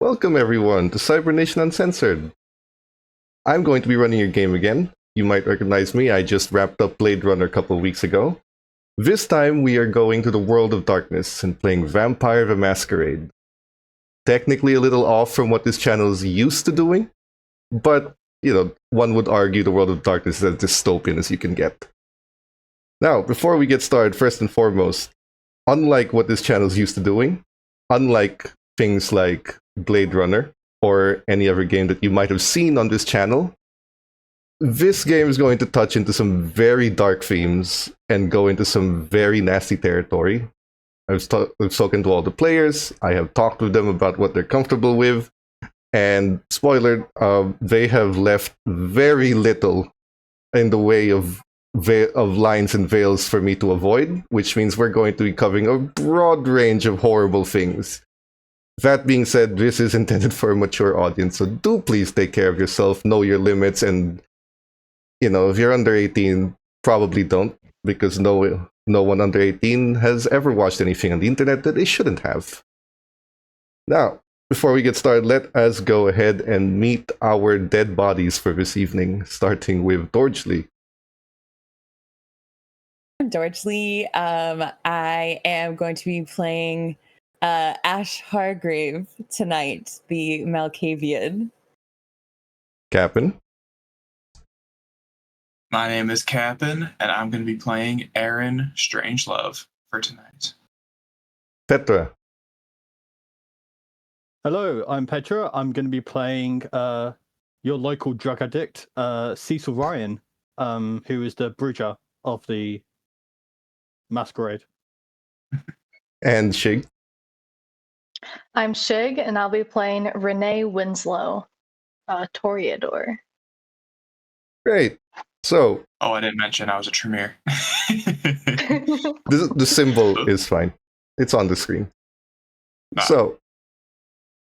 Welcome everyone to Cybernation Uncensored. I'm going to be running your game again. You might recognize me, I just wrapped up Blade Runner a couple of weeks ago. This time we are going to the world of darkness and playing Vampire the Masquerade. Technically a little off from what this channel is used to doing, but, one would argue the world of darkness is as dystopian as you can get. Now, before we get started, first and foremost, unlike what this channel is used to doing, unlike things like Blade Runner or any other game that you might have seen on this channel, this game is going to touch into some very dark themes and go into some very nasty territory. I've spoken to all the players, I have talked with them about what they're comfortable with, and spoiler, they have left very little in the way of lines and veils for me to avoid, which means we're going to be covering a broad range of horrible things. That being said, this is intended for a mature audience, so do please take care of yourself, know your limits, and, if you're under 18, probably don't, because no one under 18 has ever watched anything on the internet that they shouldn't have. Now, before we get started, let us go ahead and meet our dead bodies for this evening, starting with Dorgely. Dorgely. I am going to be playing Ash Hargrave tonight, the Malkavian. Cap'n. My name is Cap'n, and I'm going to be playing Aaron Strangelove for tonight. Petra. Hello, I'm Petra. I'm going to be playing your local drug addict, Cecil Ryan, who is the bridger of the Masquerade. And Shig. I'm Shig, and I'll be playing Renee Winslow, Toreador. Great. So... Oh, I didn't mention I was a Tremere. the symbol is fine. It's on the screen. Nah. So,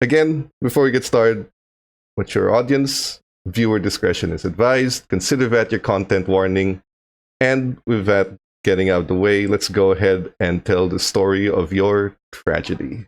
again, before we get started, mature audience, viewer discretion is advised. Consider that your content warning. And with that getting out of the way, let's go ahead and tell the story of your tragedy.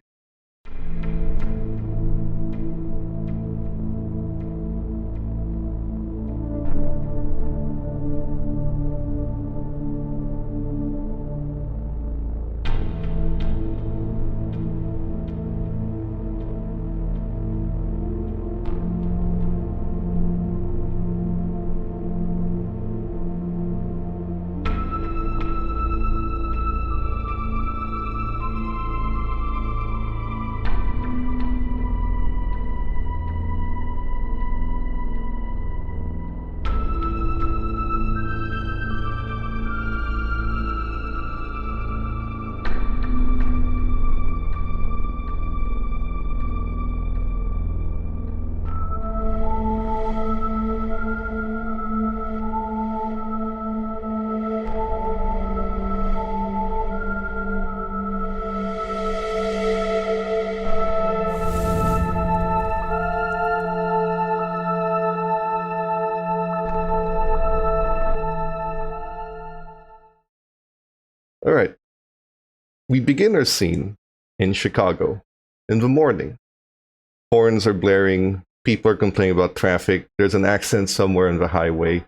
All right. We begin our scene in Chicago in the morning. Horns are blaring, people are complaining about traffic, there's an accident somewhere on the highway.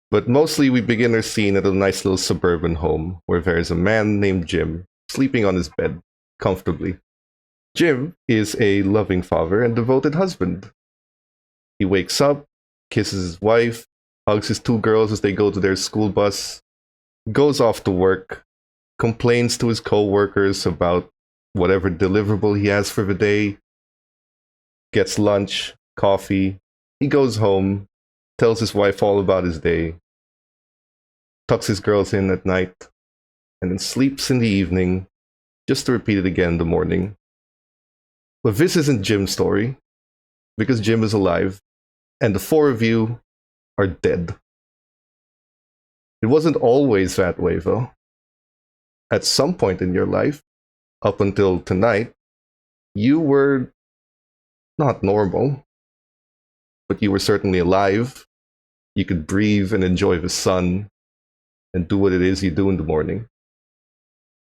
But mostly we begin our scene at a nice little suburban home where there's a man named Jim sleeping on his bed comfortably. Jim is a loving father and devoted husband. He wakes up, kisses his wife, hugs his two girls as they go to their school bus, goes off to work, complains to his co-workers about whatever deliverable he has for the day, gets lunch, coffee, he goes home, tells his wife all about his day, tucks his girls in at night, and then sleeps in the evening, just to repeat it again in the morning. But this isn't Jim's story, because Jim is alive, and the four of you are dead. It wasn't always that way, though. At some point in your life, up until tonight, you were not normal, but you were certainly alive. You could breathe and enjoy the sun and do what it is you do in the morning.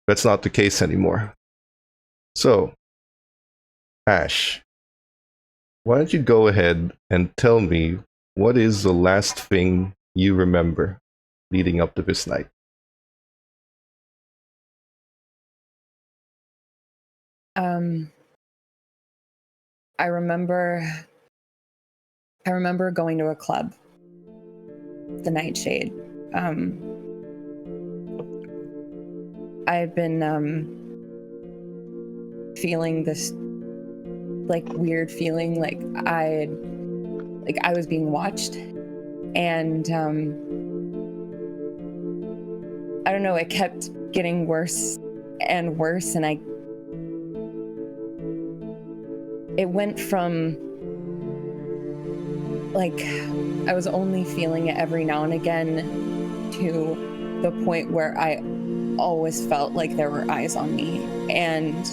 That's not the case anymore. So, Ash, why don't you go ahead and tell me what is the last thing you remember leading up to this night? I remember going to a club, the Nightshade. I had been feeling this like weird feeling like I was being watched, and I don't know, it kept getting worse and worse, and it went from like I was only feeling it every now and again to the point where I always felt like there were eyes on me, and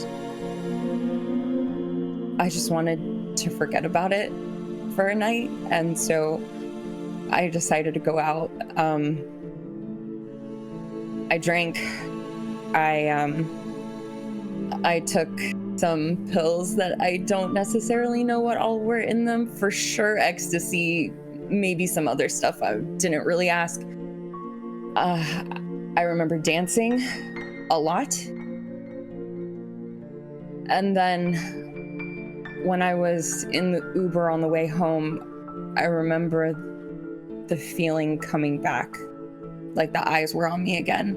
I just wanted to forget about it for a night. And so I decided to go out. I drank. I took some pills that I don't necessarily know what all were in them. For sure, ecstasy, maybe some other stuff I didn't really ask. I remember dancing a lot. And then when I was in the Uber on the way home, I remember the feeling coming back, like the eyes were on me again.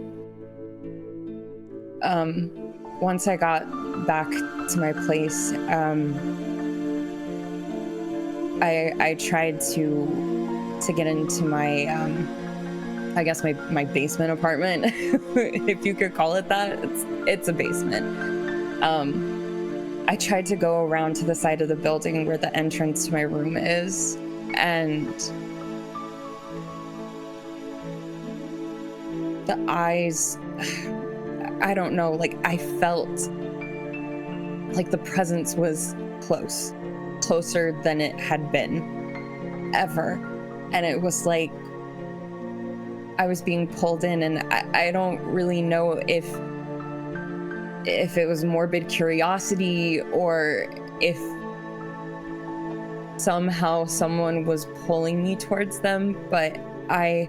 Once I got back to my place, I tried to get into my, I guess my basement apartment, if you could call it that. It's a basement. I tried to go around to the side of the building where the entrance to my room is, and the eyes, I don't know, like I felt like the presence was closer than it had been ever. And it was like I was being pulled in, and I don't really know if it was morbid curiosity or if somehow someone was pulling me towards them, but I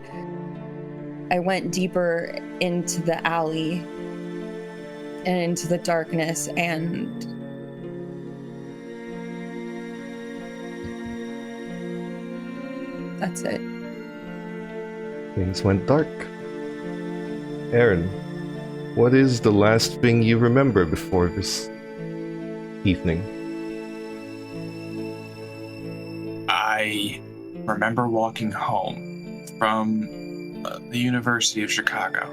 went deeper into the alley and into the darkness, and that's it. Things went dark. Aaron, what is the last thing you remember before this evening? I remember walking home from the University of Chicago.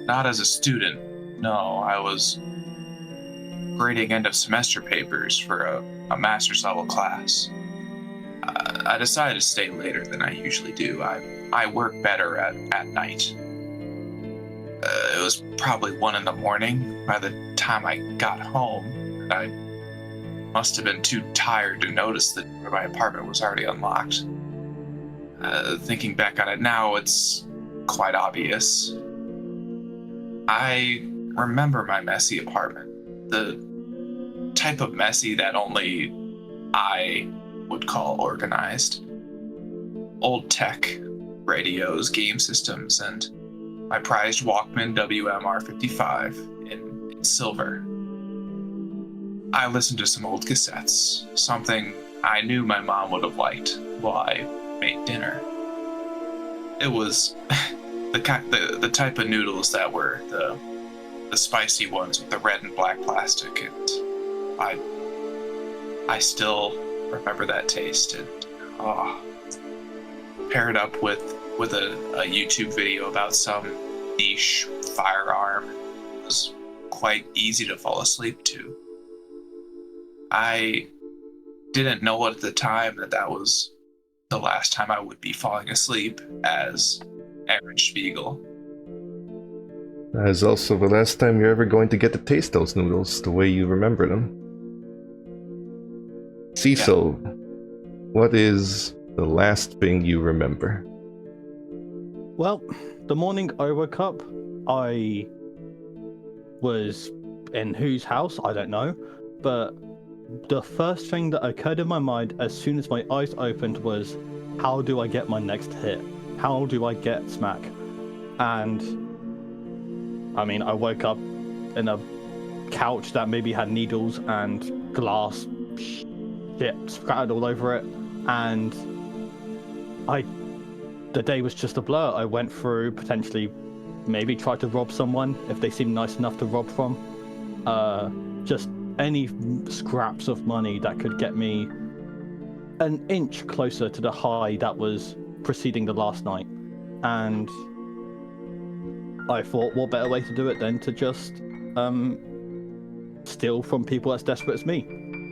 Not as a student, no, I was grading end of semester papers for a master's level class. I decided to stay later than I usually do. I work better at night. It was probably 1 a.m. by the time I got home. I must have been too tired to notice that my apartment was already unlocked. Thinking back on it now, it's quite obvious. I remember my messy apartment. The type of messy that only I would call organized. Old tech, radios, game systems, and my prized Walkman WMR55 in silver. I listened to some old cassettes, something I knew my mom would have liked while I made dinner. It was the type of noodles that were the spicy ones with the red and black plastic, and I still remember that taste. And pair it up with a YouTube video about some niche firearm. It was quite easy to fall asleep to. I didn't know at the time that was the last time I would be falling asleep as Aaron Spiegel. That is also the last time you're ever going to get to taste those noodles the way you remember them. Cecil, what is the last thing you remember? Well, the morning I woke up, I was in whose house? I don't know. But the first thing that occurred in my mind as soon as my eyes opened was, how do I get my next hit? How do I get smack? And I mean, I woke up in a couch that maybe had needles and glass shit scattered all over it, and the day was just a blur. I went through, potentially maybe tried to rob someone if they seemed nice enough to rob from. Just any scraps of money that could get me an inch closer to the high that was preceding the last night. And I thought, what better way to do it than to just steal from people as desperate as me.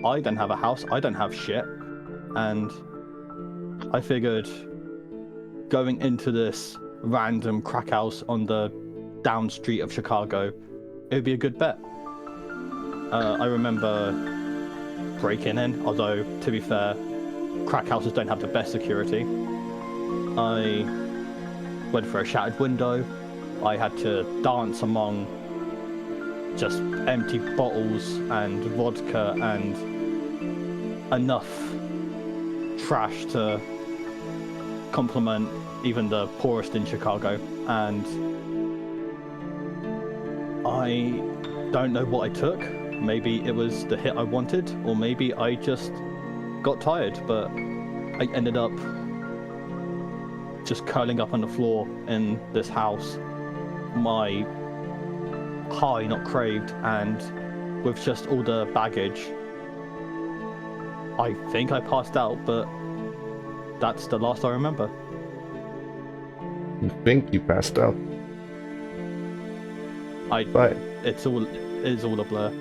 I don't have a house, I don't have shit, and I figured going into this random crack house on the down street of Chicago, it would be a good bet. I remember breaking in, although to be fair, crack houses don't have the best security. I went for a shattered window. I had to dance among just empty bottles and vodka and enough trash to complement even the poorest in Chicago. And I don't know what I took. Maybe it was the hit I wanted, or maybe I just got tired, but I ended up just curling up on the floor in this house, my high not craved, and with just all the baggage. I think I passed out, but that's the last I remember. You think you passed out? But It's all a blur.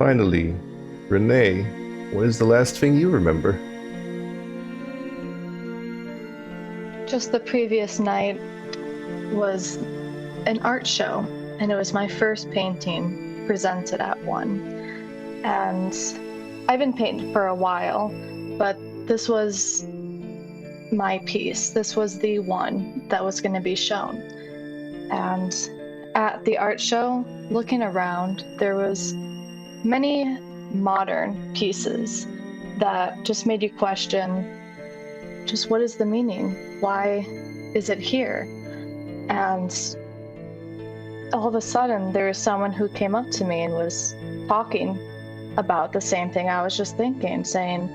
finally, Renee, what is the last thing you remember? Just the previous night was an art show, and it was my first painting presented at one. And I've been painting for a while, but this was my piece. This was the one that was going to be shown. And at the art show, looking around, there was many modern pieces that just made you question, just what is the meaning? Why is it here? And all of a sudden, there was someone who came up to me and was talking about the same thing I was just thinking, saying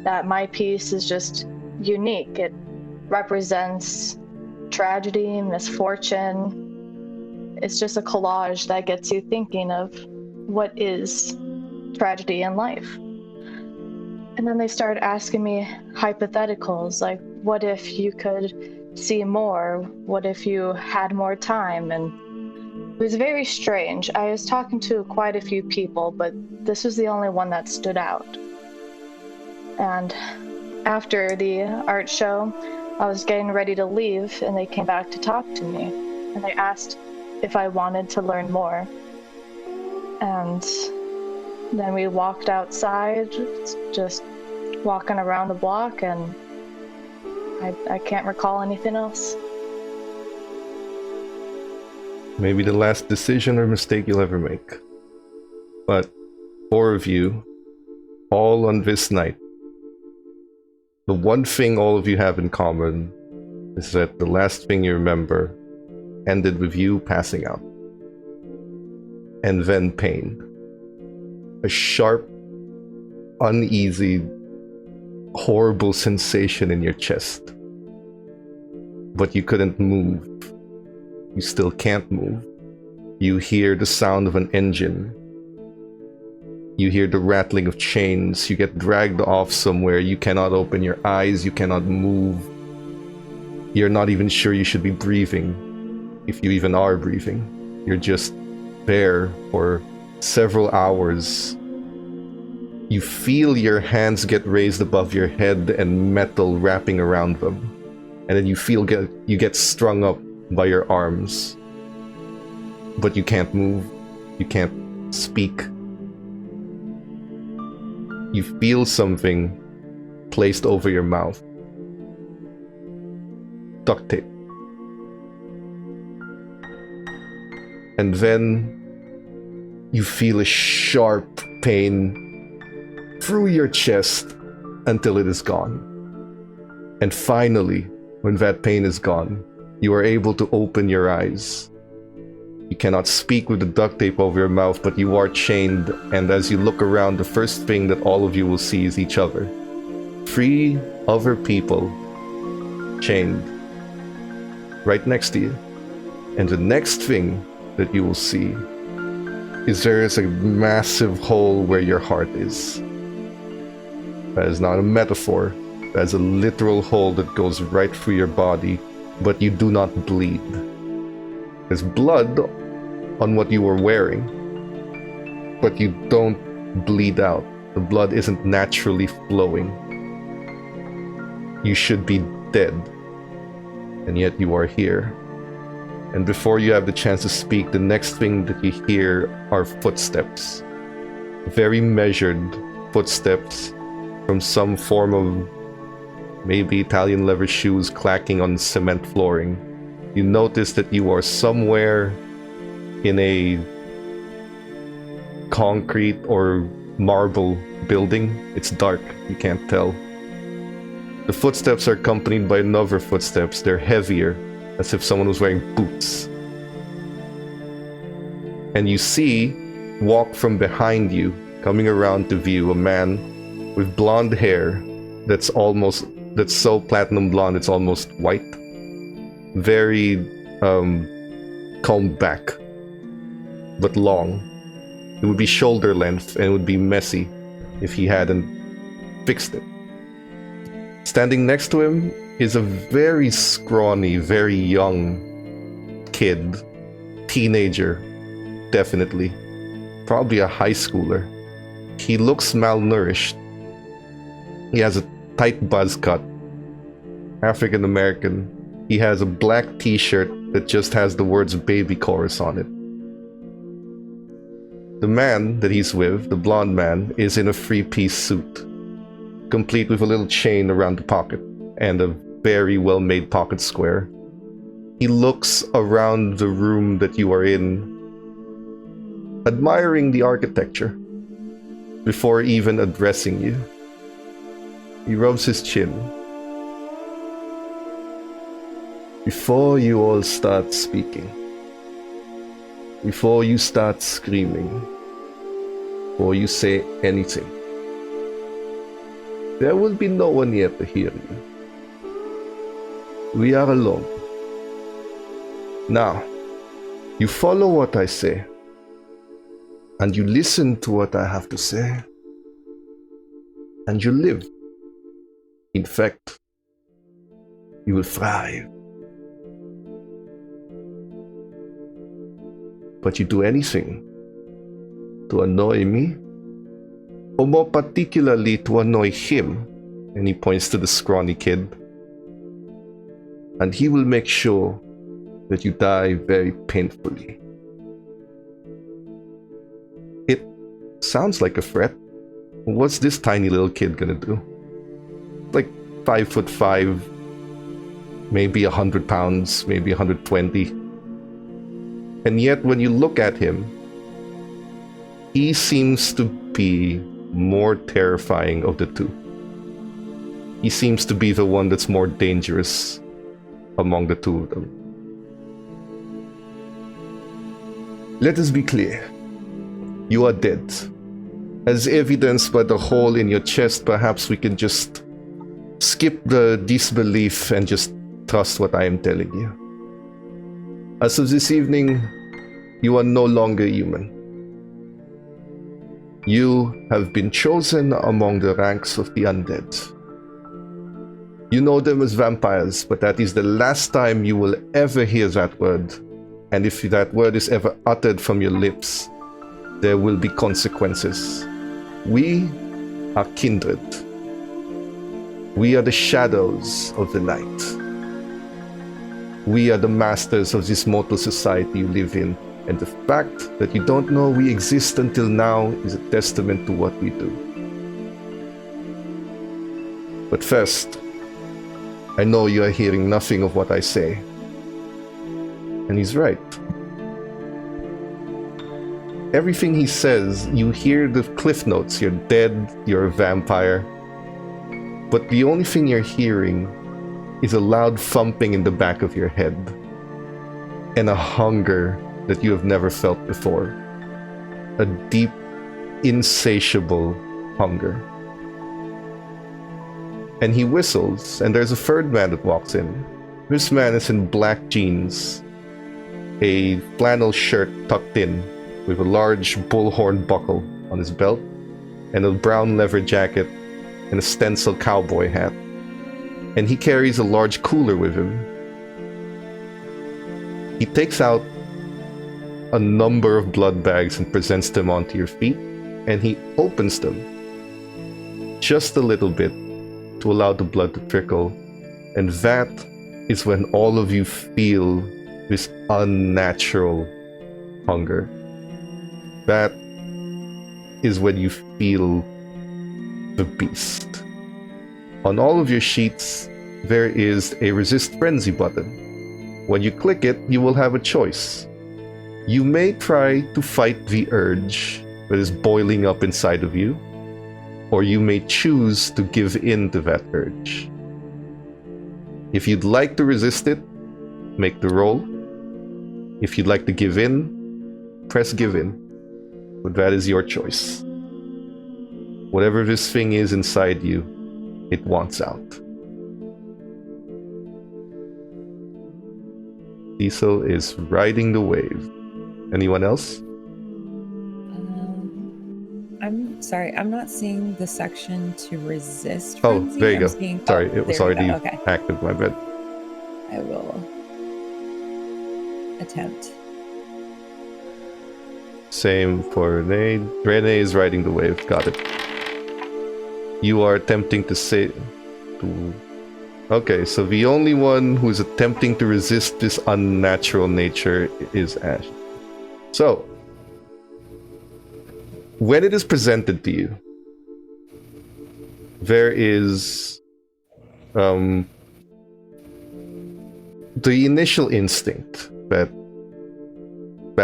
that my piece is just unique. It represents tragedy, misfortune. It's just a collage that gets you thinking of what is tragedy in life. And then they started asking me hypotheticals, like, what if you could see more? What if you had more time? And it was very strange. I was talking to quite a few people, but this was the only one that stood out. And after the art show, I was getting ready to leave, and they came back to talk to me. And they asked if I wanted to learn more. And then we walked outside, just walking around the block, and I can't recall anything else. Maybe the last decision or mistake you'll ever make. But 4 of you, all on this night, the one thing all of you have in common is that the last thing you remember ended with you passing out. And then pain. A sharp, uneasy, horrible sensation in your chest. But you couldn't move. You still can't move. You hear the sound of an engine. You hear the rattling of chains. You get dragged off somewhere. You cannot open your eyes. You cannot move. You're not even sure you should be breathing, if you even are breathing. You're just there for several hours. You feel your hands get raised above your head and metal wrapping around them. And then you get strung up by your arms. But you can't move. You can't speak. You feel something placed over your mouth. Duct tape. And then you feel a sharp pain through your chest until it is gone. And finally, when that pain is gone, you are able to open your eyes. You cannot speak with the duct tape over your mouth, but you are chained, and as you look around, the first thing that all of you will see is each other. 3 other people chained right next to you. And the next thing that you will see is there is a massive hole where your heart is. That is not a metaphor. That is a literal hole that goes right through your body, but you do not bleed. There's blood on what you were wearing, but you don't bleed out. The blood isn't naturally flowing. You should be dead, and yet you are here. And before you have the chance to speak, the next thing that you hear are footsteps. Very measured footsteps from some form of maybe Italian leather shoes clacking on cement flooring. You notice that you are somewhere in a concrete or marble building. It's dark, you can't tell. The footsteps are accompanied by another footsteps. They're heavier, as if someone was wearing boots. And you see, walk from behind you, coming around to view, a man with blonde hair that's so platinum blonde it's almost white. Very combed back, but long. It would be shoulder length, and it would be messy if he hadn't fixed it. Standing next to him is a very scrawny, very young kid. Teenager, definitely. Probably a high schooler. He looks malnourished. He has a tight buzz cut. African American. He has a black t-shirt that just has the words baby chorus on it. The man that he's with, the blonde man, is in a 3-piece suit, complete with a little chain around the pocket and a very well-made pocket square. He looks around the room that you are in, admiring the architecture, before even addressing you. He rubs his chin. Before you all start speaking, before you start screaming, before you say anything, there will be no one here to hear you. We are alone. Now, you follow what I say, and you listen to what I have to say, and you live. In fact, you will thrive. But you do anything to annoy me, or more particularly to annoy him, and he points to the scrawny kid, and he will make sure that you die very painfully. It sounds like a threat. What's this tiny little kid gonna do? Like 5'5", maybe 100 pounds, maybe 120. And yet when you look at him, he seems to be more terrifying of the two. He seems to be the one that's more dangerous among the two of them. Let us be clear. You are dead. As evidenced by the hole in your chest, perhaps we can just skip the disbelief and just trust what I am telling you. As of this evening, you are no longer human. You have been chosen among the ranks of the undead. You know them as vampires, but that is the last time you will ever hear that word. And if that word is ever uttered from your lips, there will be consequences. We are kindred. We are the shadows of the light. We are the masters of this mortal society you live in, and the fact that you don't know we exist until now is a testament to what we do. But first, I know you are hearing nothing of what I say. And he's right. everything he says, you hear the cliff notes. You're dead, you're a vampire. But the only thing you're hearing is a loud thumping in the back of your head. And a hunger that you have never felt before. A deep, insatiable hunger. And he whistles, and there's a third man that walks in. This man is in black jeans, a flannel shirt tucked in, with a large bullhorn buckle on his belt, and a brown leather jacket, and a stencil cowboy hat. And he carries a large cooler with him. He takes out a number of blood bags and presents them onto your feet, and he opens them just a little bit to allow the blood to trickle. And that is when all of you feel this unnatural hunger. That is when you feel the beast. On all of your sheets, there is a resist frenzy button. When you click it, you will have a choice. You may try to fight the urge that is boiling up inside of you, or you may choose to give in to that urge. If you'd like to resist it, make the roll. If you'd like to give in, press give in. But that is your choice. Whatever this thing is inside you, it wants out. Cecil is riding the wave. Anyone else? I'm sorry, I'm not seeing the section to resist Oh, frenzy. there you I'm go. seeing- Sorry, oh, it was there we already go. Okay. active, my bad. I will attempt. Same for Renee. Renee is riding the wave. Got it. You are attempting to say... Okay, so the only one who is attempting to resist this unnatural nature is Ash. So, when it is presented to you, there is the initial instinct that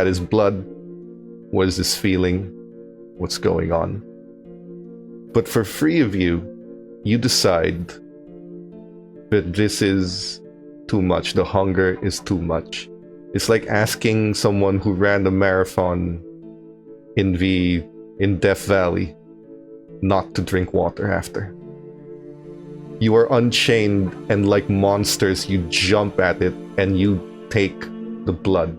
is blood. What is this feeling? What's going on? But for three of you, you decide that this is too much. The hunger is too much. It's like asking someone who ran a marathon in Death Valley not to drink water after. You are unchained, and like monsters, you jump at it and you take the blood.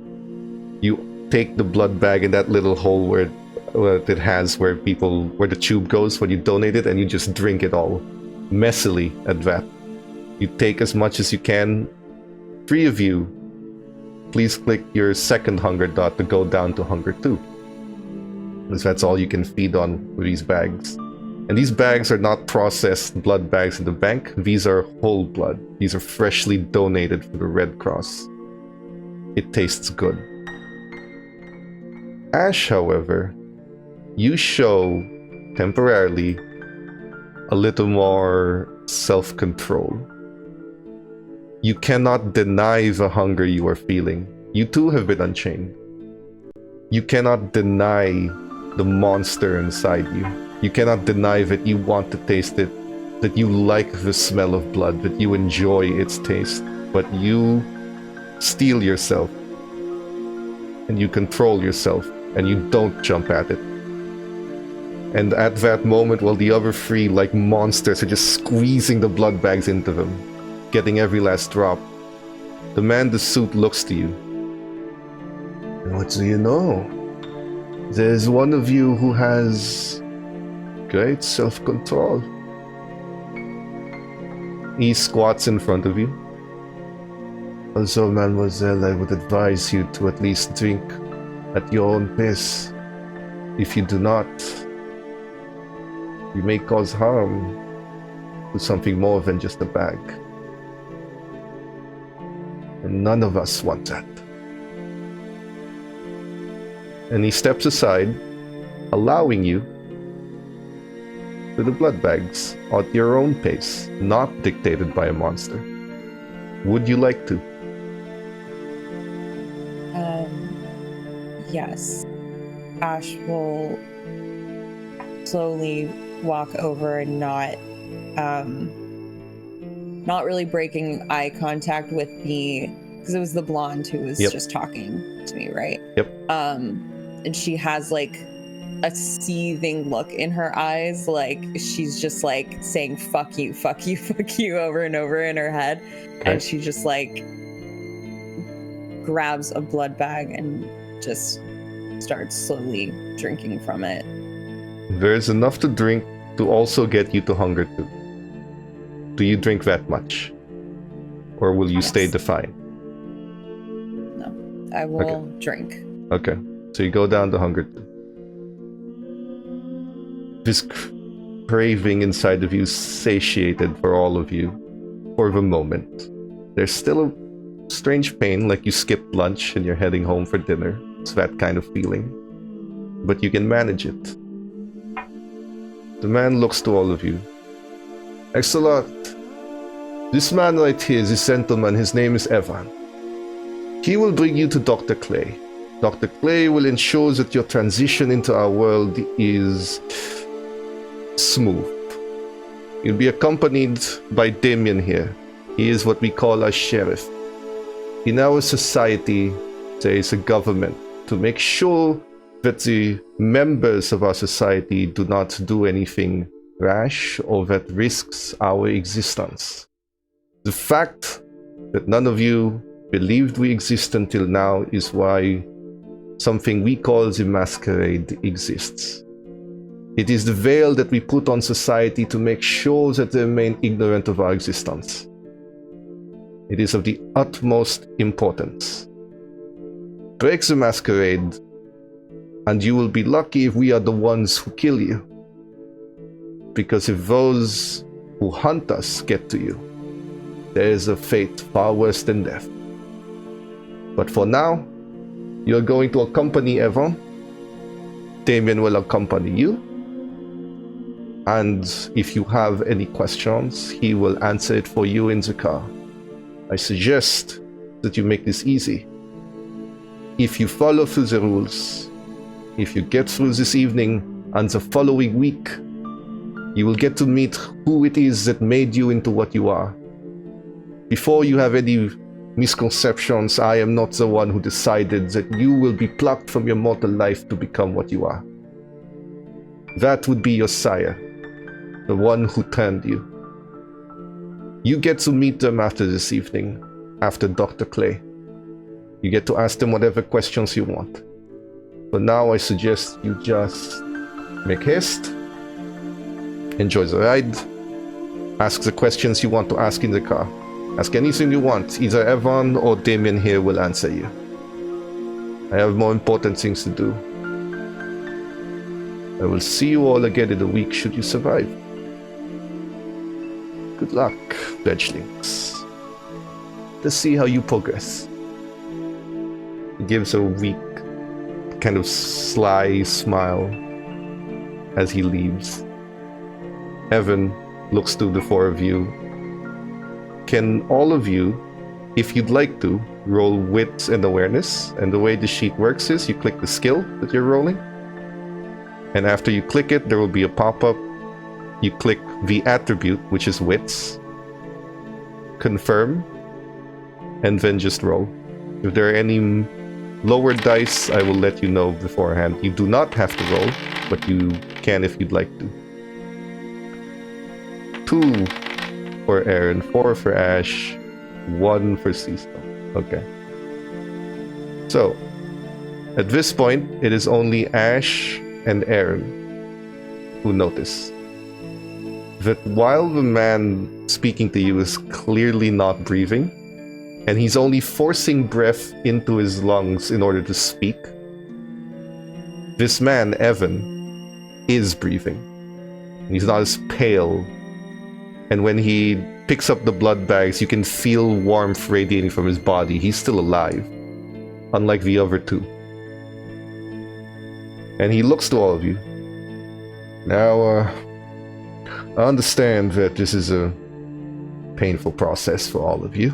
You take the blood bag in that little hole where it has where the tube goes when you donate it, and you just drink it all, messily at that. You take as much as you can. Three of you, please click your second hunger dot to go down to hunger 2. Because that's all you can feed on with these bags. And these bags are not processed blood bags in the bank. These are whole blood. These are freshly donated for the Red Cross. It tastes good. Ash, however, you show temporarily a little more self-control. You cannot deny the hunger you are feeling. You too have been unchained. You cannot deny the monster inside you. You cannot deny that you want to taste it, that you like the smell of blood, that you enjoy its taste. But you steel yourself, and you control yourself, and you don't jump at it. And at that moment, while the other three, like monsters, are just squeezing the blood bags into them, getting every last drop, the man in the suit looks to you. What do you know? There's one of you who has great self-control. He squats in front of you. Also, mademoiselle, I would advise you to at least drink at your own pace. If you do not, you may cause harm to something more than just a bag. And none of us want that. And he steps aside, allowing you to the blood bags at your own pace, not dictated by a monster. Would you like to? Yes. Ash will slowly walk over and not really breaking eye contact with because it was the blonde who was just talking to me, right? Yep. And she has like a seething look in her eyes, like she's just like saying fuck you, fuck you, fuck you over and over in her head. Okay. And she just like grabs a blood bag and just starts slowly drinking from it. There's enough to drink to also get you to hunger too. Do you drink that much? Or will you stay defiant? No, I will drink. Okay, so you go down to hunger too. This craving inside of you satiated for all of you for the moment. There's still a strange pain, like you skipped lunch and you're heading home for dinner. It's that kind of feeling. But you can manage it. The man looks to all of you. Excellent. This man right here is a gentleman. His name is Evan. He will bring you to Dr. Clay. Dr. Clay will ensure that your transition into our world is smooth. You'll be accompanied by Damien here. He is what we call a sheriff. In our society, there is a government to make sure that the members of our society do not do anything rash or that risks our existence. The fact that none of you believed we exist until now is why something we call the Masquerade exists. It is the veil that we put on society to make sure that they remain ignorant of our existence. It is of the utmost importance. Break the Masquerade, and you will be lucky if we are the ones who kill you. Because if those who hunt us get to you, there is a fate far worse than death. But for now, you are going to accompany Evan. Damien will accompany you. And if you have any questions, he will answer it for you in the car. I suggest that you make this easy. If you follow through the rules, if you get through this evening and the following week, you will get to meet who it is that made you into what you are. Before you have any misconceptions, I am not the one who decided that you will be plucked from your mortal life to become what you are. That would be your sire, the one who turned you. You get to meet them after this evening, after Dr. Clay. You get to ask them whatever questions you want. But now I suggest you just make haste, enjoy the ride, ask the questions you want to ask in the car. Ask anything you want. Either Evan or Damien here will answer you. I have more important things to do. I will see you all again in a week should you survive. Good luck, fledglings. Let's see how you progress. He gives a weak, kind of sly smile as he leaves. Evan looks to the four of you. Can all of you, if you'd like to, roll wit and awareness? And the way the sheet works is you click the skill that you're rolling. And after you click it, there will be a pop-up. You click the attribute, which is wits. Confirm. And then just roll. If there are any lower dice, I will let you know beforehand. You do not have to roll, but you can if you'd like to. 2 for Aaron, 4 for Ash, 1 for Cecil. Okay. So, at this point, it is only Ash and Aaron who notice that while the man speaking to you is clearly not breathing, and he's only forcing breath into his lungs in order to speak, this man, Evan, is breathing. He's not as pale. And when he picks up the blood bags, you can feel warmth radiating from his body. He's still alive, unlike the other two. And he looks to all of you. Now, I understand that this is a painful process for all of you.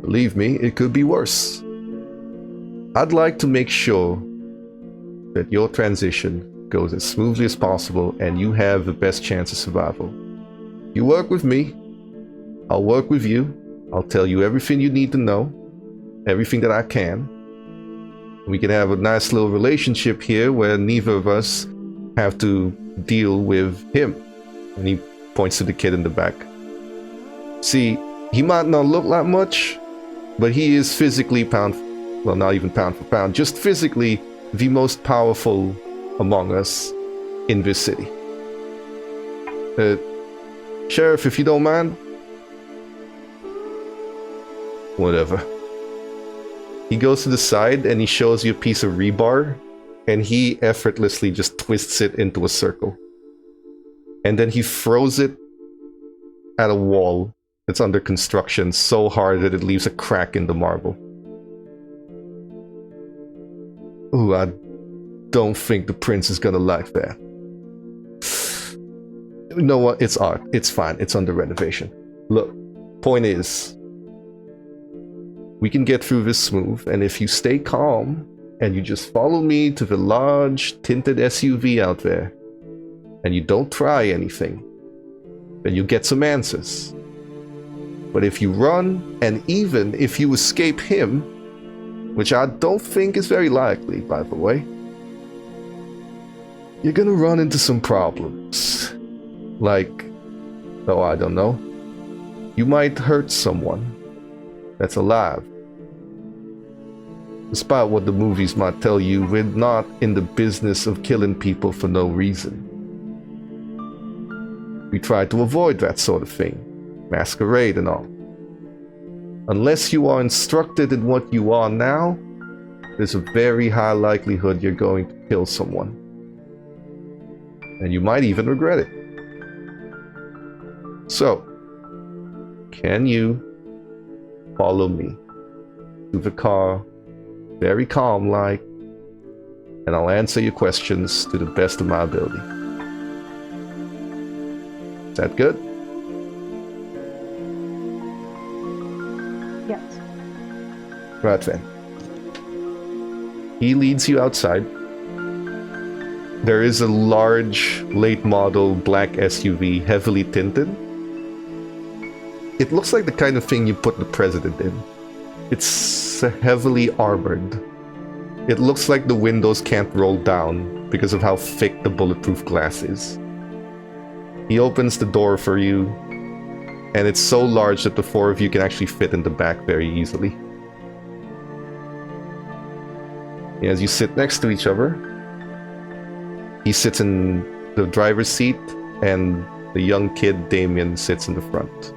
Believe me, it could be worse. I'd like to make sure that your transition goes as smoothly as possible and you have the best chance of survival. You work with me, I'll work with you, I'll tell you everything you need to know, everything that I can. We can have a nice little relationship here where neither of us have to deal with him. And he points to the kid in the back. See, he might not look like much, but he is physically well, not even pound for pound, just physically the most powerful among us in this city. Sheriff, if you don't mind. Whatever. He goes to the side and he shows you a piece of rebar, and he effortlessly just twists it into a circle. And then he throws it at a wall that's under construction so hard that it leaves a crack in the marble. Ooh, I don't think the prince is gonna like that. You know what? It's art. It's fine. It's under renovation. Look, point is, we can get through this smooth, and if you stay calm and you just follow me to the large tinted SUV out there, and you don't try anything, then you get some answers. But if you run, and even if you escape him, which I don't think is very likely, by the way, you're gonna run into some problems. Like, oh, I don't know. You might hurt someone that's alive. Despite what the movies might tell you, we're not in the business of killing people for no reason. We try to avoid that sort of thing. Masquerade and all. Unless you are instructed in what you are now, there's a very high likelihood you're going to kill someone. And you might even regret it. So, can you follow me to the car, very calm-like, and I'll answer your questions to the best of my ability. Is that good? Yes. Right then. He leads you outside. There is a large, late-model black SUV, heavily tinted. It looks like the kind of thing you put the president in. It's heavily armored. It looks like the windows can't roll down because of how thick the bulletproof glass is. He opens the door for you, and it's so large that the four of you can actually fit in the back very easily. As you sit next to each other, he sits in the driver's seat, and the young kid, Damien, sits in the front.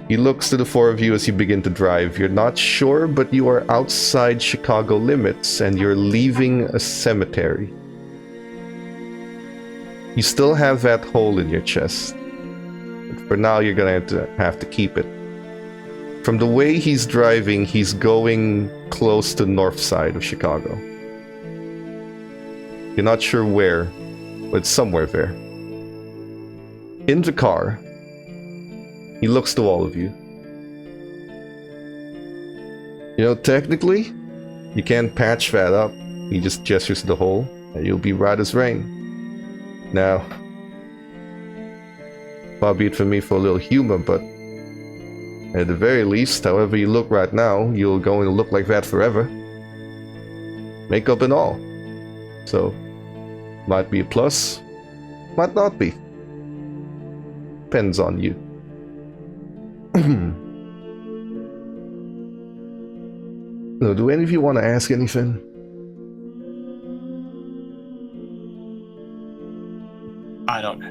He looks to the four of you as you begin to drive. You're not sure, but you are outside Chicago limits, and you're leaving a cemetery. You still have that hole in your chest. But for now, you're gonna have to keep it. From the way he's driving, he's going close to the north side of Chicago. You're not sure where, but it's somewhere there. In the car, he looks to all of you. You know, technically, you can't patch that up. He just gestures to the hole, and you'll be right as rain. Now, far be it for me for a little humor, but at the very least, however you look right now, you're going to look like that forever. Makeup and all. So, might be a plus, might not be. Depends on you. No, do any of you want to ask anything? I don't.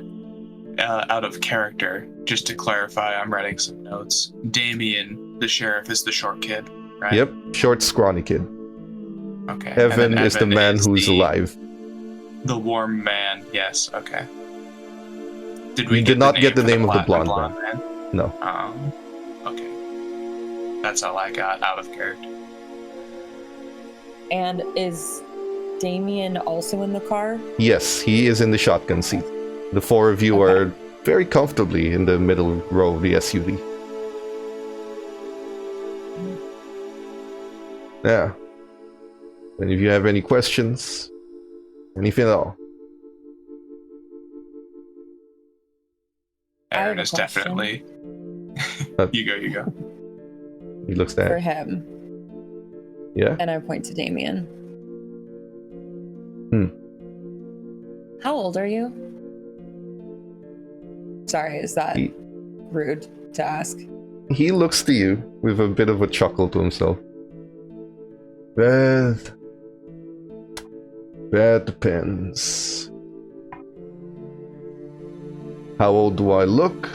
Out of character, just to clarify, I'm writing some notes. Damien, the sheriff, is the short kid, right? Yep, short, scrawny kid. Okay. Evan is the man who's alive. The warm man, yes, okay. We did not get the name of the blonde man? No. Okay. That's all I got out of character. And is Damien also in the car? Yes, he is in the shotgun seat. The four of you are very comfortably in the middle row of the SUV. Yeah. And if you have any questions, anything at all. I have Aaron a is question. definitely. Uh, you go. He looks For at him. yeah. And I point to Damien. How old are you? Sorry, is that He- rude to ask? He looks to you with a bit of a chuckle to himself. That depends. How old do I look?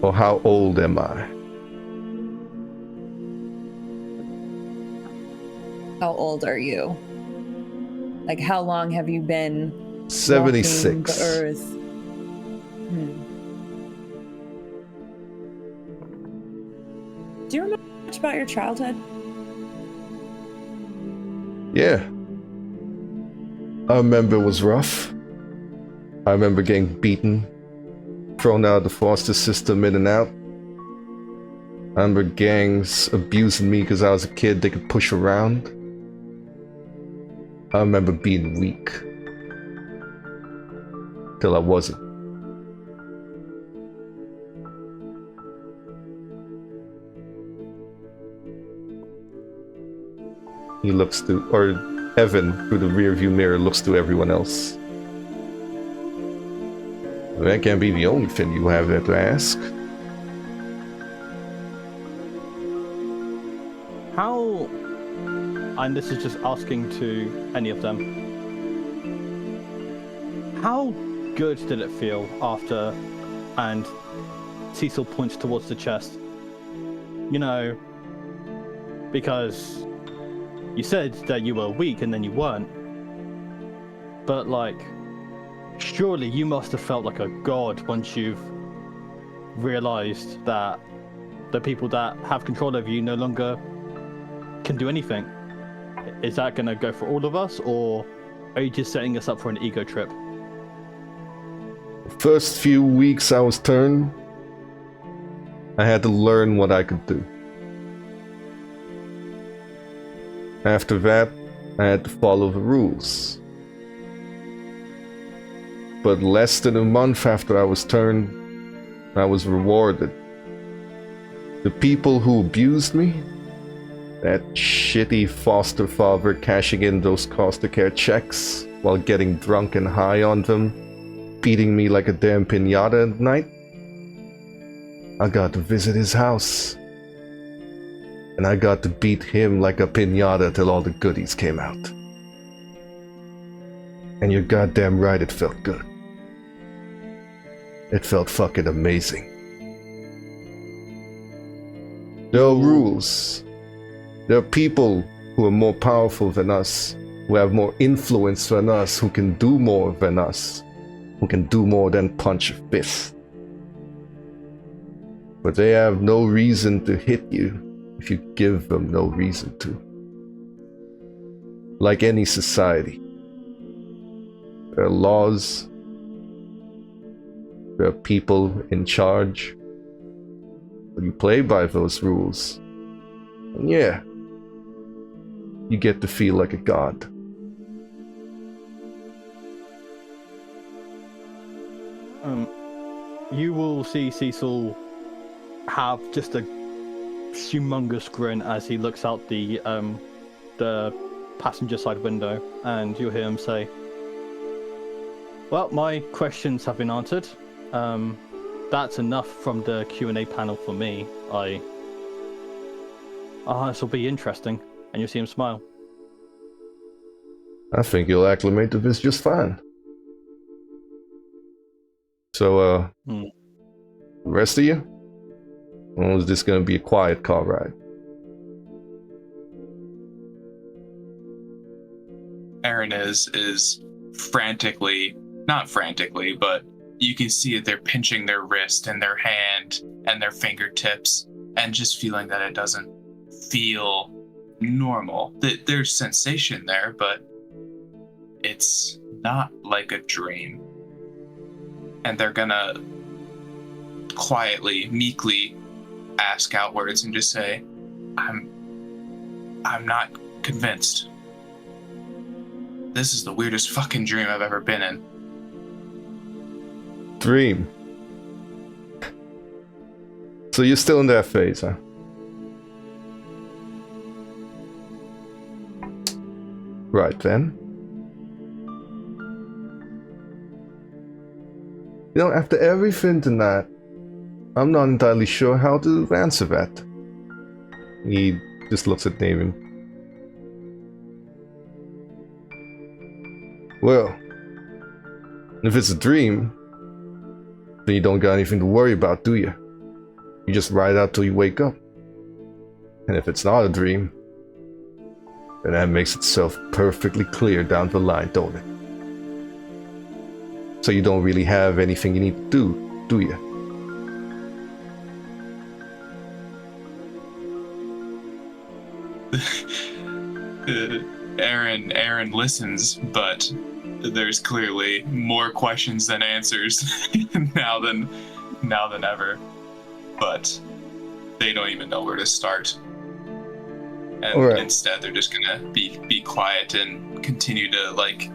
Or how old am I? How old are you? Like, how long have you been walking 76. the earth? Do you remember much about your childhood? Yeah. I remember it was rough. I remember getting beaten, thrown out of the foster system in and out. I remember gangs abusing me because I was a kid they could push around. I remember being weak. Till I wasn't. He looks to, or Evan, through the rearview mirror, looks to everyone else. That can't be the only thing you have there to ask. How, and this is just asking to any of them, how good did it feel after, and Cecil points towards the chest, you know, because you said that you were weak and then you weren't, but like, surely you must have felt like a god once you've realized that the people that have control over you no longer can do anything. Is that going to go for all of us, or are you just setting us up for an ego trip? The first few weeks I was turned, I had to learn what I could do. After that, I had to follow the rules. But less than a month after I was turned, I was rewarded. The people who abused me, that shitty foster father cashing in those foster care checks while getting drunk and high on them, beating me like a damn piñata at night, I got to visit his house. And I got to beat him like a piñata till all the goodies came out. And you're goddamn right, it felt good. It felt fucking amazing. There are rules. There are people who are more powerful than us, who have more influence than us, who can do more than us, who can do more than punch a fist. But they have no reason to hit you if you give them no reason to. Like any society, there are laws, there are people in charge, but you play by those rules. And yeah, you get to feel like a god. You will see Cecil have just a humongous grin as he looks out the passenger side window, and you'll hear him say, well, my questions have been answered. That's enough from the Q&A panel for me. This will be interesting. And you'll see him smile. I think you'll acclimate to this just fine. So, the rest of you? Or is this gonna be a quiet car ride? Aaron is frantically, not frantically, but you can see that they're pinching their wrist and their hand and their fingertips and just feeling that it doesn't feel normal. There's sensation there, but it's not like a dream. And they're gonna quietly, meekly ask outwards and just say, I'm not convinced. This is the weirdest fucking dream I've ever been in. Dream. So you're still in that phase, huh? Right then. You know, after everything tonight, I'm not entirely sure how to answer that. He just looks at Nathan. Well, if it's a dream, then you don't got anything to worry about, do you? You just ride out till you wake up. And if it's not a dream, then that makes itself perfectly clear down the line, don't it? So you don't really have anything you need to do you? Aaron listens, but there's clearly more questions than answers now than ever. But they don't even know where to start. And right. Instead, they're just gonna be quiet and continue to like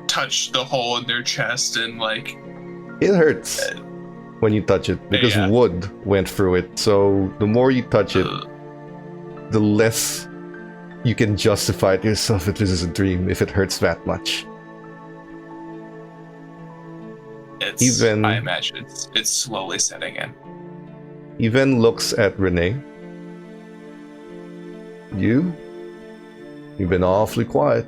touch the hole in their chest and like. It hurts when you touch it because wood went through it. So the more you touch it, the less you can justify it to yourself if this is a dream, if it hurts that much. I imagine it's slowly setting in. He then looks at Renee. You've been awfully quiet.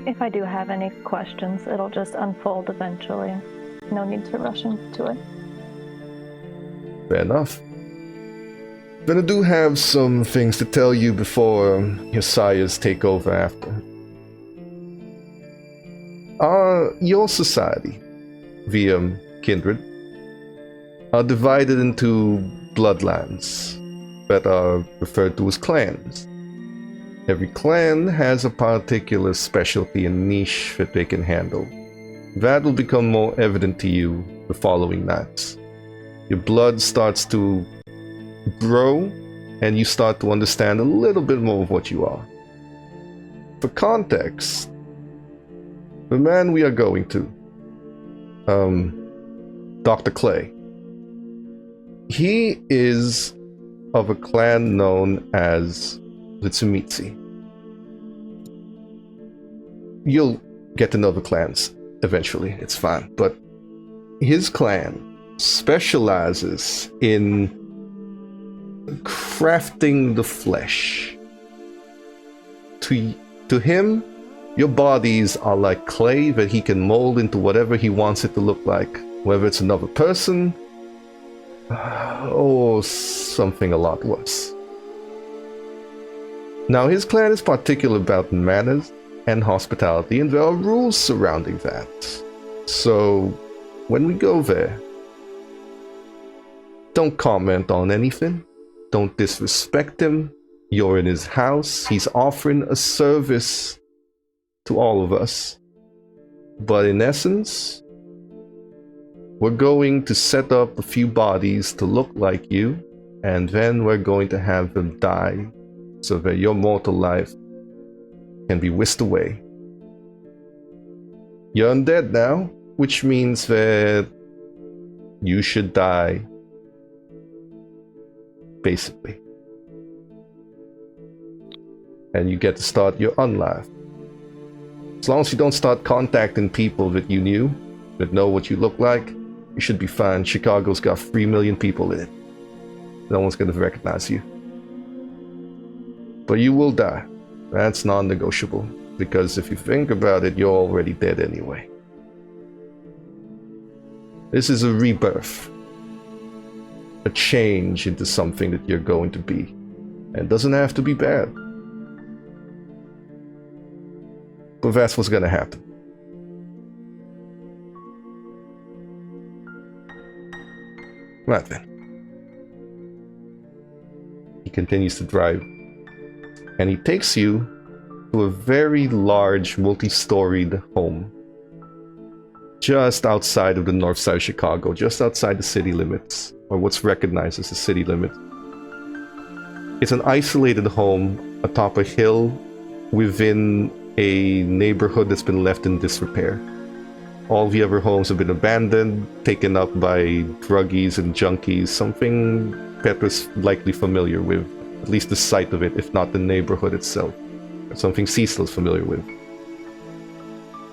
If I do have any questions, it'll just unfold eventually. No need to rush into it. Fair enough. Then I do have some things to tell you before your sires take over after. Your society, the kindred, are divided into bloodlines that are referred to as clans. Every clan has a particular specialty and niche that they can handle. That will become more evident to you the following nights. Your blood starts to grow, and you start to understand a little bit more of what you are. For context, the man we are going to, Dr. Clay, he is of a clan known as the Tsumitsu. You'll get to know the clans eventually, it's fine, but his clan specializes in crafting the flesh. To him, your bodies are like clay that he can mold into whatever he wants it to look like, whether it's another person or something a lot worse. Now, his clan is particular about manners and hospitality, and there are rules surrounding that. So, when we go there, don't comment on anything. Don't disrespect him. You're in his house. He's offering a service to all of us. But in essence, we're going to set up a few bodies to look like you, and then we're going to have them die so that your mortal life can be whisked away. You're undead now, which means that you should die, basically. And you get to start your unlife. As long as you don't start contacting people that you knew, that know what you look like, you should be fine. Chicago's got 3 million people in it. No one's going to recognize you. But you will die. That's non-negotiable, because if you think about it, you're already dead anyway. This is a rebirth. A change into something that you're going to be. And it doesn't have to be bad. But that's what's going to happen. Right then. He continues to drive. And he takes you to a very large, multi-storied home. just outside of the north side of Chicago, just outside the city limits, or what's recognized as the city limits. It's an isolated home atop a hill within a neighborhood that's been left in disrepair. All the other homes have been abandoned, taken up by druggies and junkies, something Petra's likely familiar with, at least the site of it, if not the neighborhood itself, something Cecil's familiar with.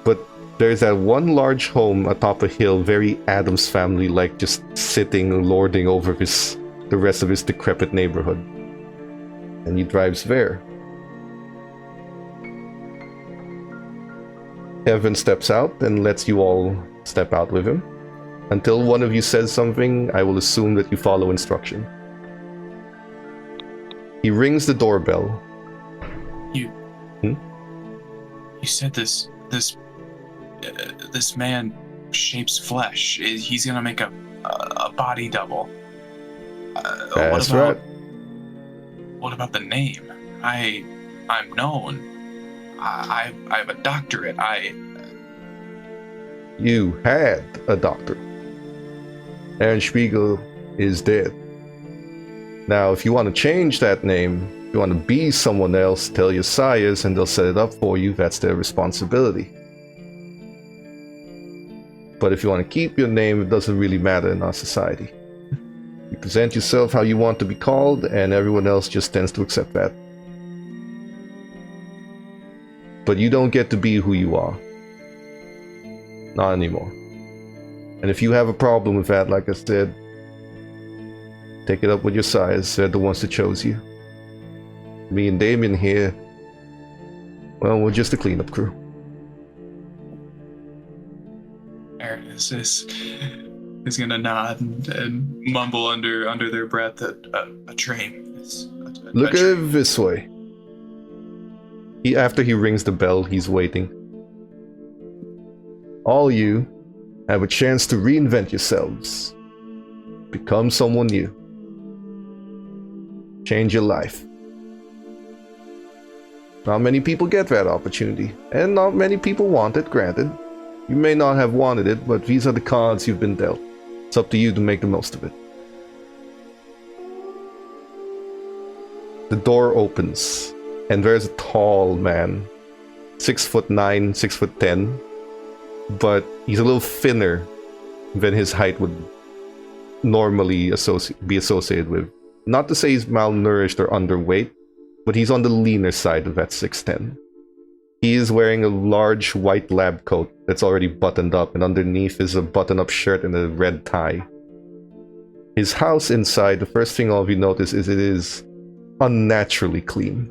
But there's that one large home atop a hill, very Addams Family-like, just sitting, lording over the rest of his decrepit neighborhood. And he drives there. Evan steps out and lets you all step out with him. Until one of you says something, I will assume that you follow instruction. He rings the doorbell. You said this man shapes flesh. He's gonna make a body double. That's right. What about the name? I'm known. I have a doctorate. You had a doctor. Aaron Spiegel is dead. Now, if you want to change that name, if you want to be someone else, tell your sires and they'll set it up for you. That's their responsibility. But if you want to keep your name, it doesn't really matter in our society. You present yourself how you want to be called, and everyone else just tends to accept that. But you don't get to be who you are. Not anymore. And if you have a problem with that, like I said, take it up with your sires. They're the ones that chose you. Me and Damien here, well, we're just a cleanup crew. Aaron is gonna nod and mumble under their breath that a train. Look at it this way. After he rings the bell, he's waiting. All you have a chance to reinvent yourselves. Become someone new. Change your life. Not many people get that opportunity, and not many people want it, granted. You may not have wanted it, but these are the cards you've been dealt. It's up to you to make the most of it. The door opens, and there's a tall man, 6'9", 6'10", but he's a little thinner than his height would normally be associated with. Not to say he's malnourished or underweight, but he's on the leaner side of that 6'10". He is wearing a large white lab coat that's already buttoned up, and underneath is a button-up shirt and a red tie. His house inside, the first thing all of you notice is it is unnaturally clean.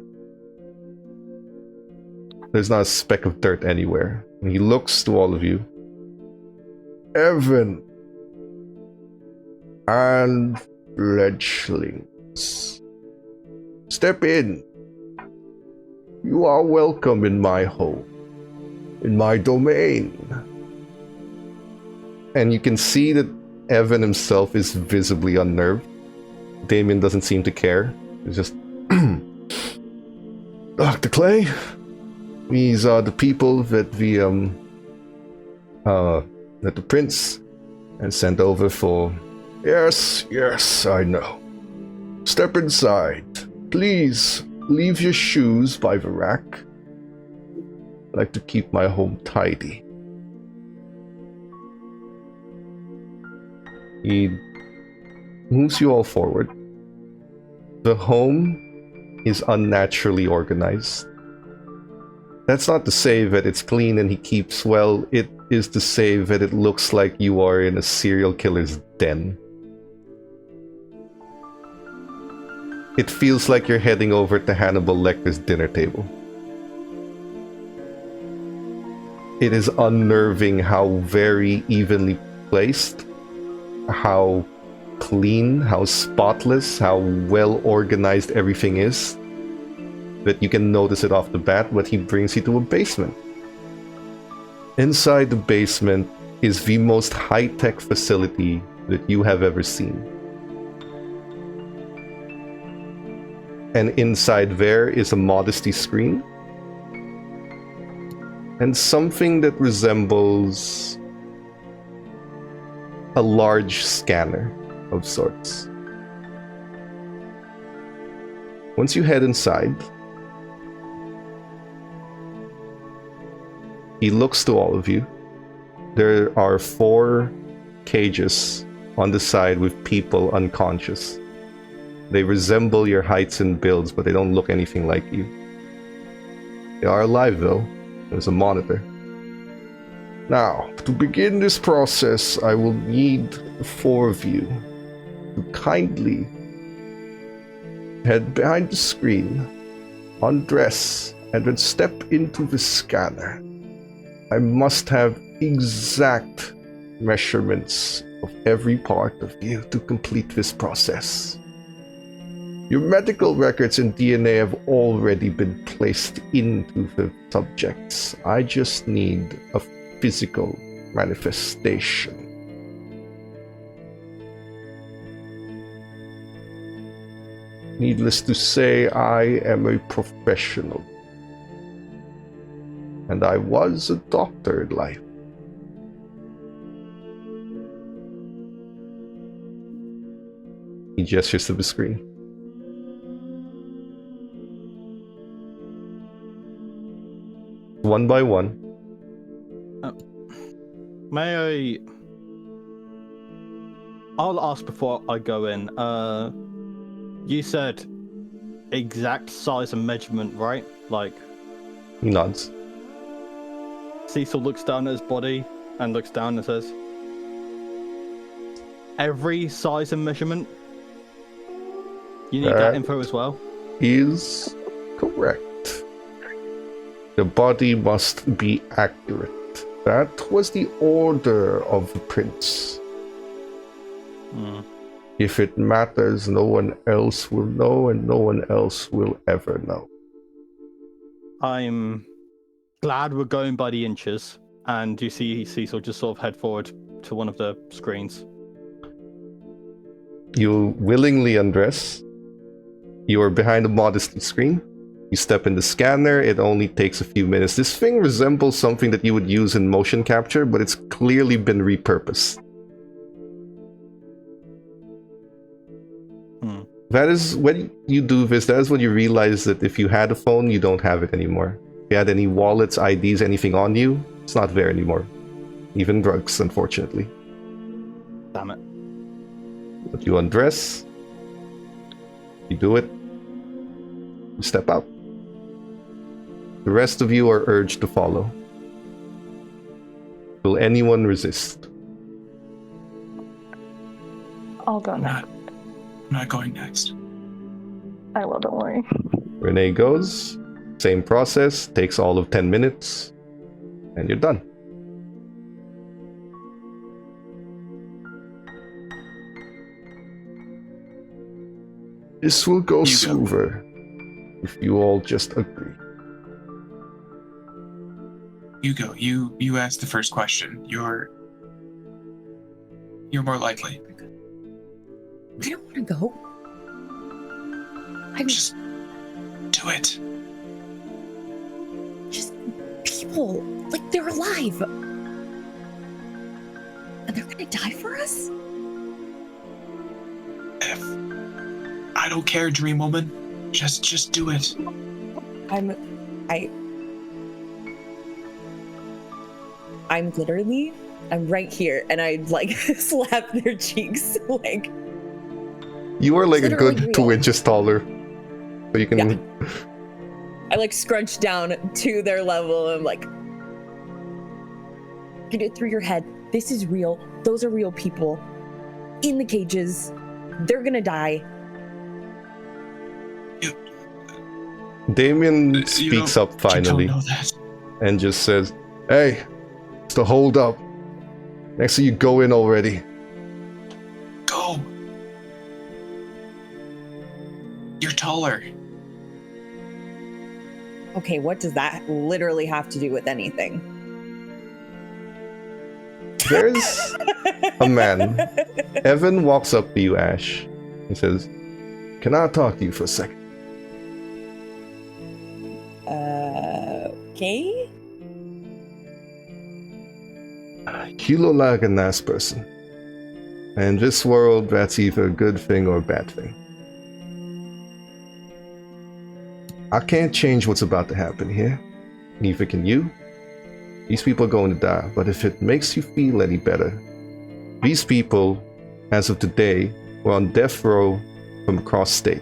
There's not a speck of dirt anywhere. And he looks to all of you. Evan and fledglings, step in. You are welcome in my home, in my domain. And you can see that Evan himself is visibly unnerved. Damien doesn't seem to care. It's just, Dr. Clay, these are the people that the prince has sent over for. Yes, I know. Step inside. Please, leave your shoes by the rack. I like to keep my home tidy. He moves you all forward. The home is unnaturally organized. That's not to say that it's clean and he keeps well. It is to say that it looks like you are in a serial killer's den. It feels like you're heading over to Hannibal Lecter's dinner table. It is unnerving how very evenly placed, how clean, how spotless, how well organized everything is, that you can notice it off the bat, but he brings you to a basement. Inside the basement is the most high-tech facility that you have ever seen. And inside there is a modesty screen and something that resembles a large scanner of sorts. Once you head inside, he looks to all of you. There are 4 cages on the side with people unconscious. They resemble your heights and builds, but they don't look anything like you. They are alive though. There's a monitor. Now, to begin this process, I will need the 4 of you to kindly head behind the screen, undress, and then step into the scanner. I must have exact measurements of every part of you to complete this process. Your medical records and DNA have already been placed into the subjects. I just need a physical manifestation. Needless to say, I am a professional. And I was a doctor in life. He gestures to the screen. One by one. May I... I'll ask before I go in. You said exact size and measurement, right? Like... He nods. Cecil looks down at his body and looks down and says, every size and measurement? You need that info as well? Is correct. The body must be accurate. That was the order of the prince. If it matters, no one else will know, and no one else will ever know. I'm glad we're going by the inches, and you see Cecil just sort of head forward to one of the screens. You willingly undress. You are behind a modest screen. You step in the scanner. It only takes a few minutes. This thing resembles something that you would use in motion capture, but it's clearly been repurposed. That is, when you do this, that is when you realize that if you had a phone, you don't have it anymore. If you had any wallets, IDs, anything on you, it's not there anymore. Even drugs, unfortunately. Damn it. But you undress. You do it. You step out. The rest of you are urged to follow. Will anyone resist? I'll go next. I'm not going next. I will, don't worry. Renee goes. Same process. Takes all of 10 minutes. And you're done. This will go smoother if you all just agree. You go. You ask the first question. You're more likely. I don't want to go. I'm Just do it. just people. Like, they're alive. And they're gonna die for us? I don't care, Dream Woman. Just do it. I'm literally, I'm right here, and I like slap their cheeks, like. You are like a good Literally 2 real. inches taller. So you can... Yeah. I like scrunch down to their level and I'm like, get it through your head. This is real. Those are real people in the cages. They're gonna die. Damien speaks up finally You don't know that. and just says, "Hey, it's the hold up. Next thing you go in already." Go. You're taller. Okay, what does that literally have to do with anything? There's a man. Evan walks up to you, Ash. He says, "Can I talk to you for a second?" Okay. You look like a nice person. And this world, that's either a good thing or a bad thing. I can't change what's about to happen here. Neither can you. These people are going to die, but if it makes you feel any better, these people, as of today, were on death row from across state.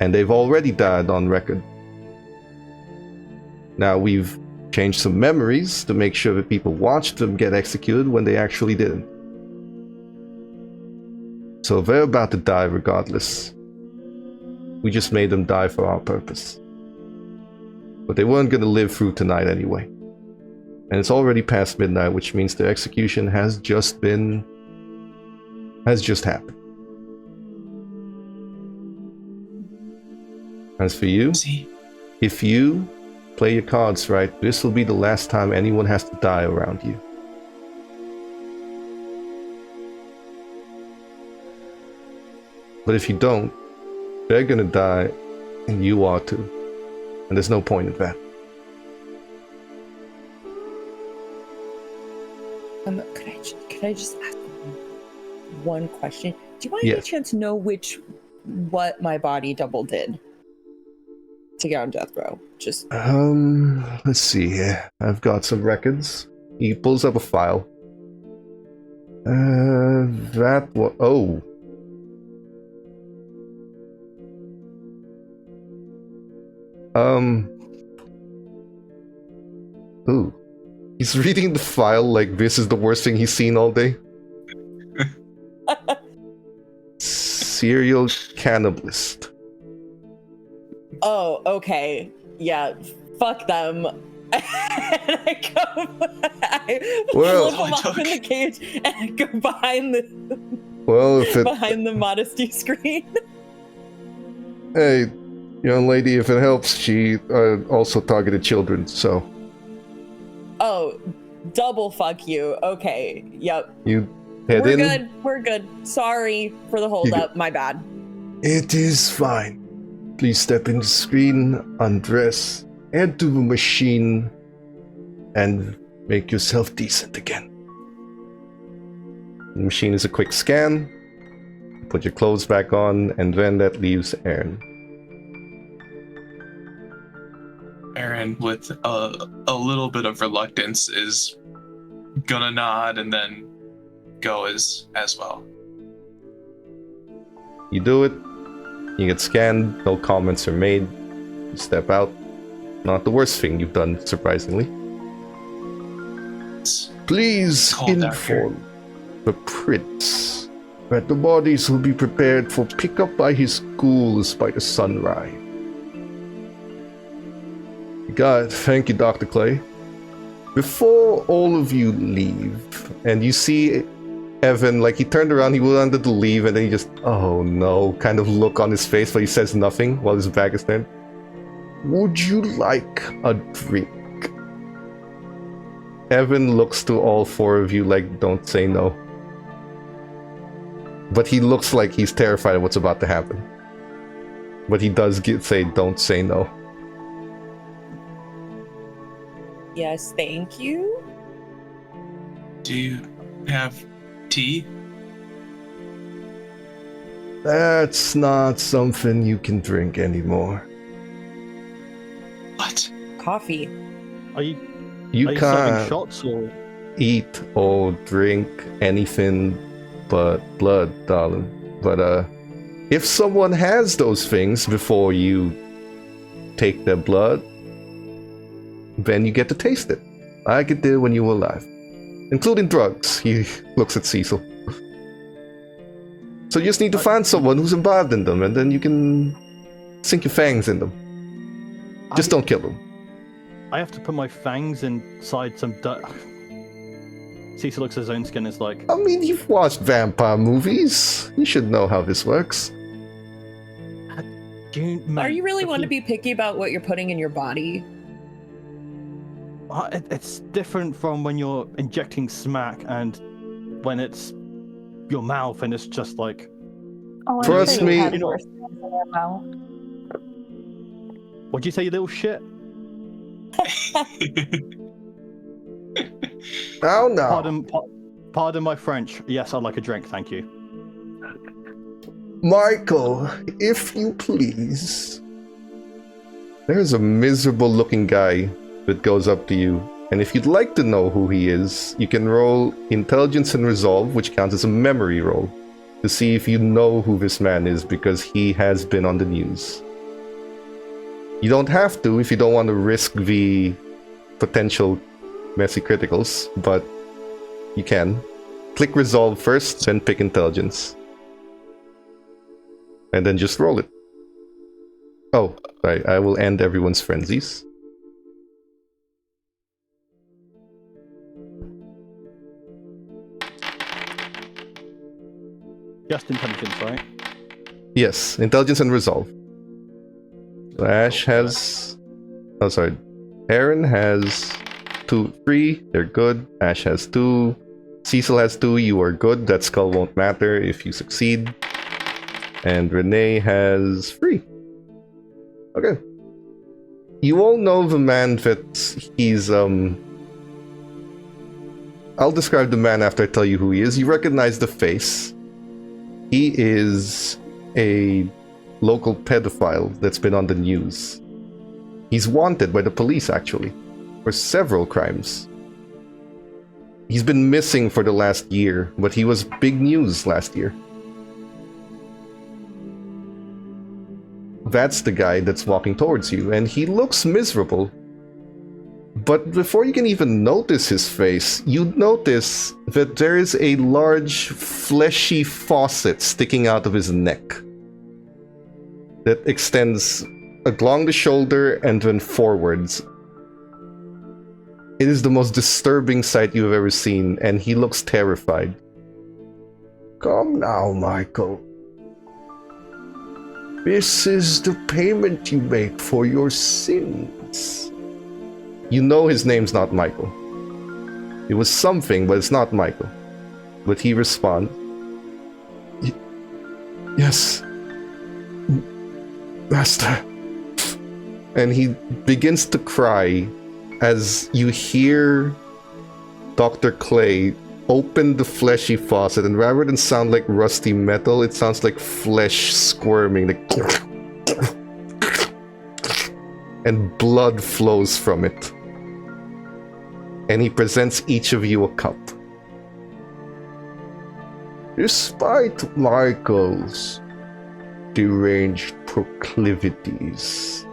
And they've already died on record. Now we've changed some memories to make sure that people watched them get executed when they actually didn't. So they're about to die regardless. We just made them die for our purpose. But they weren't going to live through tonight anyway. And it's already past midnight, which means the execution has just happened. As for you, if you play your cards right, this will be the last time anyone has to die around you. But if you don't, they're gonna die, and you are too. And there's no point in that. Could I just ask one question? Do you by any chance know what my body double did to get on death row? Just let's see here. I've got some records. He pulls up a file. That was Ooh. He's reading the file like this is the worst thing he's seen all day. Serial cannibalist. Oh, okay. Yeah, fuck them. I flip them off in the cage and I go behind the modesty screen. Hey, young lady, if it helps, she also targeted children, so. Oh, double fuck you. Okay, yep. You head in? We're good. Sorry for the holdup, my bad. It is fine. Please step in the screen, undress, head to the machine, and make yourself decent again. The machine is a quick scan. Put your clothes back on, and then that leaves Aaron. Aaron, with a little bit of reluctance, is gonna nod and then go as well. You do it. You get scanned. No comments are made. You step out. Not the worst thing you've done, surprisingly. Please inform the prince that the bodies will be prepared for pickup by his ghouls by the sunrise. God, thank you, Dr. Clay. Before all of you leave, and you see Evan, like he turned around, he wanted to leave, and then he just, oh no, kind of look on his face, but he says nothing while his back is turned. Would you like a drink? Evan looks to all four of you like, don't say no. But he looks like he's terrified of what's about to happen. But he does say, don't say no. Yes, thank you. Do you have tea? That's not something you can drink anymore. What? Coffee. Are you You serving can't shots or? eat or drink anything but blood, darling. But if someone has those things before you take their blood, then you get to taste it. Like it did when you were alive. Including drugs. He looks at Cecil. So you just need to find someone who's involved in them, and then you can sink your fangs in them. Just don't kill them. I have to put my fangs inside some dirt. Cecil looks at his own skin and is like, I mean, you've watched vampire movies. You should know how this works. Are you really want to be picky about what you're putting in your body? It's different from when you're injecting smack and when it's your mouth and it's just like. Oh, Trust me. You know, mouth. What'd you say, you little shit? Oh no. Pardon my French. Yes, I'd like a drink, thank you. Michael, if you please. There's a miserable looking guy that goes up to you, and if you'd like to know who he is, you can roll Intelligence and Resolve, which counts as a memory roll, to see if you know who this man is, because he has been on the news. You don't have to if you don't want to risk the potential messy criticals, but you can. Click Resolve first, then pick Intelligence. And then just roll it. Oh, sorry, I will end everyone's frenzies. Just intelligence, right? Yes, Intelligence and Resolve. So Ash has... Oh, sorry. Aaron has 3. They're good. Ash has 2. Cecil has 2. You are good. That skull won't matter if you succeed. And Renee has 3. Okay. You all know the man that he's, I'll describe the man after I tell you who he is. You recognize the face. He is a local pedophile that's been on the news. He's wanted by the police, actually, for several crimes. He's been missing for the last year, but he was big news last year. That's the guy that's walking towards you, and he looks miserable. But before you can even notice his face, you notice that there is a large fleshy faucet sticking out of his neck that extends along the shoulder and then forwards. It is the most disturbing sight you've ever seen, and he looks terrified. Come now, Michael. This is the payment you make for your sins. You know his name's not Michael. It was something, but it's not Michael. But he responds, Yes, Master. And he begins to cry as you hear Dr. Clay open the fleshy faucet, and rather than sound like rusty metal, it sounds like flesh squirming, like and blood flows from it. And he presents each of you a cup. Despite Michael's deranged proclivities,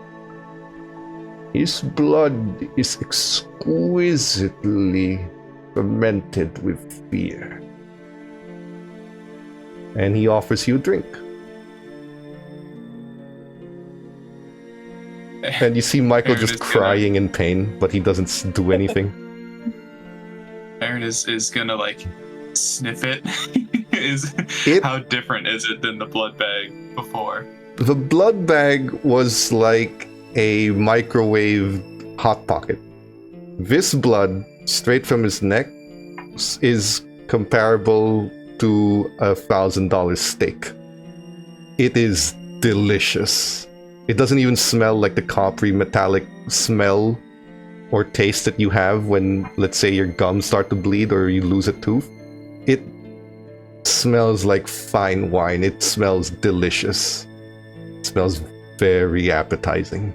his blood is exquisitely fermented with fear. And he offers you a drink. And you see Michael Aaron just crying in pain, but he doesn't do anything. Aaron is gonna like sniff it. How different is it than the blood bag before? The blood bag was like a microwave hot pocket. This blood, straight from his neck, is comparable to $1,000 steak. It is delicious. It doesn't even smell like the coppery metallic smell or taste that you have when, let's say, your gums start to bleed or you lose a tooth. It smells like fine wine. It smells delicious. It smells very appetizing.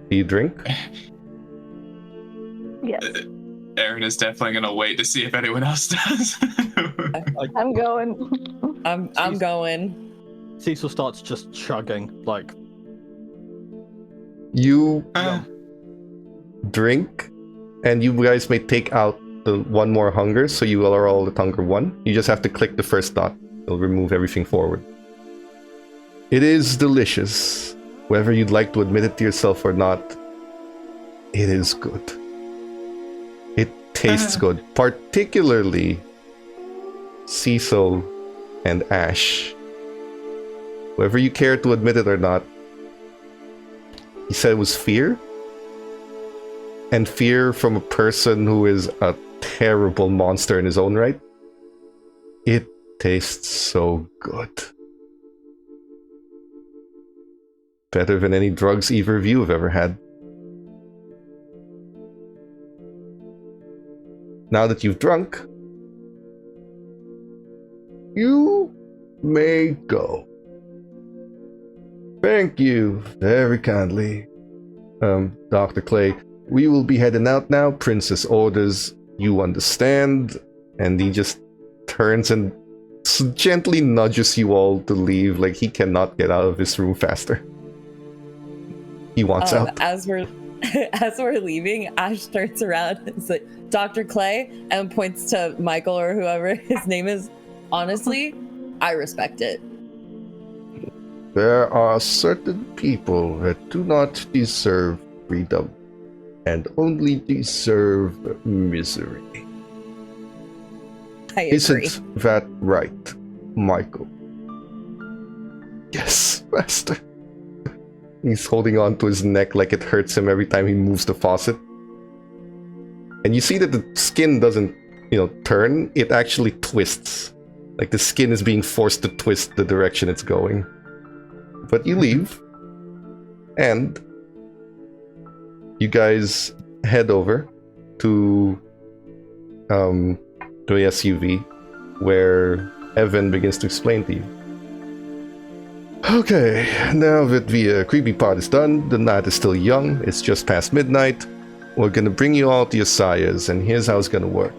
Do you drink? Yes, Aaron is definitely gonna wait to see if anyone else does. I'm going. I'm going. Cecil starts just chugging, like... You drink, and you guys may take out the one more hunger, so you are all at hunger 1. You just have to click the first dot. It'll remove everything forward. It is delicious. Whether you'd like to admit it to yourself or not, it is good. It tastes good. Particularly Cecil and Ash. Whether you care to admit it or not, he said it was fear. And fear from a person who is a terrible monster in his own right. It tastes so good. Better than any drugs either of you have ever had. Now that you've drunk, you may go. Thank you very kindly, Dr. Clay. We will be heading out now. Princess orders. You understand? And he just turns and gently nudges you all to leave, like he cannot get out of his room faster. He wants out. As we're leaving, Ash turns around and says, Dr. Clay, and points to Michael or whoever his name is. Honestly, I respect it. There are certain people that do not deserve freedom and only deserve misery. I agree. Isn't that right, Michael? Yes, Master. He's holding on to his neck like it hurts him every time he moves the faucet. And you see that the skin doesn't, turn. It actually twists. Like the skin is being forced to twist the direction it's going. But you leave. And you guys head over to the SUV where Evan begins to explain to you. Okay, now that the creepy part is done, the night is still young, it's just past midnight. We're gonna bring you all to your sires, and here's how it's gonna work.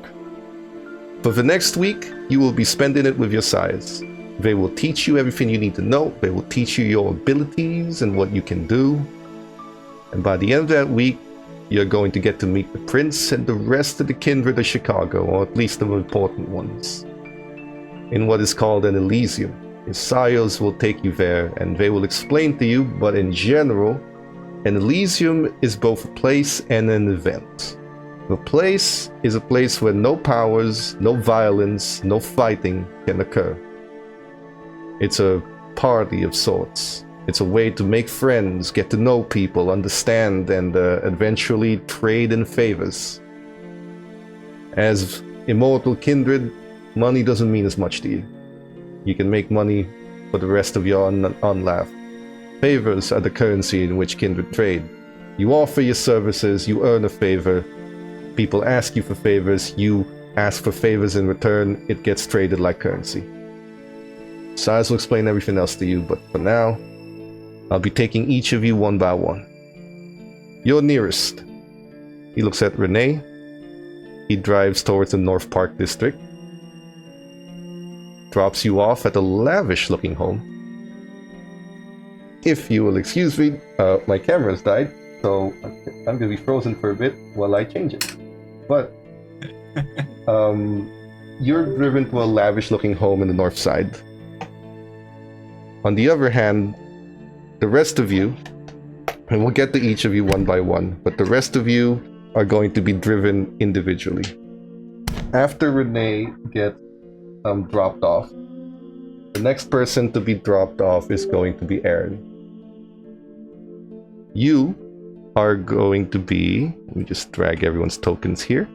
For the next week, you will be spending it with your sires. They will teach you everything you need to know, they will teach you your abilities and what you can do. And by the end of that week, you're going to get to meet the prince and the rest of the kindred of Chicago, or at least the important ones, in what is called an Elysium. Your sires will take you there and they will explain to you, but in general, an Elysium is both a place and an event. The place is a place where no powers, no violence, no fighting can occur. It's a party of sorts. It's a way to make friends, get to know people, understand, and eventually trade in favors. As immortal kindred, money doesn't mean as much to you. You can make money for the rest of your unlife. Favors are the currency in which kindred trade. You offer your services, you earn a favor. People ask you for favors, you ask for favors in return, it gets traded like currency. Size will explain everything else to you, but for now, I'll be taking each of you one by one. You're nearest. He looks at Renee. He drives towards the North Park district. Drops you off at a lavish-looking home. If you will excuse me, my camera's died, so I'm gonna be frozen for a bit while I change it. But you're driven to a lavish-looking home in the north side. On the other hand, the rest of you, and we'll get to each of you one by one, but the rest of you are going to be driven individually. After Renee gets dropped off, the next person to be dropped off is going to be Aaron. You are going to be, let me just drag everyone's tokens here.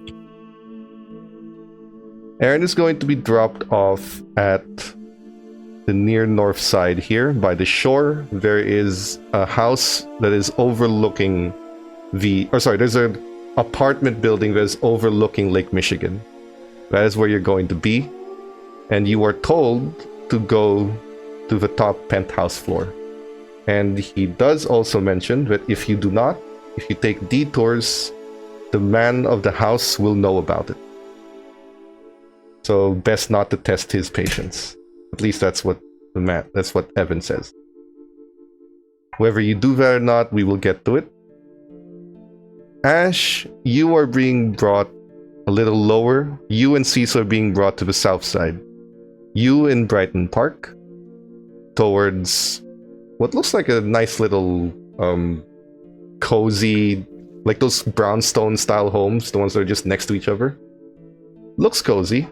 Aaron is going to be dropped off at the near north side here by the shore. There is a house that is overlooking there's an apartment building that is overlooking Lake Michigan. That is where you're going to be. And you are told to go to the top penthouse floor. And he does also mention that if you take detours, the man of the house will know about it. So best not to test his patience. At least that's what Evan says. Whether you do that or not, we will get to it. Ash, you are being brought a little lower. You and Cecil are being brought to the south side. You in Brighton Park, towards what looks like a nice little cozy, like those brownstone style homes, the ones that are just next to each other. Looks cozy.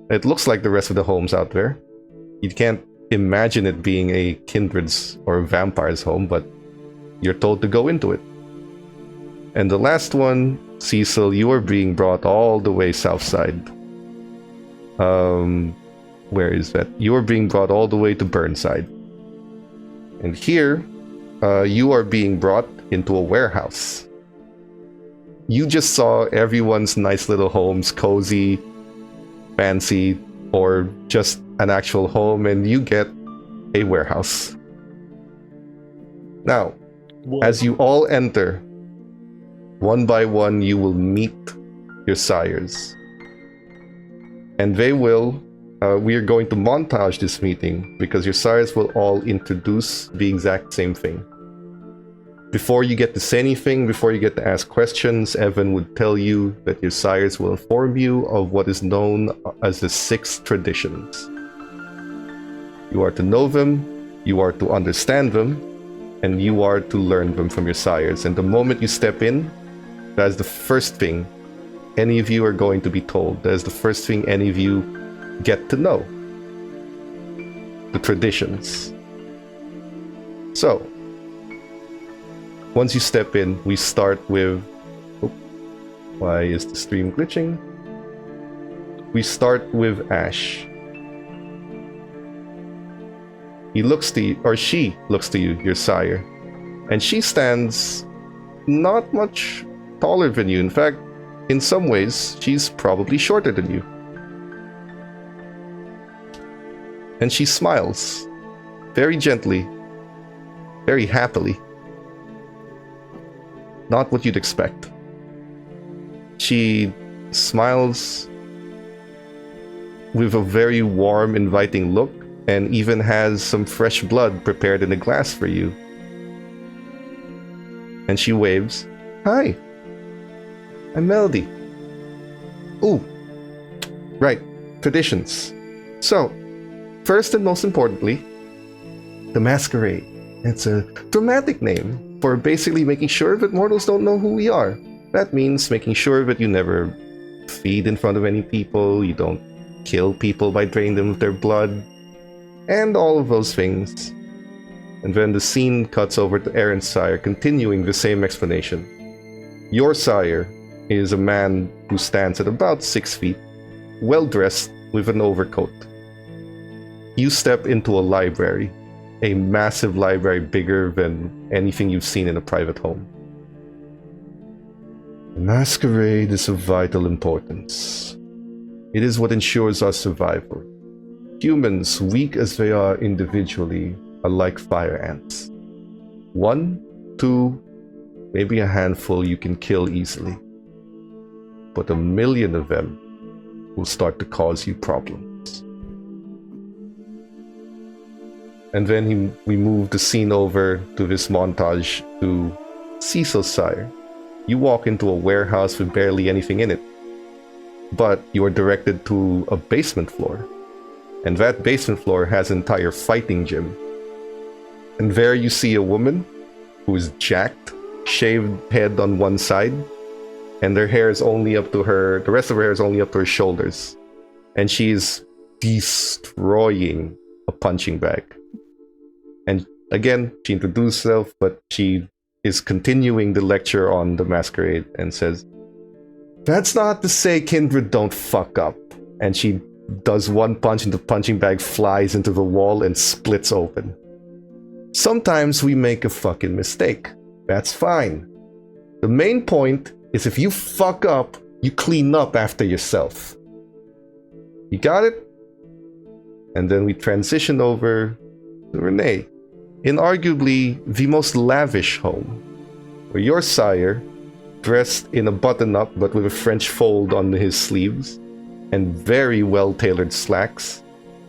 It looks like the rest of the homes out there. You can't imagine it being a kindred's or a vampire's home, but you're told to go into it. And the last one, Cecil, you are being brought all the way south side. Where is that? You are being brought all the way to Burnside. And here, you are being brought into a warehouse. You just saw everyone's nice little homes, cozy, fancy, or just an actual home, and you get a warehouse. Now, as you all enter, one by one, you will meet your sires. And they will, we are going to montage this meeting because your sires will all introduce the exact same thing. Before you get to say anything, before you get to ask questions, Evan would tell you that your sires will inform you of what is known as the 6 traditions. You are to know them, you are to understand them, and you are to learn them from your sires. And the moment you step in, that is the first thing any of you are going to be told. That is the first thing any of you get to know. The traditions. So, once you step in, we start with... Oh, why is the stream glitching? We start with Ash. He looks to you, or she looks to you, your sire. And she stands not much taller than you. In fact, in some ways, she's probably shorter than you. And she smiles. Very gently. Very happily. Not what you'd expect. She smiles with a very warm, inviting look, and even has some fresh blood prepared in a glass for you. And she waves. Hi. I'm Melody. Ooh. Right. Traditions. So, first and most importantly, the Masquerade. It's a dramatic name for basically making sure that mortals don't know who we are. That means making sure that you never feed in front of any people, you don't kill people by draining them of their blood, and all of those things. And then the scene cuts over to Aaron's sire, continuing the same explanation. Your sire is a man who stands at about 6 feet, well-dressed with an overcoat. You step into a library. A massive library bigger than anything you've seen in a private home. The Masquerade is of vital importance. It is what ensures our survival. Humans, weak as they are individually, are like fire ants. 1, 2, maybe a handful you can kill easily. But 1 million of them will start to cause you problems. And then we move the scene over to this montage to Cecil's sire. You walk into a warehouse with barely anything in it. But you are directed to a basement floor. And that basement floor has an entire fighting gym. And there you see a woman who is jacked, shaved head on one side, and her hair is only up to her, the rest of her hair is only up to her shoulders. And she is destroying a punching bag. And again, she introduced herself, but she is continuing the lecture on the Masquerade and says, "That's not to say kindred don't fuck up." And she does one punch and the punching bag flies into the wall and splits open. Sometimes we make a fucking mistake. That's fine. The main point is if you fuck up, you clean up after yourself. You got it? And then we transition over to Renee, in arguably the most lavish home, where your sire, dressed in a button-up but with a French fold on his sleeves, and very well-tailored slacks,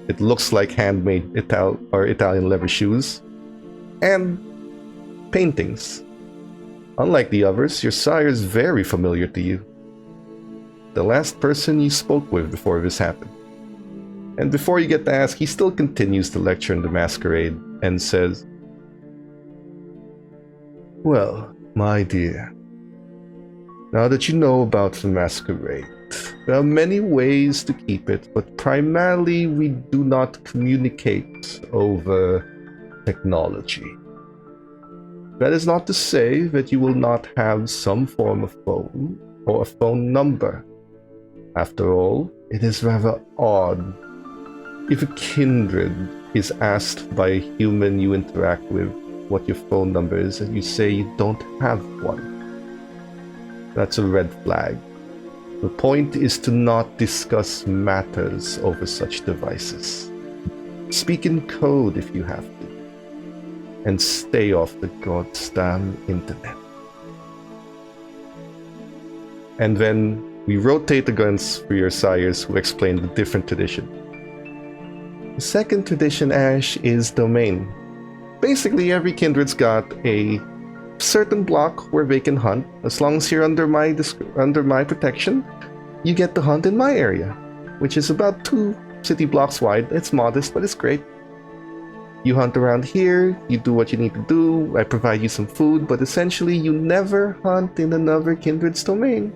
it looks like handmade Italian leather shoes, and paintings. Unlike the others, your sire is very familiar to you. The last person you spoke with before this happened. And before you get to ask, he still continues the lecture in the Masquerade and says, "Well, my dear, now that you know about the Masquerade, there are many ways to keep it, but primarily we do not communicate over technology. That is not to say that you will not have some form of phone or a phone number. After all, it is rather odd if a kindred is asked by a human you interact with what your phone number is and you say you don't have one. That's a red flag. The point is to not discuss matters over such devices. Speak in code if you have to. And stay off the goddamn internet. And then we rotate the guns for your sires who explain the different tradition. The second tradition, Ash, is domain. Basically, every kindred's got a certain block where they can hunt. As long as you're under my protection, you get to hunt in my area, which is about 2 city blocks wide. It's modest, but it's great. You hunt around here, you do what you need to do, I provide you some food, but essentially you never hunt in another kindred's domain.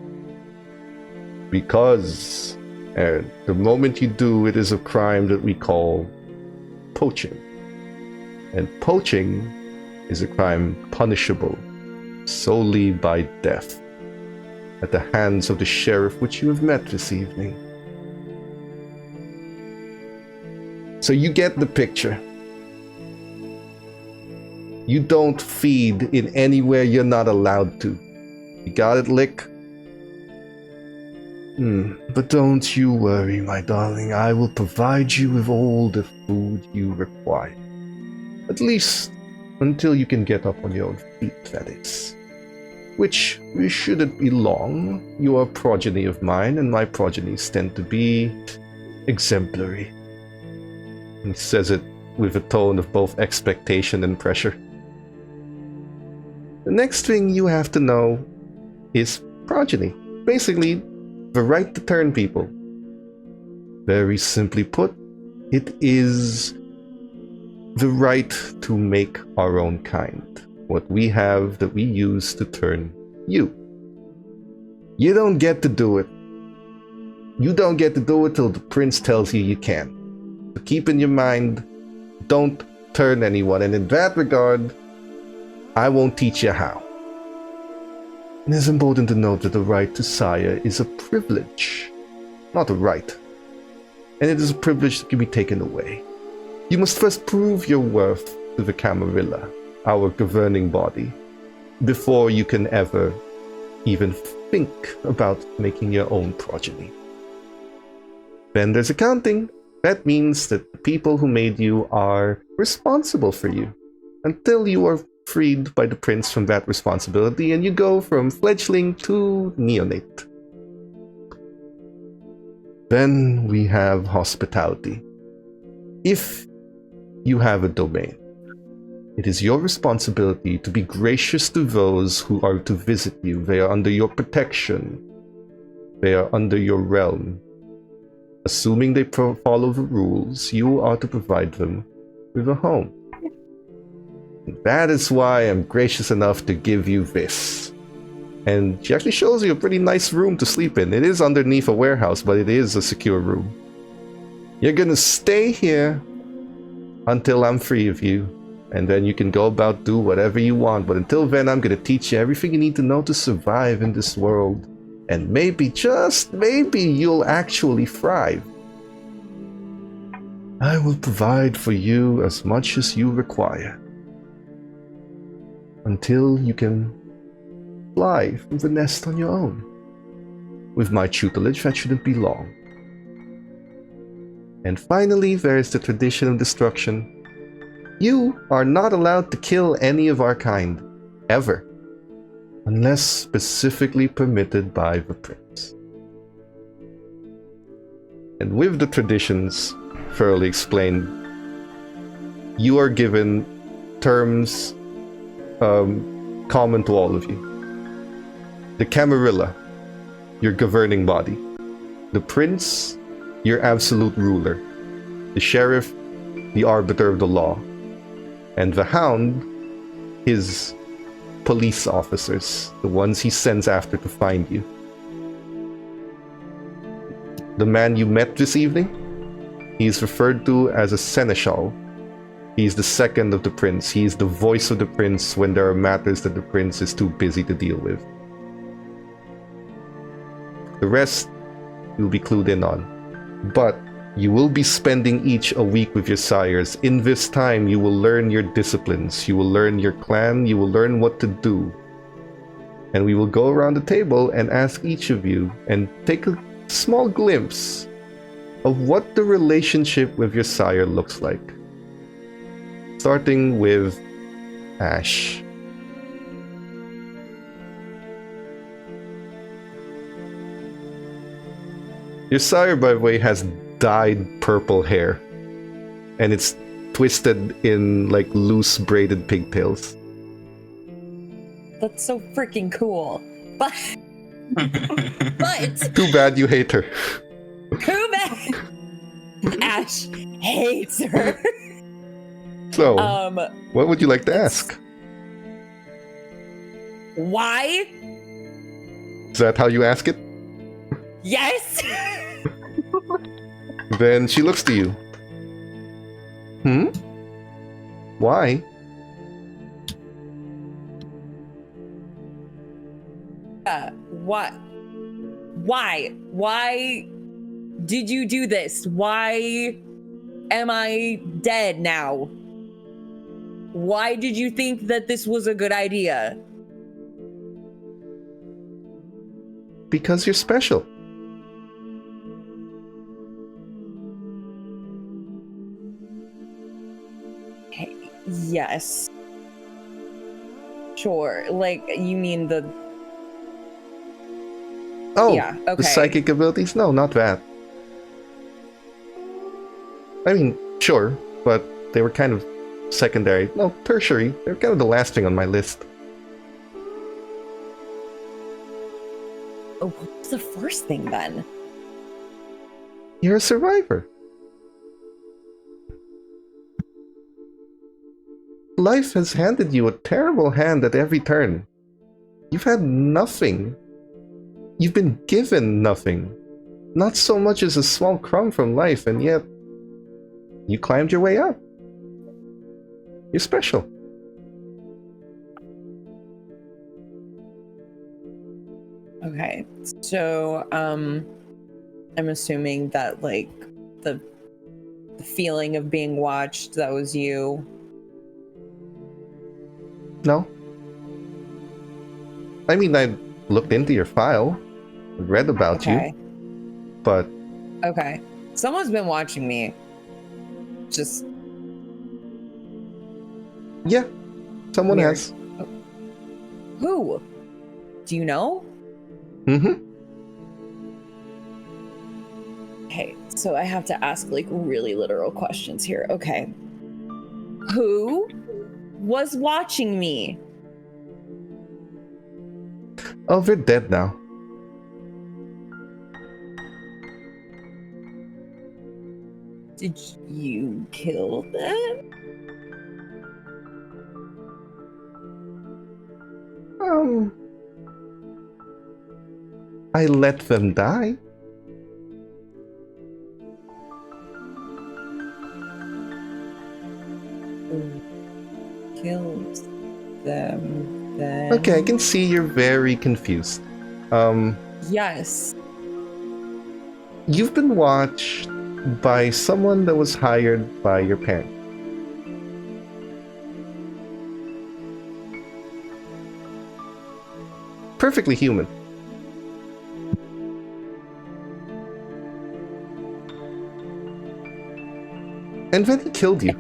Because the moment you do, it is a crime that we call poaching. And poaching is a crime punishable solely by death at the hands of the sheriff which you have met this evening. So you get the picture. You don't feed in anywhere you're not allowed to. You got it, Lick? But don't you worry, my darling. I will provide you with all the food you require. At least until you can get up on your own feet, that is. Which shouldn't be long. You are a progeny of mine, and my progenies tend to be exemplary. He says it with a tone of both expectation and pressure. The next thing you have to know is progeny. Basically, the right to turn people. Very simply put, it is the right to make our own kind. What we have that we use to turn you. You don't get to do it. You don't get to do it till the prince tells you you can. So keep in your mind, don't turn anyone, and in that regard, I won't teach you how. It is important to note that the right to sire is a privilege, not a right. And it is a privilege that can be taken away. You must first prove your worth to the Camarilla, our governing body, before you can ever even think about making your own progeny. Then there's accounting. That means that the people who made you are responsible for you until you are freed by the prince from that responsibility and you go from fledgling to neonate. Then we have hospitality. If you have a domain, it is your responsibility to be gracious to those who are to visit you. They are under your protection. They are under your realm. Assuming they follow the rules, you are to provide them with a home. That is why I'm gracious enough to give you this. And she actually shows you a pretty nice room to sleep in. It is underneath a warehouse, but it is a secure room. You're gonna stay here until I'm free of you, and then you can go about do whatever you want. But until then, I'm gonna teach you everything you need to know to survive in this world. And maybe, just maybe, you'll actually thrive. I will provide for you as much as you require. Until you can fly from the nest on your own. With my tutelage, that shouldn't be long. And finally, there is the tradition of destruction. You are not allowed to kill any of our kind, ever, unless specifically permitted by the prince. And with the traditions thoroughly explained, you are given terms common to all of you. The Camarilla, your governing body. The prince, your absolute ruler. The sheriff, the arbiter of the law. And the hound, his police officers, the ones he sends after to find you. The man you met this evening, he is referred to as a seneschal. He is the second of the prince. He is the voice of the prince when there are matters that the prince is too busy to deal with. The rest you'll be clued in on. But you will be spending each a week with your sires. In this time, you will learn your disciplines. You will learn your clan. You will learn what to do. And we will go around the table and ask each of you and take a small glimpse of what the relationship with your sire looks like. Starting with Ash. Your sire, by the way, has dyed purple hair. And it's twisted in like loose braided pigtails. That's so freaking cool. But Too bad you hate her. too bad. Ash hates her. So, what would you like to ask? Why? Is that how you ask it? Yes. Then she looks to you. Why? What? Why? Why did you do this? Why am I dead now? Why did you think that this was a good idea? Because you're special. Yes. Sure. Like, you mean the... Oh, yeah, okay. The psychic abilities? No, not that. I mean, sure, but they were kind of secondary. No, tertiary. They're kind of the last thing on my list. Oh, what was the first thing then? You're a survivor. Life has handed you a terrible hand at every turn. You've had nothing. You've been given nothing. Not so much as a small crumb from life, and yet you climbed your way up. You're special. Okay, so I'm assuming that like the feeling of being watched, that was you. No. I mean, I looked into your file, read about you, but... Okay. Someone's been watching me. Just... Yeah, someone Weird. has. Who? Do you know? Mm-hmm. Okay, so I have to ask like really literal questions here. Okay. Who was watching me? Oh, they're dead now. Did you kill them? I let them die. Killed them then? Okay, I can see you're very confused. Yes. You've been watched by someone that was hired by your parent. Perfectly human. And then he killed you.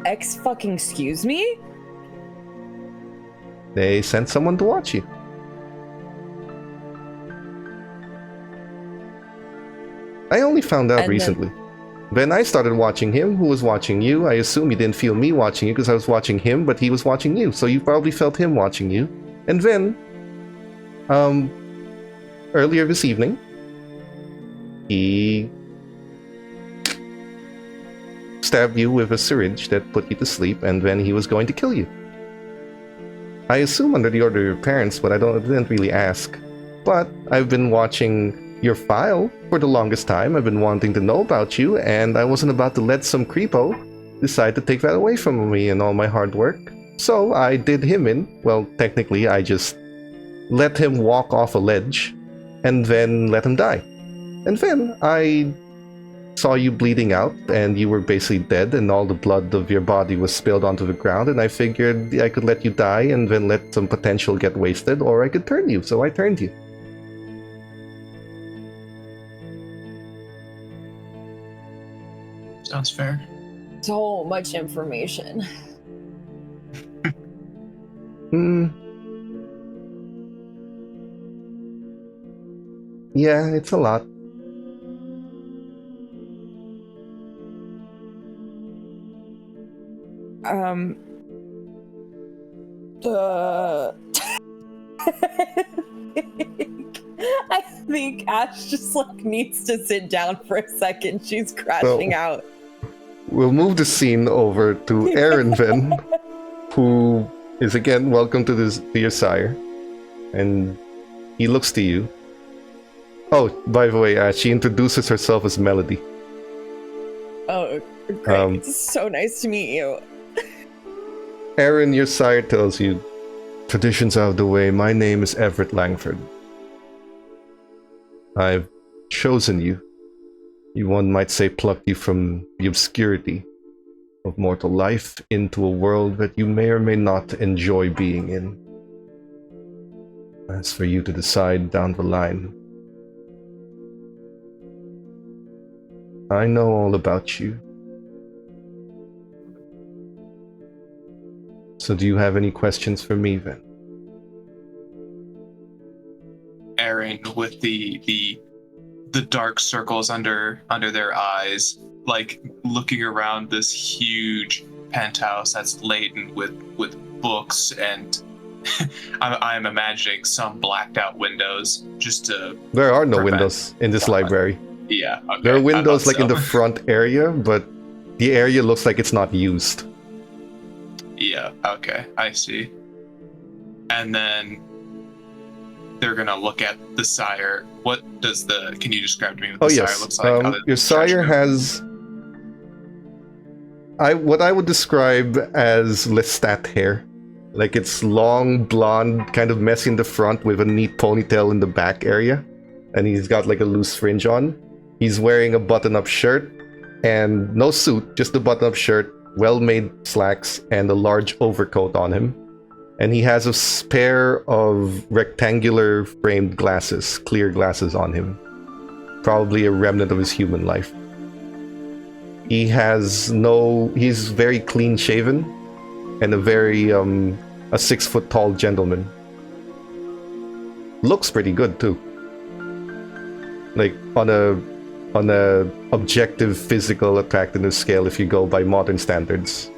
X fucking excuse me? They sent someone to watch you. I only found out And recently. Then I started watching him, who was watching you. I assume you didn't feel me watching you because I was watching him, but he was watching you. So you probably felt him watching you. And then, earlier this evening, he stabbed you with a syringe that put you to sleep, and then he was going to kill you. I assume under the order of your parents, but I didn't really ask. But I've been watching your file for the longest time. I've been wanting to know about you, and I wasn't about to let some creepo decide to take that away from me and all my hard work. So I did him in. Well, technically, I just let him walk off a ledge and then let him die. And then I saw you bleeding out, and you were basically dead, and all the blood of your body was spilled onto the ground, and I figured I could let you die and then let some potential get wasted, or I could turn you, so I turned you. Sounds fair. So much information. Yeah, it's a lot. I think Ash just like needs to sit down for a second. She's crashing out. We'll move the scene over to Aaron then, who is again welcome to your sire, and he looks to you. Oh, by the way, she introduces herself as Melody. Oh, great! It's so nice to meet you. Aaron, your sire tells you, traditions out of the way, my name is Everett Langford. I've chosen you. One might say plucked you from the obscurity of mortal life into a world that you may or may not enjoy being in. That's for you to decide down the line. I know all about you. So do you have any questions for me then? Aaron, with the dark circles under their eyes, like looking around this huge penthouse that's laden with books, and I'm imagining some blacked out windows just to. There are no windows in this library. Yeah, okay. There are windows like in the front area, but the area looks like it's not used. Yeah, okay, I see. And then they're gonna look at the sire. What does can you describe to me what the sire looks like? Your sire has what I would describe as Lestat hair. Like it's long, blonde, kind of messy in the front with a neat ponytail in the back area. And he's got like a loose fringe on. He's wearing a button-up shirt and no suit, just a button-up shirt, well-made slacks, and a large overcoat on him. And he has a pair of rectangular framed glasses, clear glasses on him. Probably a remnant of his human life. He's very clean shaven and a 6 foot tall gentleman. Looks pretty good too. Like on a objective physical attractiveness scale if you go by modern standards.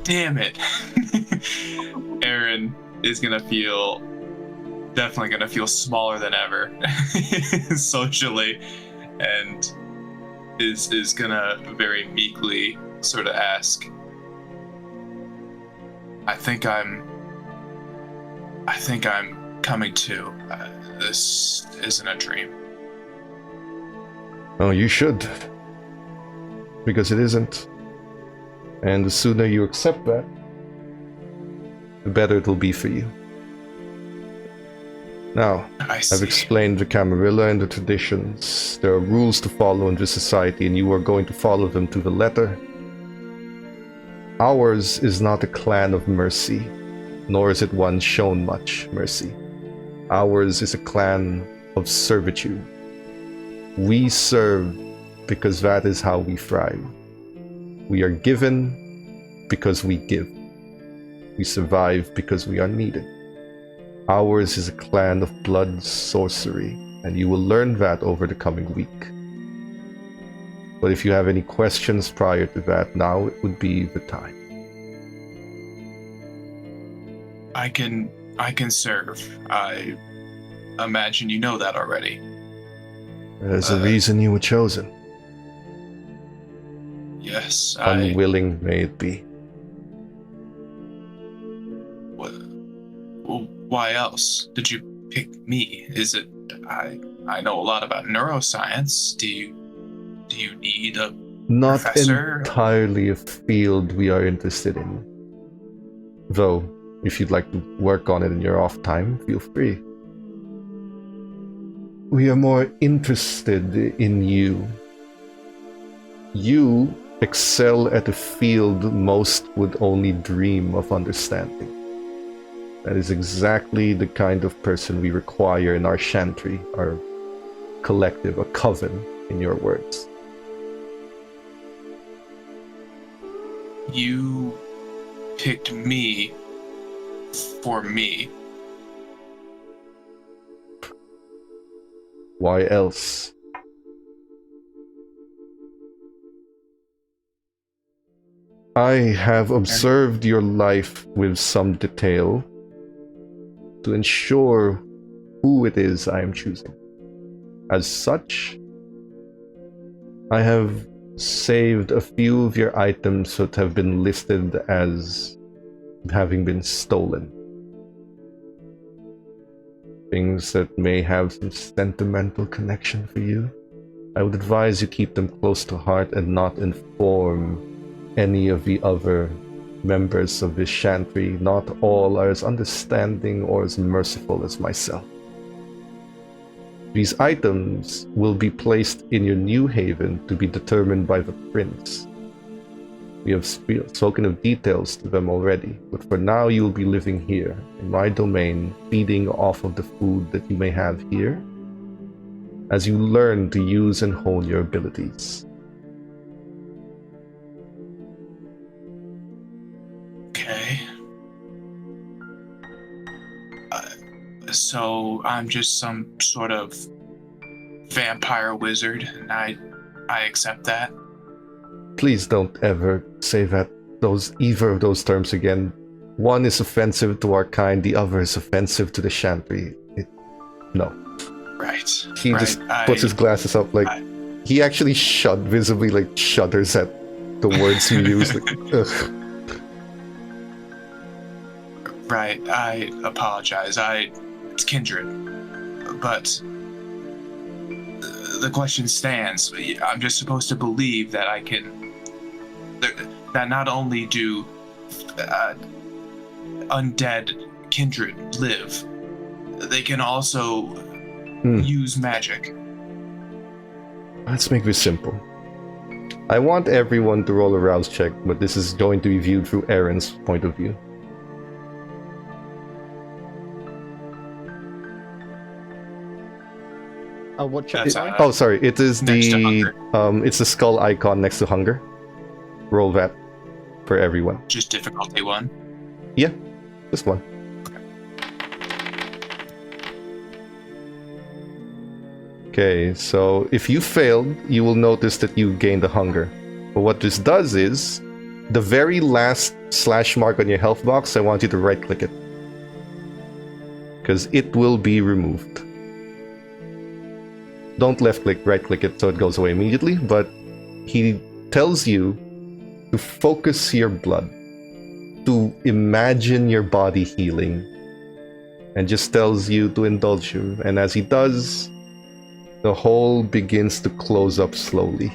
Damn it. Aaron is definitely gonna feel smaller than ever socially, and is gonna very meekly sort of ask, I think I'm coming to. This isn't a dream. Oh, you should. Because it isn't. And the sooner you accept that, the better it'll be for you. Now, I've explained the Camarilla and the traditions. There are rules to follow in this society, and you are going to follow them to the letter. Ours is not a clan of mercy, nor is it one shown much mercy. Ours is a clan of servitude. We serve because that is how we thrive. We are given because we give. We survive because we are needed. Ours is a clan of blood sorcery, and you will learn that over the coming week. But if you have any questions prior to that, now it would be the time. I can serve. I imagine you know that already. There's a reason you were chosen. Yes, Unwilling may it be. Why else did you pick me? Is it I know a lot about neuroscience. Do you need a Not professor? Entirely a field we are interested in. Though, if you'd like to work on it in your off time, feel free. We are more interested in you. You excel at a field most would only dream of understanding. That is exactly the kind of person we require in our chantry, our collective, a coven, in your words. You picked me for me. Why else? I have observed your life with some detail to ensure who it is I am choosing. As such, I have saved a few of your items that have been listed as having been stolen. Things that may have some sentimental connection for you. I would advise you keep them close to heart and not inform any of the other members of this chantry. Not all are as understanding or as merciful as myself. These items will be placed in your new haven to be determined by the prince. We have spoken of details to them already, but for now you will be living here, in my domain, feeding off of the food that you may have here, as you learn to use and hone your abilities. Okay. So I'm just some sort of vampire wizard, and I accept that. Please don't ever say either of those terms again. One is offensive to our kind, the other is offensive to the chantry. No. Right. He just puts his glasses up he actually visibly shudders at the words you use. Ugh. Right, I apologize. It's kindred. But the question stands. I'm just supposed to believe that I can... that not only do undead kindred live, they can also use magic. Let's make this simple. I want everyone to roll a rouse check, but this is going to be viewed through Aaron's point of view. Oh, what check? Sorry. It is it's the skull icon next to hunger. Roll that for everyone. Just difficulty 1? Yeah, just one. Okay, so if you failed, you will notice that you gained a hunger. But what this does is, the very last slash mark on your health box, I want you to right-click it. Because it will be removed. Don't left-click, right-click it so it goes away immediately, but he tells you to focus your blood, to imagine your body healing, and just tells you to indulge you. And as he does, the hole begins to close up slowly.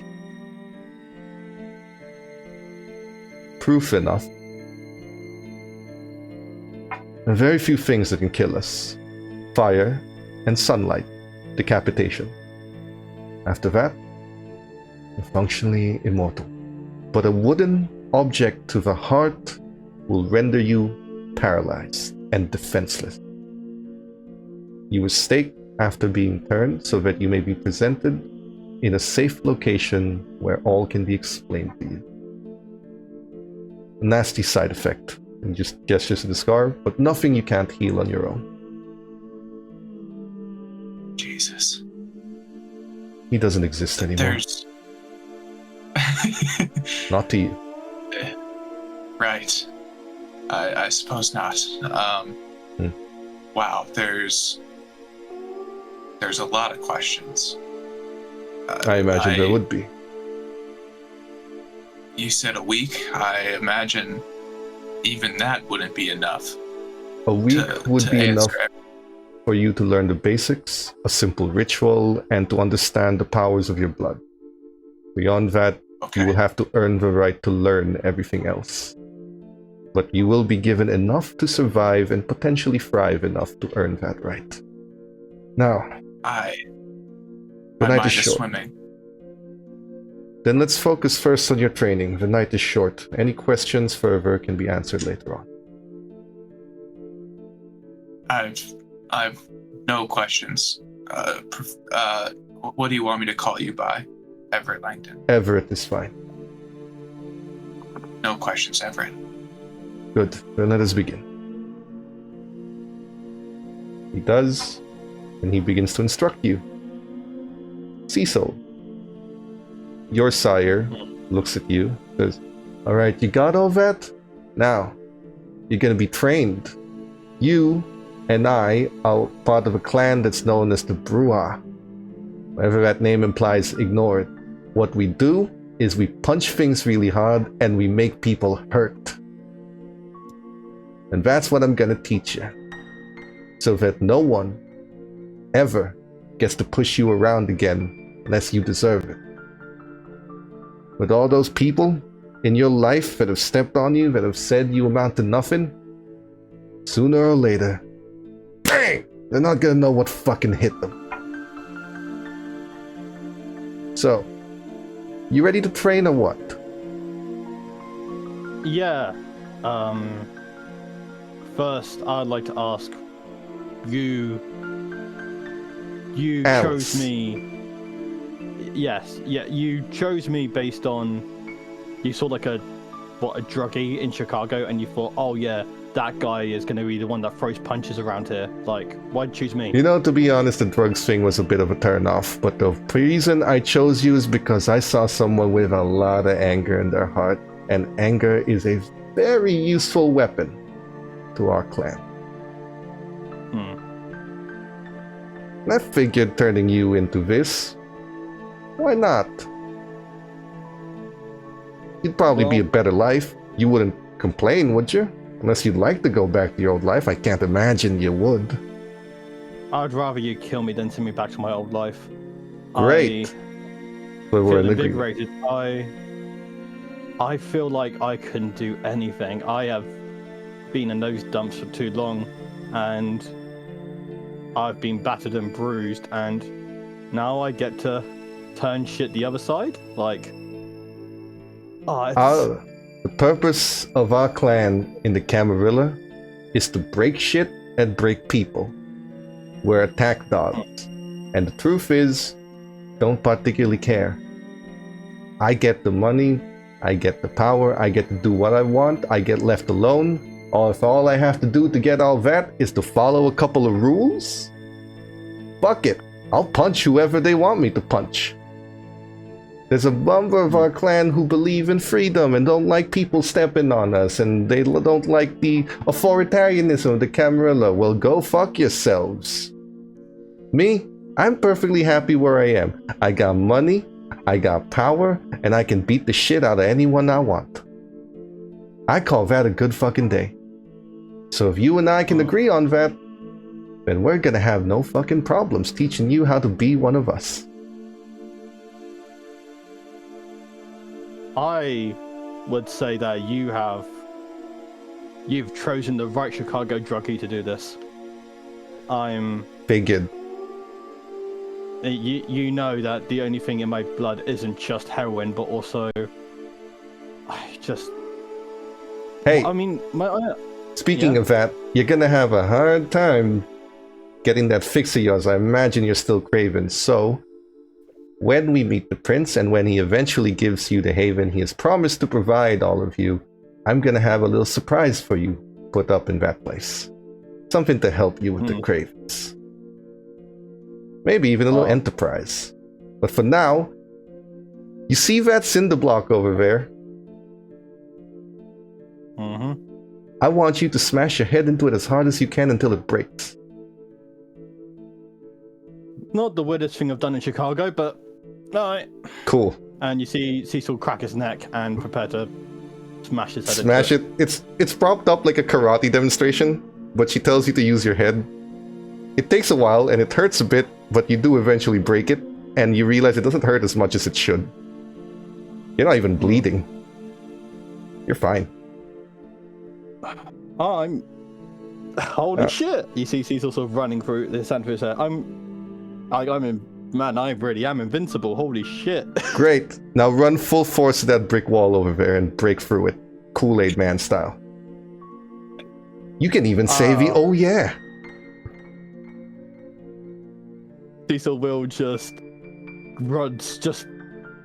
Proof enough. There are very few things that can kill us. Fire and sunlight. Decapitation. After that, you're functionally immortal. But a wooden object to the heart will render you paralyzed and defenseless. You will stake after being turned so that you may be presented in a safe location where all can be explained to you. A nasty side effect, and just gestures to the scar, but nothing you can't heal on your own. Jesus. He doesn't exist anymore. There's... Not to you. Right. I suppose not. Wow, there's a lot of questions. I imagine there would be. You said a week. I imagine even that wouldn't be enough. A week would be enough for you to learn the basics, a simple ritual, and to understand the powers of your blood. Beyond that, you will have to earn the right to learn everything else. But you will be given enough to survive and potentially thrive enough to earn that right. Now, The My night mind is is short. swimming. Then let's focus first on your training. The night is short. Any questions further can be answered later on. I've no questions. What do you want me to call you by? Everett Langdon. Everett is fine. No questions, Everett. Good. Then let us begin. He does, and he begins to instruct you. Cecil, your sire looks at you, says, "Alright, you got all that? Now, you're gonna be trained. You and I are part of a clan that's known as the Brua. Whatever that name implies, ignore it. What we do is we punch things really hard and we make people hurt. And that's what I'm gonna teach you. So that no one ever gets to push you around again unless you deserve it. With all those people in your life that have stepped on you, that have said you amount to nothing, sooner or later, bang! They're not gonna know what fucking hit them. So, you ready to train or what?" Yeah. First, I'd like to ask you. You Alice. chose me. Yes. Yeah. You chose me based on. You saw like a druggie in Chicago, and you thought, oh yeah, that guy is going to be the one that throws punches around here. Like, why'd you choose me? You know, to be honest, the drugs thing was a bit of a turn off, but the reason I chose you is because I saw someone with a lot of anger in their heart, and anger is a very useful weapon to our clan. And I figured turning you into this, why not? You'd probably be a better life. You wouldn't complain, would you? Unless you'd like to go back to your old life. I can't imagine you would. I'd rather you kill me than send me back to my old life. Great. But we're Feel in agreement. invigorated. I feel like I can do anything. I have been in those dumps for too long, and I've been battered and bruised, and now I get to turn shit the other side. Like, The purpose of our clan in the Camarilla is to break shit and break people. We're attack dogs. And the truth is, don't particularly care. I get the money, I get the power, I get to do what I want, I get left alone. Or if all I have to do to get all that is to follow a couple of rules, fuck it. I'll punch whoever they want me to punch. There's a number of our clan who believe in freedom and don't like people stepping on us, and they don't like the authoritarianism of the Camarilla. Well, go fuck yourselves. Me, I'm perfectly happy where I am. I got money, I got power, and I can beat the shit out of anyone I want. I call that a good fucking day. So if you and I can agree on that, then we're gonna have no fucking problems teaching you how to be one of us. I would say that you've chosen the right Chicago druggie to do this. Figured. You know that the only thing in my blood isn't just heroin, but also Hey, I mean, speaking of that, you're gonna have a hard time getting that fix of yours. I imagine you're still craving. So, when we meet the prince and when he eventually gives you the haven he has promised to provide all of you, I'm gonna have a little surprise for you put up in that place. Something to help you with the cravings. Maybe even a little enterprise. But for now, you see that cinder block over there? I want you to smash your head into it as hard as you can until it breaks. Not the weirdest thing I've done in Chicago, but alright. Cool. And you see Cecil crack his neck and prepare to smash his head Smash into it. It's propped up like a karate demonstration, but she tells you to use your head. It takes a while and it hurts a bit, but you do eventually break it, and you realize it doesn't hurt as much as it should. You're not even bleeding. You're fine. Holy shit! You see Cecil sort of running through the center of his head. I'm in Man, I really am invincible. Holy shit. Great. Now run full force to that brick wall over there and break through it. Kool-Aid Man style. You can even say the oh yeah. Cecil will just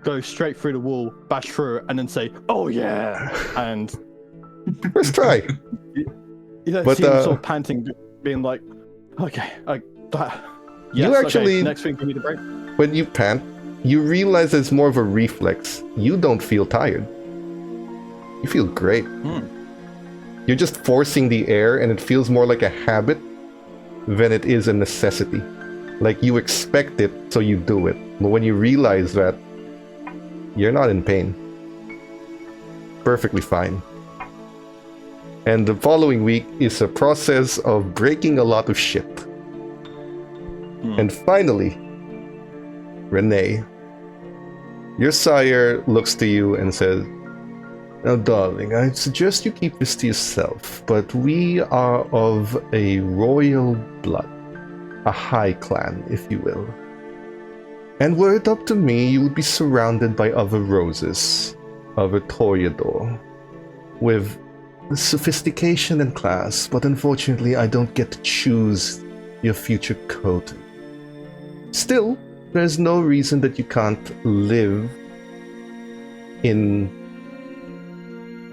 go straight through the wall, bash through it, and then say, "Oh yeah!" And First try. you don't But, see him sort of panting, being like, "Okay, yes, You actually- okay, next thing for me to break." When you pant, you realize it's more of a reflex. You don't feel tired. You feel great. You're just forcing the air, and it feels more like a habit than it is a necessity. Like you expect it, so you do it. But when you realize that, you're not in pain. Perfectly fine. And the following week is a process of breaking a lot of shit. And finally, Renee, your sire looks to you and says, "Now, darling, I suggest you keep this to yourself, but we are of a royal blood. A high clan, if you will. And were it up to me, you would be surrounded by other roses, other Toreador, with sophistication and class, but unfortunately I don't get to choose your future coat. Still, there's no reason that you can't live in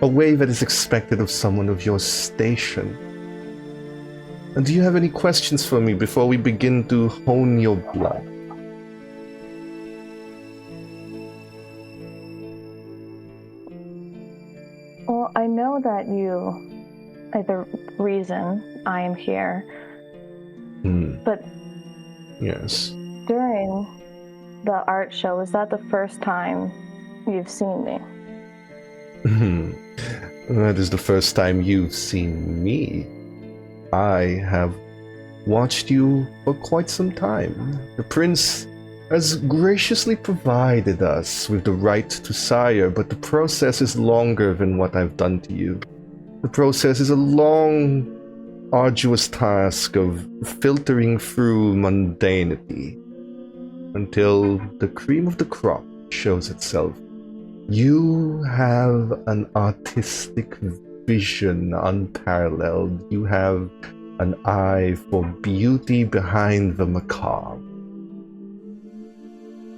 a way that is expected of someone of your station. And do you have any questions for me before we begin to hone your blood?" Well, I know that you are the reason I am here, but Yes. during the art show, is that the first time you've seen me? That is the first time you've seen me. I have watched you for quite some time. The prince has graciously provided us with the right to sire, but the process is longer than what I've done to you. The process is a long, arduous task of filtering through mundanity until the cream of the crop shows itself. You have an artistic vision unparalleled. You have an eye for beauty behind the macabre.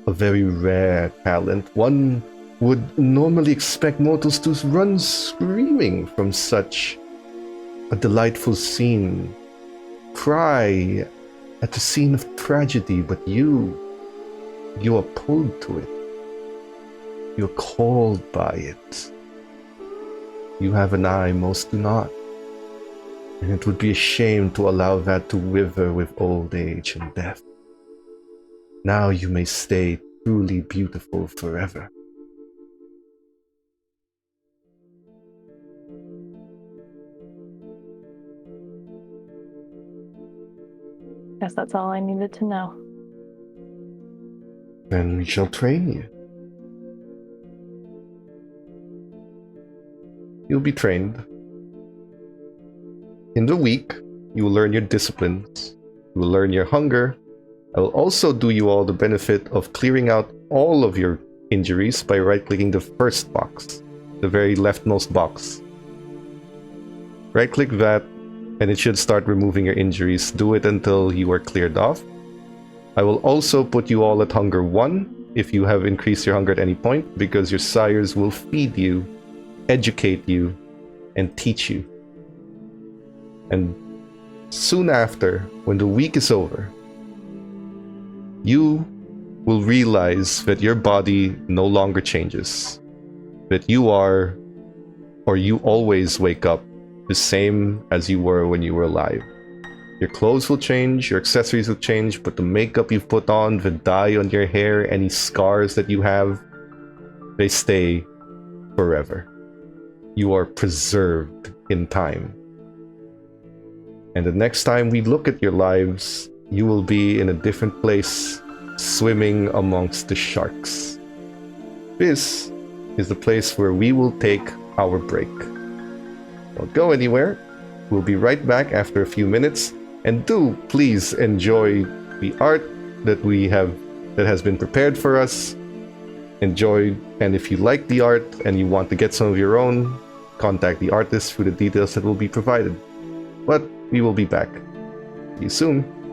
A very rare talent. One would normally expect mortals to run screaming from such a delightful scene, cry at the scene of tragedy, but you are pulled to it. You're called by it. You have an eye, most do not. And it would be a shame to allow that to wither with old age and death. Now you may stay truly beautiful forever. Guess that's all I needed to know. Then we shall train you. You'll be trained. In the week, you will learn your disciplines. You will learn your hunger. I will also do you all the benefit of clearing out all of your injuries by right-clicking the first box, the very leftmost box. Right-click that, and it should start removing your injuries. Do it until you are cleared off. I will also put you all at hunger 1 if you have increased your hunger at any point, because your sires will feed you, educate you, and teach you. And soon after, when the week is over, you will realize that your body no longer changes. That you are, or you always wake up the same as you were when you were alive. Your clothes will change, your accessories will change, but the makeup you've put on, the dye on your hair, any scars that you have, they stay forever. You are preserved in time. And the next time we look at your lives, you will be in a different place, swimming amongst the sharks. This is the place where we will take our break. Don't go anywhere. We'll be right back after a few minutes. And do please enjoy the art that we have that has been prepared for us. Enjoy, and if you like the art and you want to get some of your own, contact the artist through the details that will be provided. But we will be back. See you soon.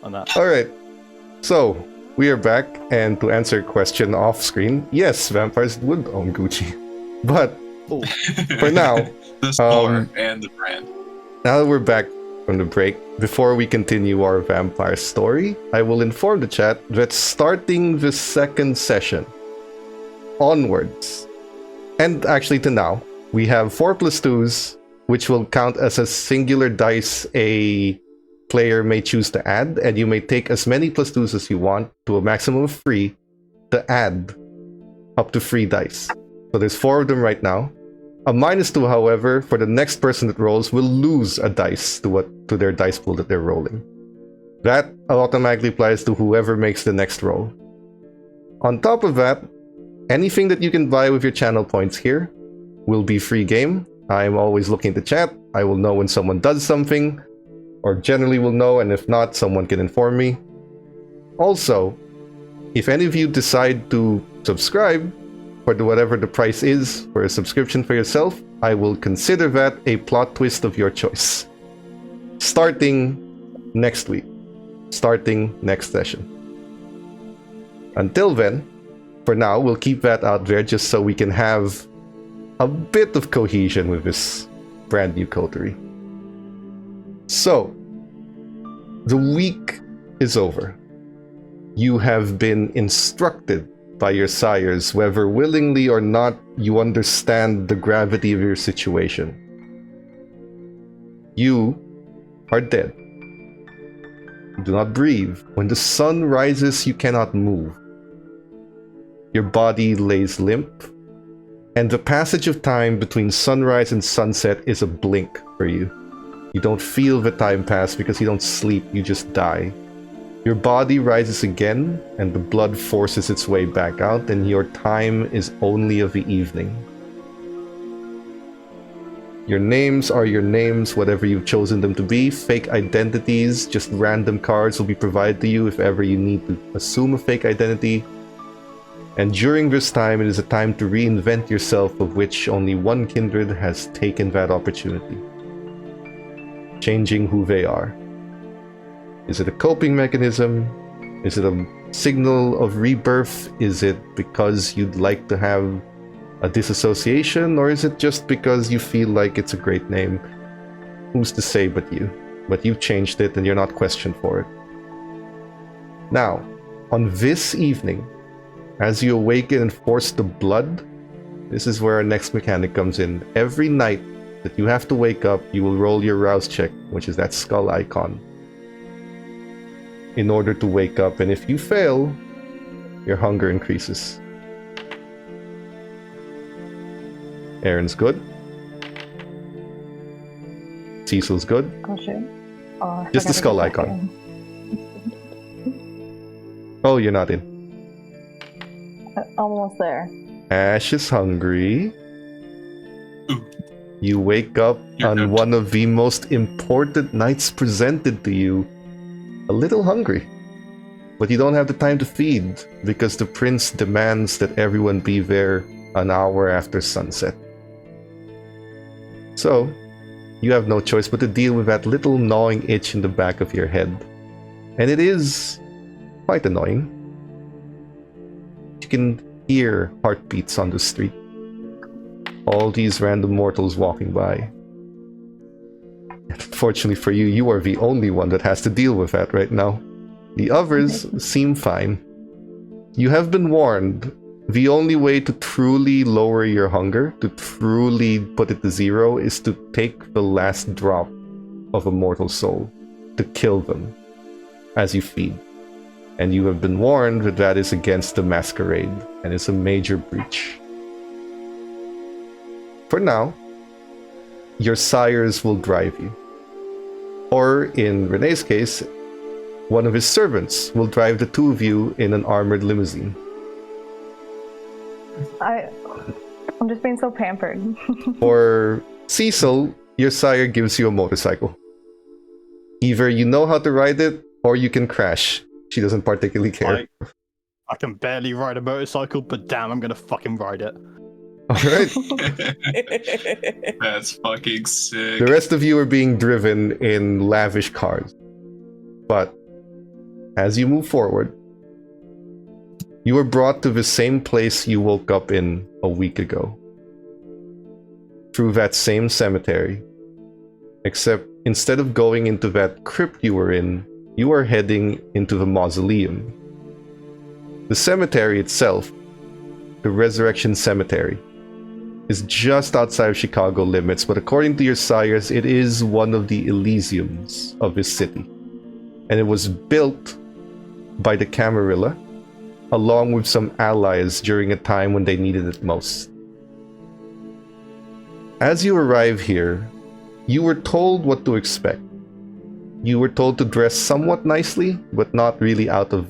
on that. All right. So, we are back, and to answer your question off screen, yes, vampires would own Gucci. But Oh, for now, the store and the brand. now that we're back from the break, before we continue our vampire story, I will inform the chat that starting the second session onwards, and actually to now, we have 4+2s, which will count as a singular dice a player may choose to add, and you may take as many +2s as you want to a maximum of 3 to add up to 3 dice. So there's 4 of them right now. A -2, however, for the next person that rolls will lose a dice to their dice pool that they're rolling. That automatically applies to whoever makes the next roll. On top of that, anything that you can buy with your channel points here will be free game. I'm always looking at the chat. I will know when someone does something, or generally will know, and if not, someone can inform me. Also, if any of you decide to subscribe for whatever the price is for a subscription for yourself, I will consider that a plot twist of your choice. Starting next week. Starting next session. Until then, for now, we'll keep that out there just so we can have a bit of cohesion with this brand new coterie. So, the week is over. You have been instructed by your sires, whether willingly or not, you understand the gravity of your situation. You are dead. You do not breathe. When the sun rises, you cannot move. Your body lays limp, and the passage of time between sunrise and sunset is a blink for you. You don't feel the time pass because you don't sleep, you just die. Your body rises again, and the blood forces its way back out, and your time is only of the evening. Your names are your names, whatever you've chosen them to be. Fake identities, just random cards will be provided to you if ever you need to assume a fake identity. And during this time, it is a time to reinvent yourself, of which only one kindred has taken that opportunity. Changing who they are. Is it a coping mechanism? Is it a signal of rebirth? Is it because you'd like to have a disassociation? Or is it just because you feel like it's a great name? Who's to say but you? But you've changed it and you're not questioned for it. Now, on this evening, as you awaken and force the blood, this is where our next mechanic comes in. Every night that you have to wake up, you will roll your rouse check, which is that skull icon, in order to wake up, and if you fail, your hunger increases. Aaron's good. Cecil's good. Oh shit. Oh, I Just the forgot to skull get back icon. in. Oh, you're not in. Almost there. Ash is hungry. Ooh. You wake up You're on good. one of the most important nights presented to you, a little hungry. But you don't have the time to feed, because the prince demands that everyone be there an hour after sunset. So, you have no choice but to deal with that little gnawing itch in the back of your head. And it is quite annoying. You can hear heartbeats on the street. All these random mortals walking by. Fortunately for you, you are the only one that has to deal with that right now. The others seem fine. You have been warned. The only way to truly lower your hunger, to truly put it to zero, is to take the last drop of a mortal soul, to kill them as you feed. And you have been warned that that is against the Masquerade, and it's a major breach. For now, your sires will drive you. Or, in Renee's case, one of his servants will drive the two of you in an armored limousine. I'm just being so pampered. For Cecil, your sire gives you a motorcycle. Either you know how to ride it, or you can crash. She doesn't particularly care. I can barely ride a motorcycle, but damn, I'm gonna fucking ride it. Alright. That's fucking sick. The rest of you are being driven in lavish cars. But as you move forward, you are brought to the same place you woke up in a week ago. Through that same cemetery. Except instead of going into that crypt you were in, you are heading into the mausoleum. The cemetery itself, the Resurrection Cemetery, is just outside of Chicago limits, but according to your sires, it is one of the Elysiums of this city. And it was built by the Camarilla, along with some allies during a time when they needed it most. As you arrive here, you were told what to expect. You were told to dress somewhat nicely, but not really out of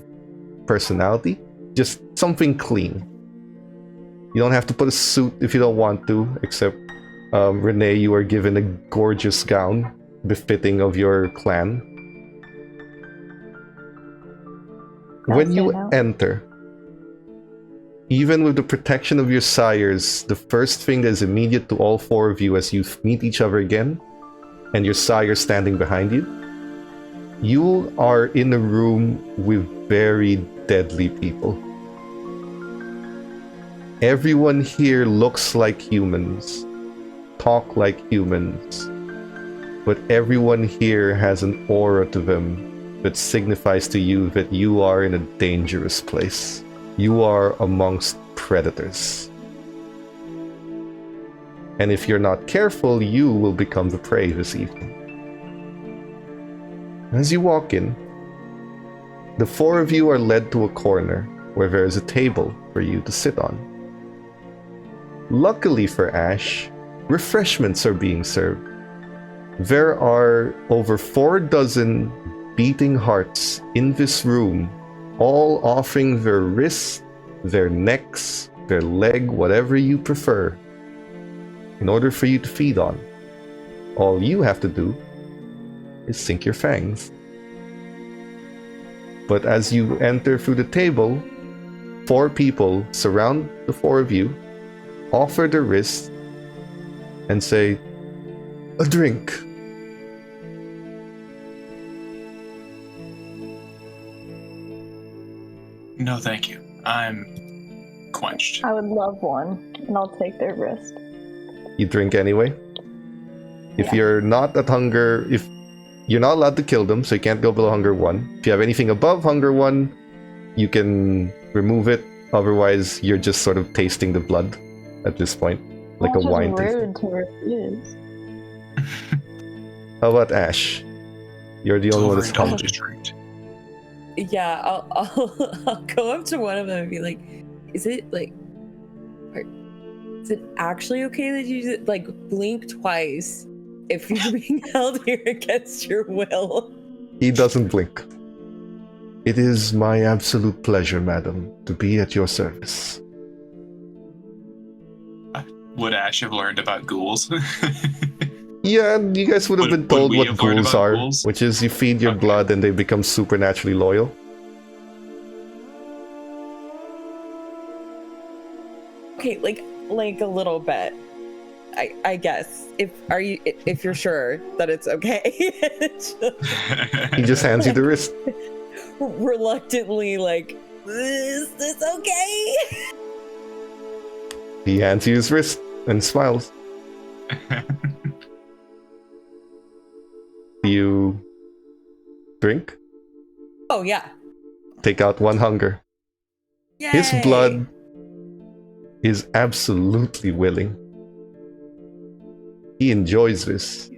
personality. Just something clean. You don't have to put a suit if you don't want to, except Renee, you are given a gorgeous gown befitting of your clan. When you enter, even with the protection of your sires, the first thing that is immediate to all four of you as you meet each other again, and your sire standing behind you, you are in a room with very deadly people. Everyone here looks like humans, talk like humans, but everyone here has an aura to them that signifies to you that you are in a dangerous place. You are amongst predators. And if you're not careful, you will become the prey this evening. As you walk in, the four of you are led to a corner where there is a table for you to sit on. Luckily for Ash, refreshments are being served. There are over 4 dozen beating hearts in this room, all offering their wrists, their necks, their leg, whatever you prefer, in order for you to feed on. All you have to do is sink your fangs. But as you enter through the table, 4 people surround the 4 of you, offer their wrists, and say, "A drink." No, thank you. I'm quenched. I would love one, and I'll take their wrist. You drink anyway. If Yeah. you're not at hunger, if you're not allowed to kill them, so you can't go below hunger 1. If you have anything above hunger 1, you can remove it. Otherwise, you're just sort of tasting the blood at this point, like a wine tasting. Rude to refuse. How about Ash? You're the only one that's hungry. Overindulged. Yeah, I'll go up to one of them and be like, is it actually okay that you like blink twice if you're being held here against your will? He doesn't blink. It is my absolute pleasure, madam, to be at your service. Would Ash have learned about ghouls? Yeah, you guys would have been told we what have learned ghouls about are, ghouls? which is you feed your Okay. blood and they become supernaturally loyal. Okay, like a little bit. I guess if you're sure that it's okay. He just hands you the wrist. Reluctantly, like, is this okay? He hands you his wrist and smiles. Do you drink? Oh yeah. Take out 1 hunger. His Yay. blood is absolutely willing. He enjoys this.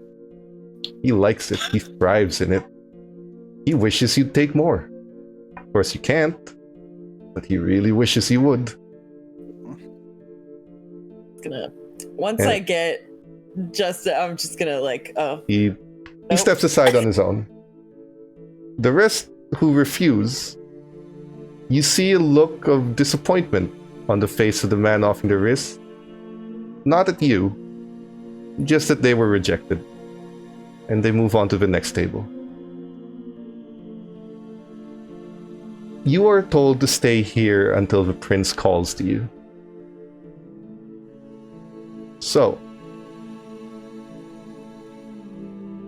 He likes it. He thrives in it. He wishes you'd take more. Of course, you can't, but he really wishes you would. Once I get I'm just gonna like, oh. He steps aside on his own. The rest who refuse, you see a look of disappointment on the face of the man offering the wrist. Not at you, just that they were rejected. And they move on to the next table. You are told to stay here until the prince calls to you. So,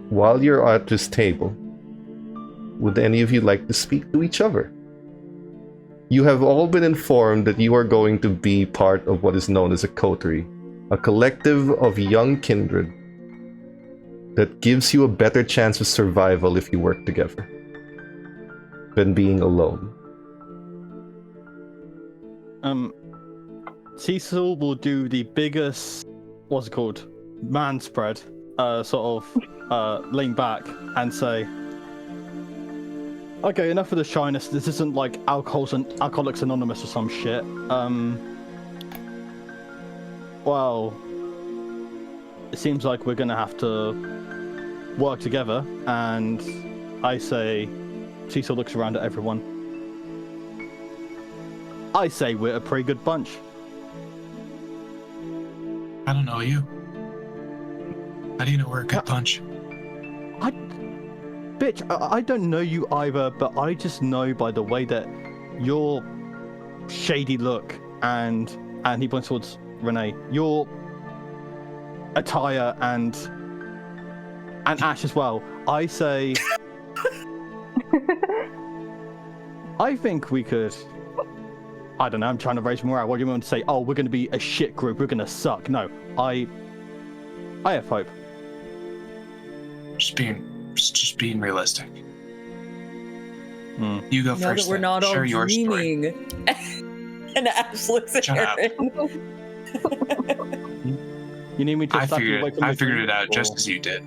while you're at this table, would any of you like to speak to each other? You have all been informed that you are going to be part of what is known as a coterie, a collective of young kindred that gives you a better chance of survival if you work together than being alone. Cecil will do the biggest, what's it called, man spread, sort of lean back and say, okay, enough of the shyness. This isn't like Alcoholics Anonymous or some shit. Well, it seems like we're gonna have to work together, and I say, Cecil looks around at everyone. I say we're a pretty good bunch. I don't know you. How do you know we're a good bunch? Bitch, I don't know you either, but I just know by the way that your shady look and he points towards Renee, your attire and Ash as well. I say, I think we could. I don't know. I'm trying to raise morale. What do you want to say? Oh, we're going to be a shit group. We're going to suck. No, I have hope. Just being realistic. You go Now first. that we're then. not all Share your story. dreaming. And Ash looks at Shut up. Aaron. You need me to? I figured it out or... just as you did.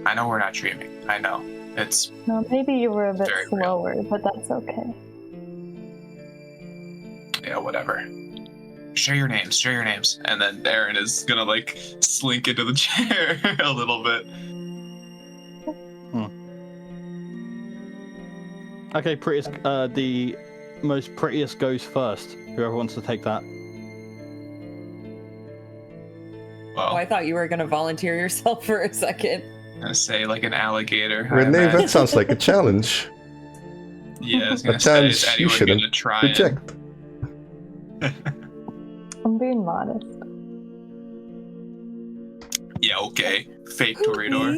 I know we're not dreaming. I know. It's No, maybe you were a bit very real. slower, but that's okay. Yeah, whatever. Share your names. And then Aaron is gonna like slink into the chair a little bit. Okay, prettiest. The most prettiest goes first. Whoever wants to take that. Well, Oh, I thought you were going to volunteer yourself for a second. I'm gonna say like an alligator. I Renee, imagine. that sounds like a challenge. Yeah, I was A gonna say, challenge is you anyone shouldn't gonna try reject. I'm being modest. Yeah, okay. Fake Toreador.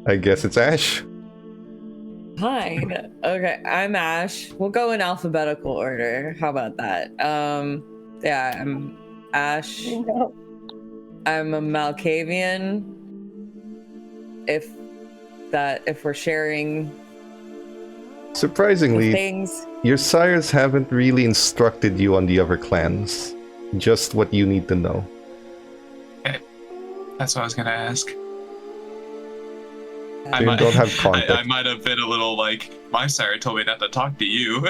I guess it's Ash. Fine. Okay, I'm Ash. We'll go in alphabetical order. How about that? Yeah, I'm Ash. No. I'm a Malkavian. If we're sharing Surprisingly, things. your sires haven't really instructed you on the other clans. Just what you need to know. That's what I was gonna ask. So you don't have context. I might have been a little like, my sire told me not to talk to you.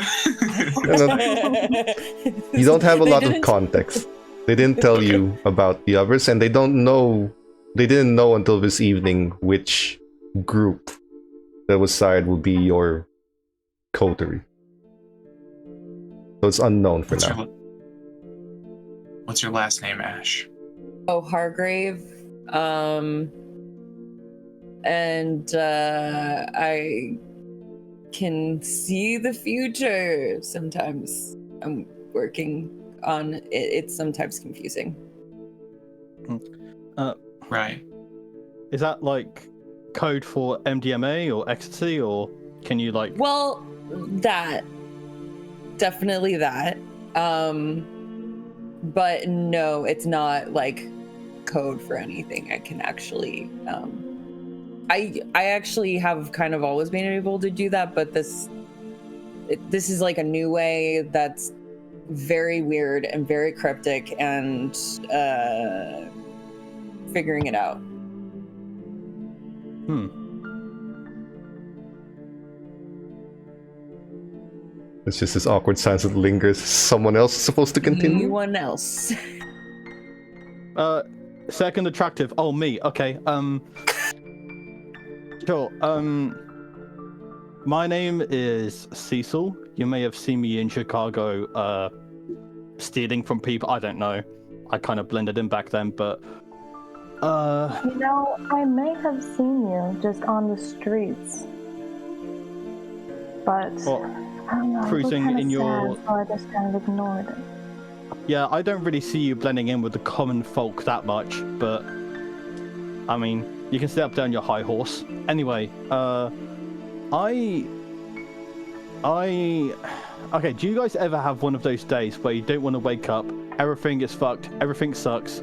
You don't have a lot of context. They didn't tell you about the others, and they didn't know until this evening which group that was sired will be your coterie. So it's unknown for now. What's your last name, Ash? Oh, Hargrave. And I can see the future. Sometimes I'm working on it. It's sometimes confusing. Right. Is that like code for MDMA or ecstasy, or can you like? Well, that definitely that. But no, it's not like code for anything. I can actually I actually have kind of always been able to do that, but this is like a new way that's very weird and very cryptic, and figuring it out. It's just this awkward silence that lingers. Someone else is supposed to continue? Anyone else? Second attractive. Oh, me. Okay. Sure. My name is Cecil. You may have seen me in Chicago, stealing from people. I don't know. I kind of blended in back then, but You know, I may have seen you just on the streets, but I don't know. cruising it was in your- sad, so I just kind of ignored it. yeah, I don't really see you blending in with the common folk that much. But I mean, You can sit up there on your high horse. Anyway, okay, do you guys ever have one of those days where you don't want to wake up, everything is fucked, everything sucks?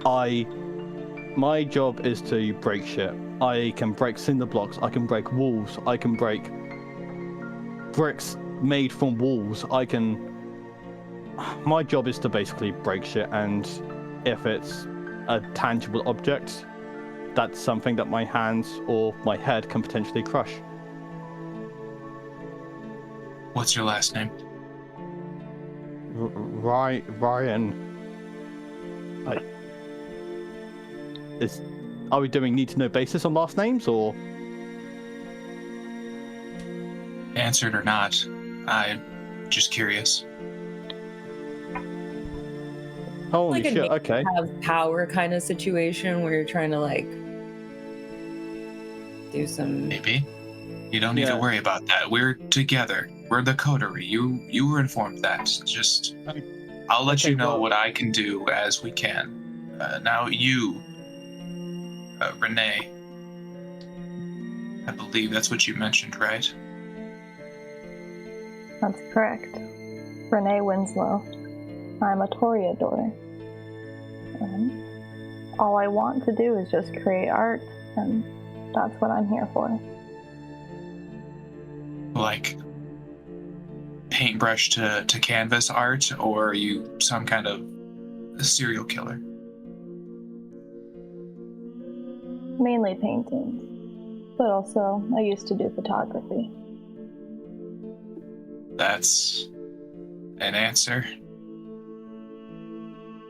My job is to break shit. I can break cinder blocks, I can break walls, I can break bricks made from walls, my job is to basically break shit, and if it's a tangible object, that's something that my hands or my head can potentially crush. What's your last name? Ryan. Are we doing need to know basis on last names, or? Answered or not, I'm just curious. Holy Like a shit, okay. have power kind of situation where you're trying to like do some. Maybe. You don't need to Yeah. worry about that. We're together. We're the coterie. You were informed that. Just, I'll let Okay, you know well- what I can do as we can. Now you, Renee. I believe that's what you mentioned, right? That's correct. Renee Winslow. I'm a Toreador. And all I want to do is just create art, and that's what I'm here for. Like paintbrush to canvas art, or are you some kind of serial killer? Mainly paintings, but also I used to do photography. That's an answer.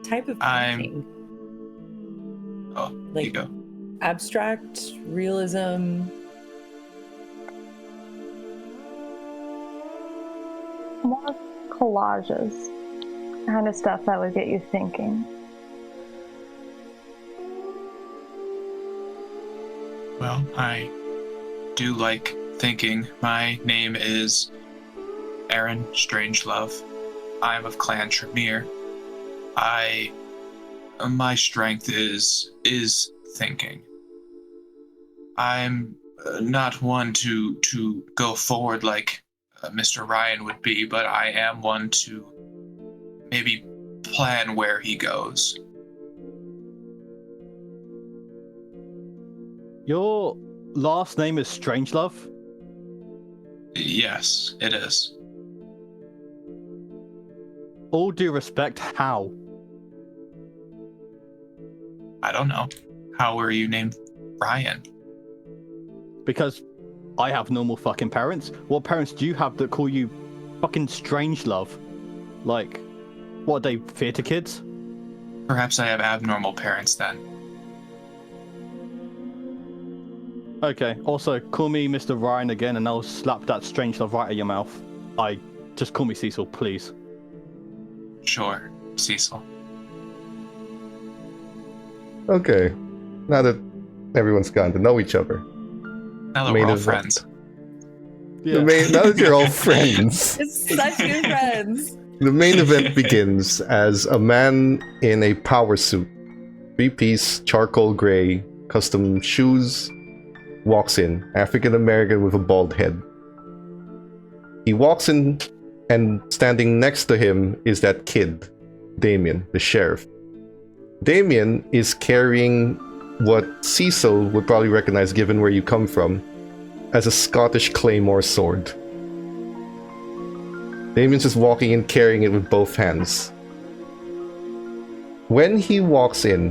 Type of I'm- painting. Oh, there you Like go. abstract realism. More collages, kind of stuff that would get you thinking. Well, I do like thinking. My name is Aaron Strangelove. I'm of Clan Tremere. My strength is thinking. I'm not one to go forward like Mr. Ryan would be, but I am one to maybe plan where he goes. Your last name is Strangelove? Yes, it is. All due respect, how? I don't know. How were you named Ryan? Because I have normal fucking parents. What parents do you have that call you fucking Strangelove? Like, what are they, theater kids? Perhaps I have abnormal parents then. Okay, also, call me Mr. Ryan again and I'll slap that Strangelove right at your mouth. Just call me Cecil, please. Sure, Cecil. Okay. Now that everyone's gotten to know each other. Now that Main we're all event. friends. Now that you're all friends, It's such good friends. the main event begins as a man in a power suit, 3-piece, charcoal gray, custom shoes, walks in, African American with a bald head. He walks in, and standing next to him is that kid, Damien, the sheriff. Damien is carrying what Cecil would probably recognize given where you come from as a Scottish claymore sword. Damien's just walking in carrying it with both hands. When he walks in,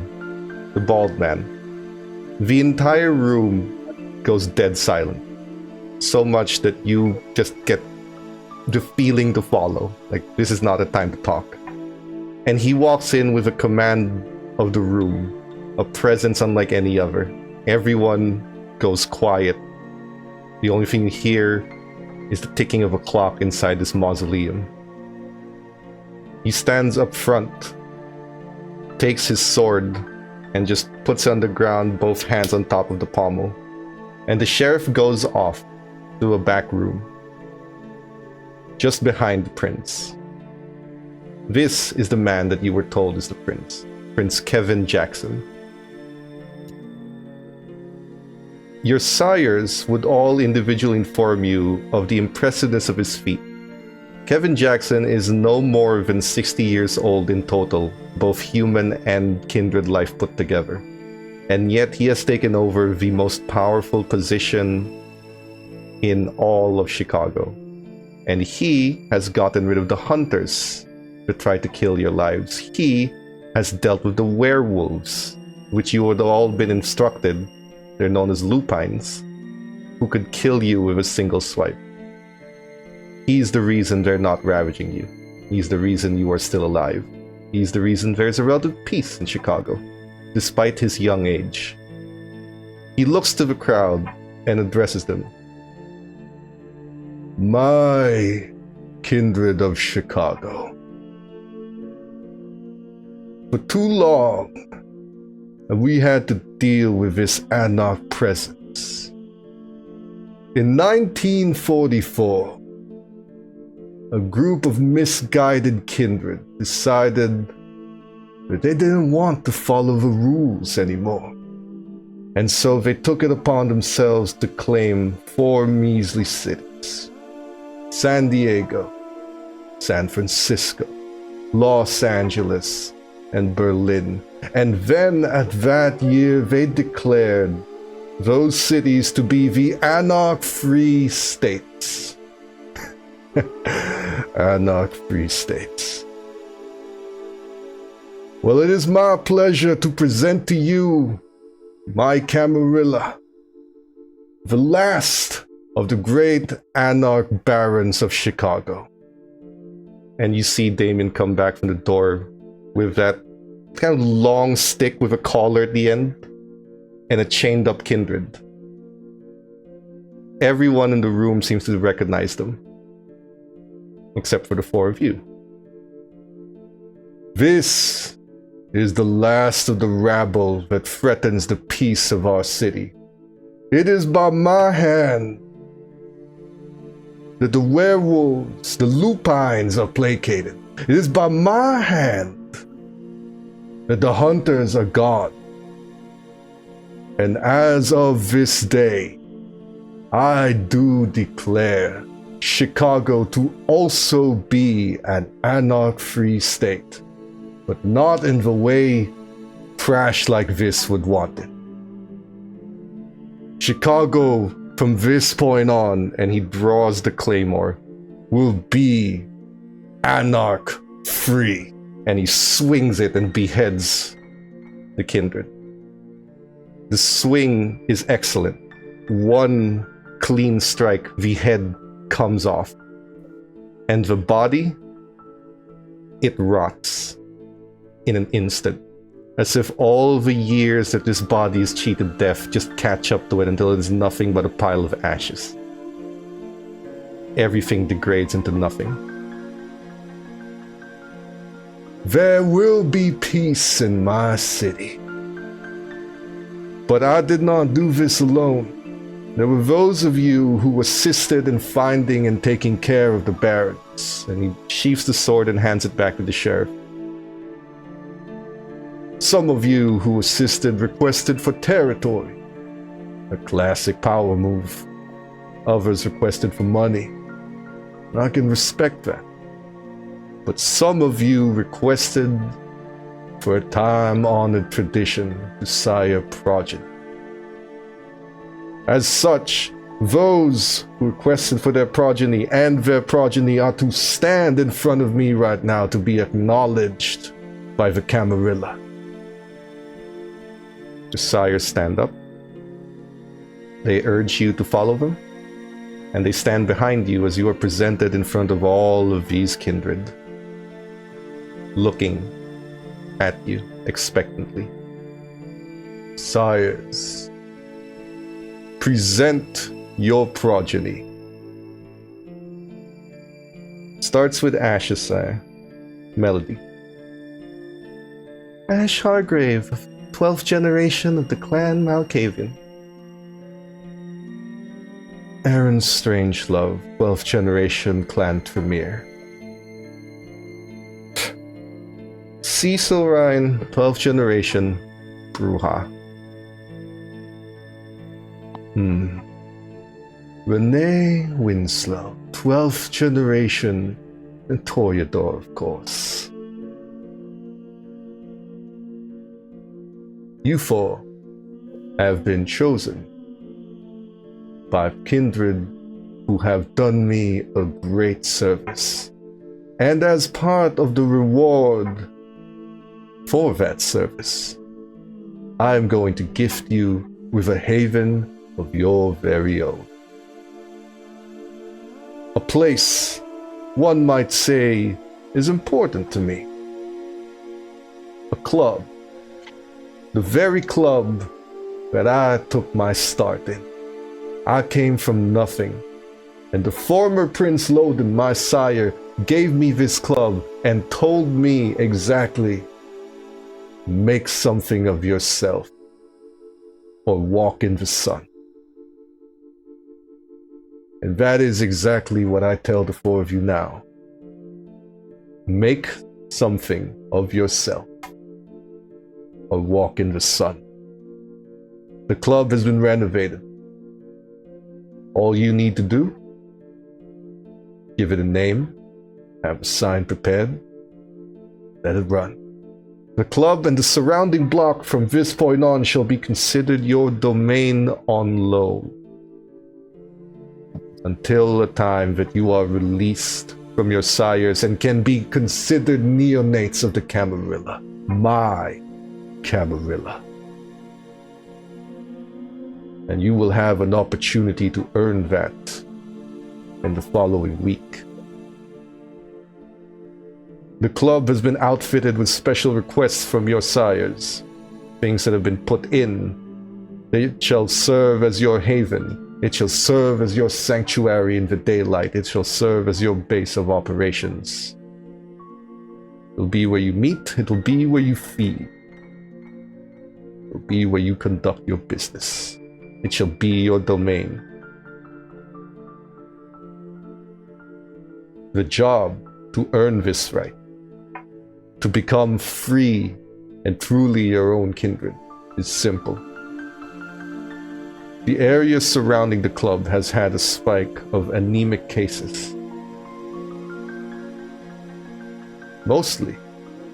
the bald man, the entire room goes dead silent. So much that you just get the feeling to follow. Like, this is not a time to talk. And he walks in with a command of the room, a presence unlike any other. Everyone goes quiet. The only thing you hear is the ticking of a clock inside this mausoleum. He stands up front, takes his sword, and just puts it on the ground, both hands on top of the pommel. And the sheriff goes off to a back room, just behind the prince. This is the man that you were told is the prince. Prince Kevin Jackson. Your sires would all individually inform you of the impressiveness of his feat. Kevin Jackson is no more than 60 years old in total, both human and kindred life put together. And yet he has taken over the most powerful position in all of Chicago. And he has gotten rid of the hunters that try to kill your lives. He has dealt with the werewolves, which you would all been instructed, they're known as lupines, who could kill you with a single swipe. He's the reason they're not ravaging you. He's the reason you are still alive. He's the reason there's a relative peace in Chicago, despite his young age. He looks to the crowd and addresses them. My kindred of Chicago. For too long, we had to deal with this anarch presence. In 1944, a group of misguided kindred decided that they didn't want to follow the rules anymore. And so they took it upon themselves to claim 4 measly cities: San Diego, San Francisco, Los Angeles, and Berlin. And then at that year they declared those cities to be the anarch-free states. Anarch-free states. Well, it is my pleasure to present to you my Camarilla, the last of the great anarch barons of Chicago. And you see Damien come back from the door with that kind of long stick with a collar at the end and a chained up kindred. Everyone in the room seems to recognize them, except for the 4 of you. This is the last of the rabble that threatens the peace of our city. It is by my hand that the werewolves, the lupines, are placated. It is by my hand that the hunters are gone. And as of this day, I do declare Chicago to also be an anarch-free state, but not in the way trash like this would want it. Chicago, from this point on, and he draws the claymore, will be anarch-free. And he swings it and beheads the kindred. The swing is excellent. One clean strike, the head comes off. And the body, it rots in an instant. As if all the years that this body is cheated death just catch up to it until it is nothing but a pile of ashes. Everything degrades into nothing. There will be peace in my city. But I did not do this alone. There were those of you who assisted in finding and taking care of the barons. And he sheaths the sword and hands it back to the sheriff. Some of you who assisted requested for territory. A classic power move. Others requested for money. I can respect that. But some of you requested for a time-honored tradition to sire progeny. As such, those who requested for their progeny and their progeny are to stand in front of me right now to be acknowledged by the Camarilla. The sires stand up. They urge you to follow them, and they stand behind you as you are presented in front of all of these kindred, looking at you expectantly. Sires, present your progeny. Starts with Ash's sire, Melody. Ash Hargrave, 12th generation of the clan Malkavian. Aaron Strangelove, 12th generation clan Tremere. Cecil Ryan, 12th generation Bruja. Renee Winslow, 12th generation, and Toreador, of course. You four have been chosen by kindred who have done me a great service. And as part of the reward for that service, I am going to gift you with a haven of your very own. A place, one might say, is important to me. A club. The very club that I took my start in. I came from nothing, and the former Prince Loden, my sire, gave me this club and told me exactly, make something of yourself, or walk in the sun. And that is exactly what I tell the four of you now. Make something of yourself, or walk in the sun. The club has been renovated. All you need to do, give it a name, have a sign prepared, let it run. The club and the surrounding block from this point on shall be considered your domain on loan, until the time that you are released from your sires and can be considered neonates of the Camarilla, my Camarilla. And you will have an opportunity to earn that in the following week. The club has been outfitted with special requests from your sires, things that have been put in. It shall serve as your haven. It shall serve as your sanctuary in the daylight. It shall serve as your base of operations. It will be where you meet. It will be where you feed. It will be where you conduct your business. It shall be your domain. The job to earn this right, to become free and truly your own kindred, is simple. The area surrounding the club has had a spike of anemic cases. Mostly,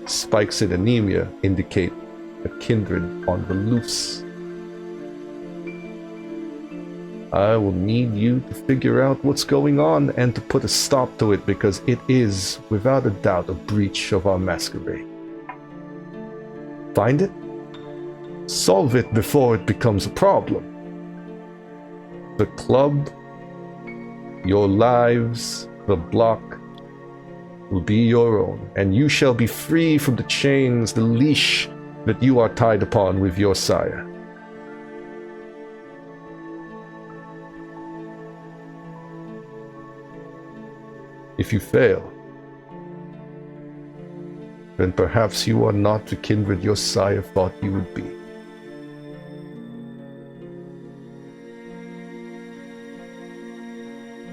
spikes in anemia indicate a kindred on the loose. I will need you to figure out what's going on and to put a stop to it, because it is, without a doubt, a breach of our masquerade. Find it, solve it before it becomes a problem. The club, your lives, the block, will be your own, and you shall be free from the chains, the leash that you are tied upon with your sire. If you fail, then perhaps you are not the kindred your sire thought you would be.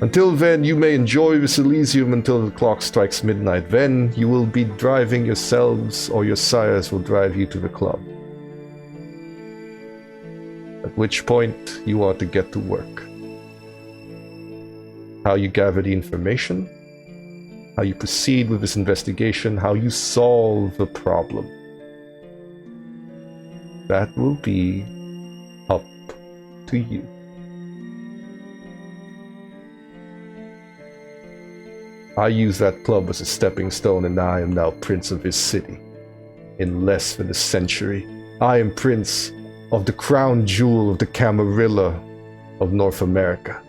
Until then, you may enjoy this Elysium until the clock strikes midnight. Then you will be driving yourselves, or your sires will drive you to the club. At which point, you are to get to work. How you gather the information, how you proceed with this investigation, how you solve the problem. That will be up to you. I use that club as a stepping stone, and I am now prince of this city. In less than a century, I am prince of the crown jewel of the Camarilla of North America.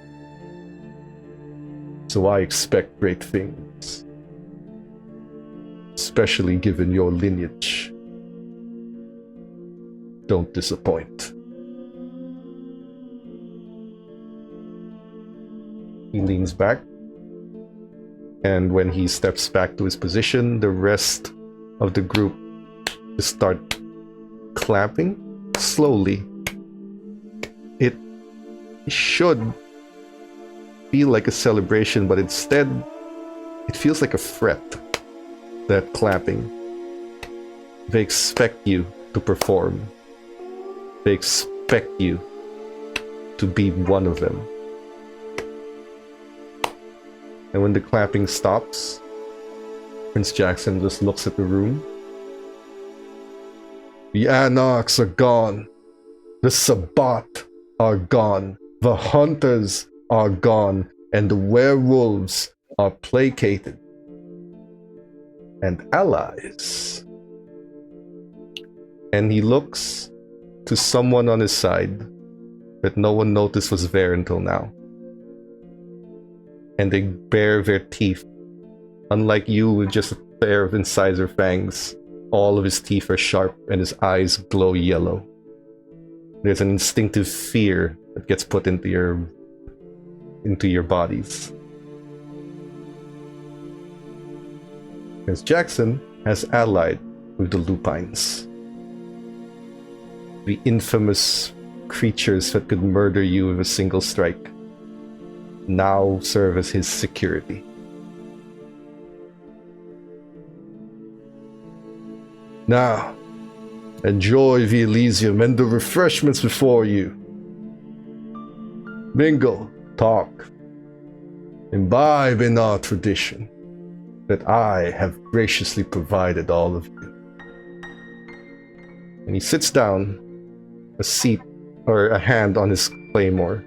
So I expect great things, especially given your lineage. Don't disappoint. He leans back, and when he steps back to his position, the rest of the group just start clapping slowly. It should feel like a celebration, but instead it feels like a threat. That clapping. They expect you to perform. They expect you to be one of them. And when the clapping stops, Prince Jackson just looks at the room. The Anarchs are gone. The Sabbat are gone. The Hunters are gone. And the werewolves are placated. And allies. And he looks to someone on his side that no one noticed was there until now. And they bare their teeth. Unlike you with just a pair of incisor fangs, all of his teeth are sharp and his eyes glow yellow. There's an instinctive fear that gets put into your bodies. Because Jackson has allied with the Lupines. The infamous creatures that could murder you with a single strike now serve as his security. Now, enjoy the Elysium and the refreshments before you. Mingle, talk, imbibe in our tradition that I have graciously provided all of you. And he sits down, a seat or a hand on his claymore,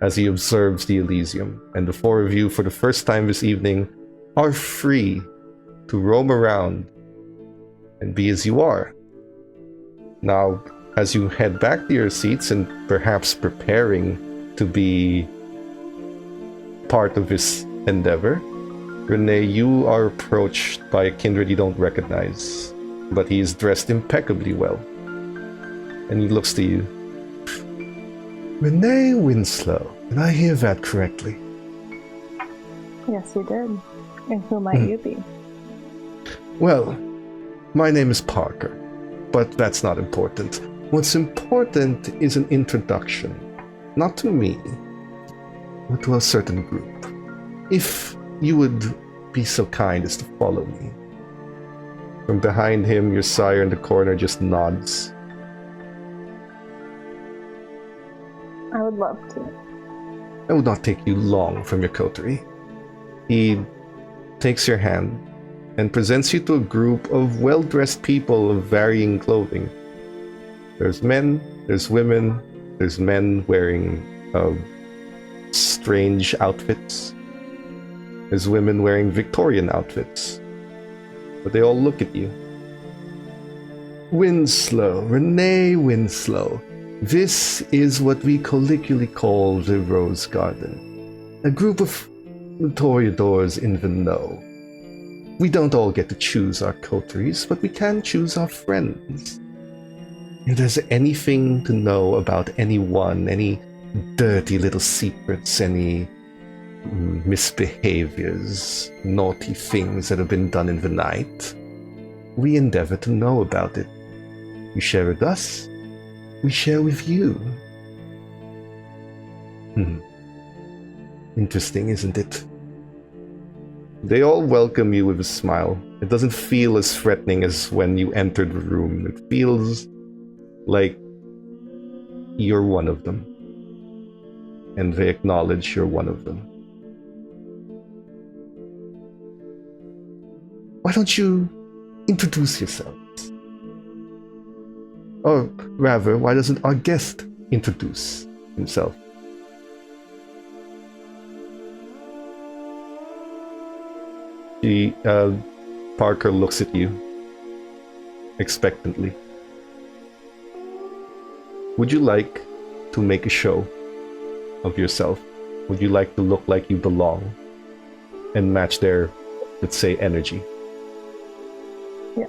as he observes the Elysium, and the four of you, for the first time this evening, are free to roam around and be as you are. Now, as you head back to your seats and perhaps preparing to be part of this endeavor, Renee, you are approached by a kindred you don't recognize, but he is dressed impeccably well. And he looks to you. Renee Winslow, did I hear that correctly? Yes, you did. And who might you be? Well, my name is Parker, but that's not important. What's important is an introduction, not to me, but to a certain group. If you would be so kind as to follow me. From behind him, your sire in the corner just nods. I would love to. It will not take you long from your coterie. He takes your hand and presents you to a group of well-dressed people of varying clothing. There's men, there's women, there's men wearing strange outfits. There's women wearing Victorian outfits. But they all look at you. Winslow, Renee Winslow. This is what we colloquially call the Rose Garden. A group of toreadors in the know. We don't all get to choose our coteries, but we can choose our friends. If there's anything to know about anyone, any dirty little secrets, any misbehaviors, naughty things that have been done in the night, we endeavor to know about it. You share with us, we share with you. Interesting, isn't it? They all welcome you with a smile. It doesn't feel as threatening as when you entered the room. It feels like you're one of them. And they acknowledge you're one of them. Why don't you introduce yourselves? Or rather, why doesn't our guest introduce himself? Parker looks at you expectantly. Would you like to make a show of yourself? Would you like to look like you belong and match their, let's say, energy? Yeah.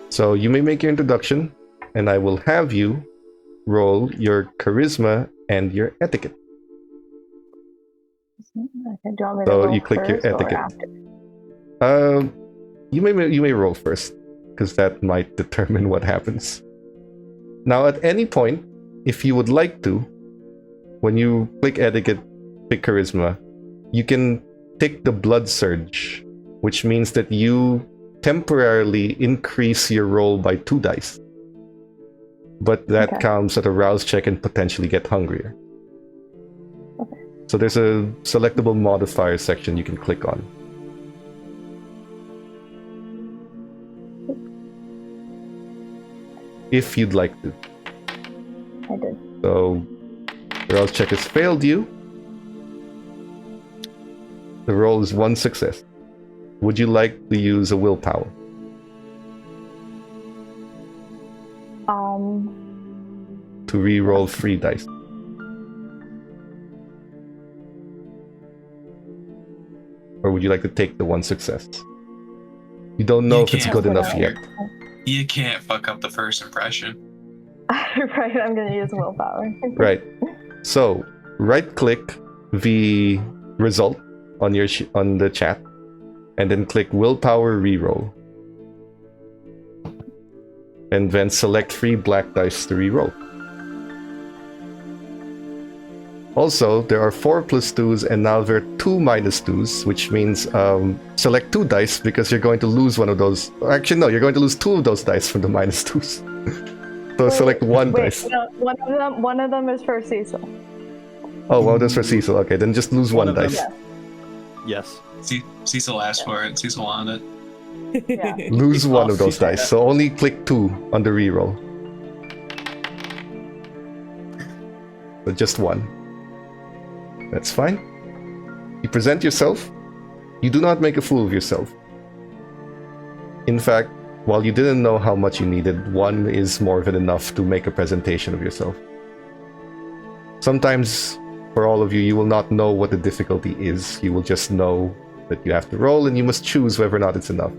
So you may make your introduction, and I will have you roll your charisma and your etiquette. Okay, do you want me to So roll you click your first or etiquette. after? You may roll first, because that might determine what happens. Now, at any point, if you would like to, when you click etiquette, pick charisma, you can tick the blood surge, which means that you temporarily increase your roll by 2 dice. but that Okay. counts at a rouse check and potentially get hungrier. Okay. So there's a selectable modifier section you can click on. If you'd like to. I did. So, the rouse check has failed you. The roll is 1 success. Would you like to use a willpower? To re-roll 3 dice. Or would you like to take the 1 success? You don't know You if it's can't. good enough yet. You can't fuck up the first impression. Right, I'm gonna use willpower. Right. So, right-click the result on your on the chat, and then click willpower reroll, and then select 3 black dice to reroll. Also, there are 4 plus 2s, and now there are 2 minus 2s, which means select 2 dice because you're going to lose one of those. Actually, no, you're going to lose 2 of those dice from the minus 2s. So select 1 dice. No, one of them is for Cecil. Oh, well, that's for Cecil. Okay, then just lose 1 of them- dice. Yes. Cecil asked for it. Cecil wanted it. Yeah. Lose It's 1 of off, those Cecil. dice. So only click 2 on the reroll. But just 1. That's fine. You present yourself. You do not make a fool of yourself. In fact, while you didn't know how much you needed, 1 is more than enough to make a presentation of yourself. Sometimes, for all of you, you will not know what the difficulty is. You will just know that you have to roll and you must choose whether or not it's enough.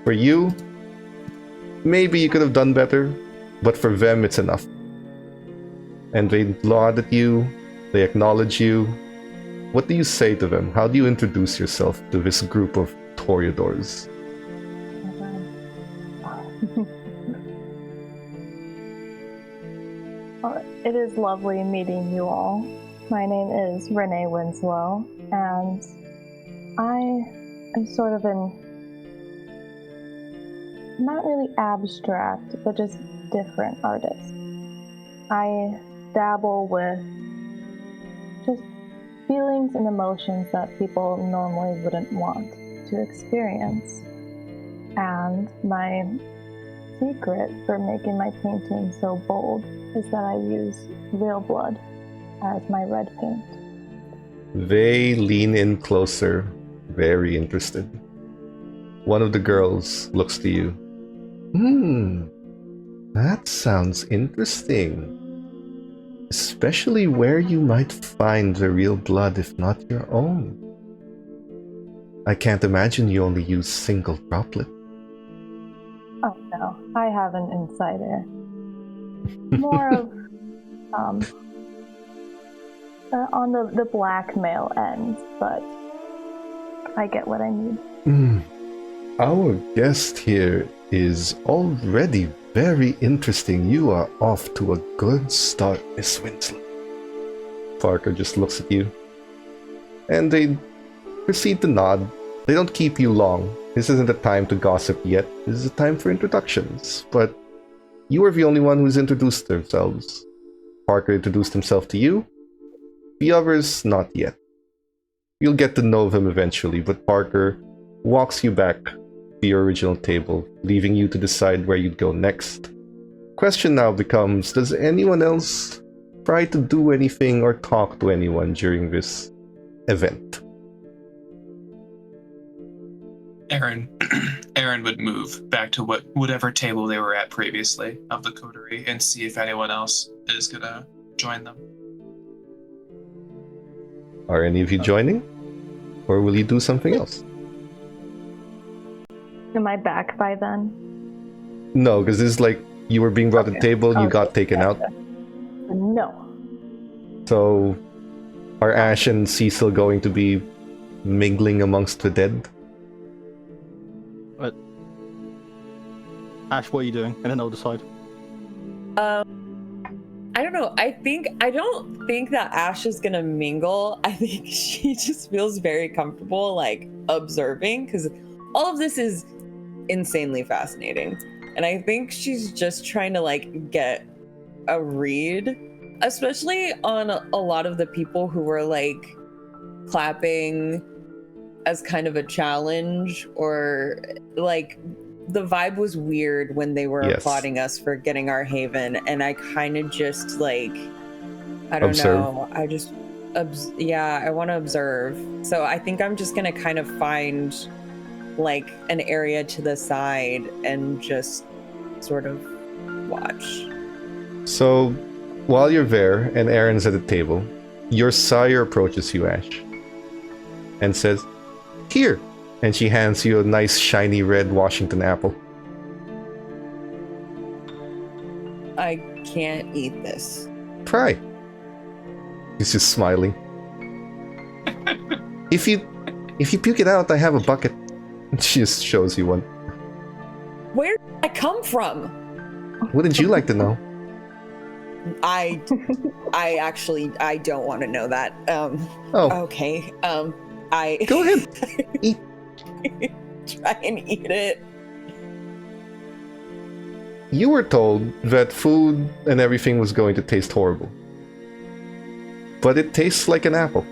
For you, maybe you could have done better, but for them, it's enough. And they laud at you, they acknowledge you. What do you say to them? How do you introduce yourself to this group of Toreadors? Well, it is lovely meeting you all. My name is Renee Winslow, and I am sort of not really abstract, but just different artist. I dabble with just feelings and emotions that people normally wouldn't want to experience. And my secret for making my painting so bold is that I use real blood as my red paint. They lean in closer, very interested. One of the girls looks to you. That sounds interesting. Especially where you might find the real blood if not your own. I can't imagine you only use single droplet. Oh no, I have an insider. More of on the blackmail end, but I get what I need. Our guest here is already very interesting. You are off to a good start, Miss Winslow. Parker just looks at you. And they proceed to nod. They don't keep you long. This isn't the time to gossip yet. This is a time for introductions. But you are the only one who's introduced themselves. Parker introduced himself to you. The others, not yet. You'll get to know them eventually, but Parker walks you back to your original table, leaving you to decide where you'd go next. Question now becomes, does anyone else try to do anything or talk to anyone during this event? Aaron would move back to whatever table they were at previously of the coterie and see if anyone else is gonna join them. Are any of you joining? Or will you do something else? Am I back by then? No, because this is like you were being brought to the table and you got taken out. No. So are Ash and Cecil going to be mingling amongst the dead? Ash, what are you doing? And then I'll decide. I don't know. I don't think that Ash is gonna mingle. I think she just feels very comfortable, like, observing, because all of this is insanely fascinating. And I think she's just trying to, like, get a read, especially on a lot of the people who were like clapping as kind of a challenge, or like the vibe was weird when they were Yes. applauding us for getting our haven, and I kind of just like, I don't Observe. know, I just I want to observe. So I think I'm just gonna kind of find like an area to the side and just sort of watch. So, while you're there and Aaron's at the table, your sire approaches you, Ash, and says, "Here," and she hands you a nice shiny red Washington apple. I can't eat this. Try. He's just smiling. If you puke it out, I have a bucket. She just shows you one. Where did I come from? Wouldn't you like to know? I actually don't want to know that. Oh, Okay. I go ahead. Eat. try and eat it. You were told that food and everything was going to taste horrible. But it tastes like an apple.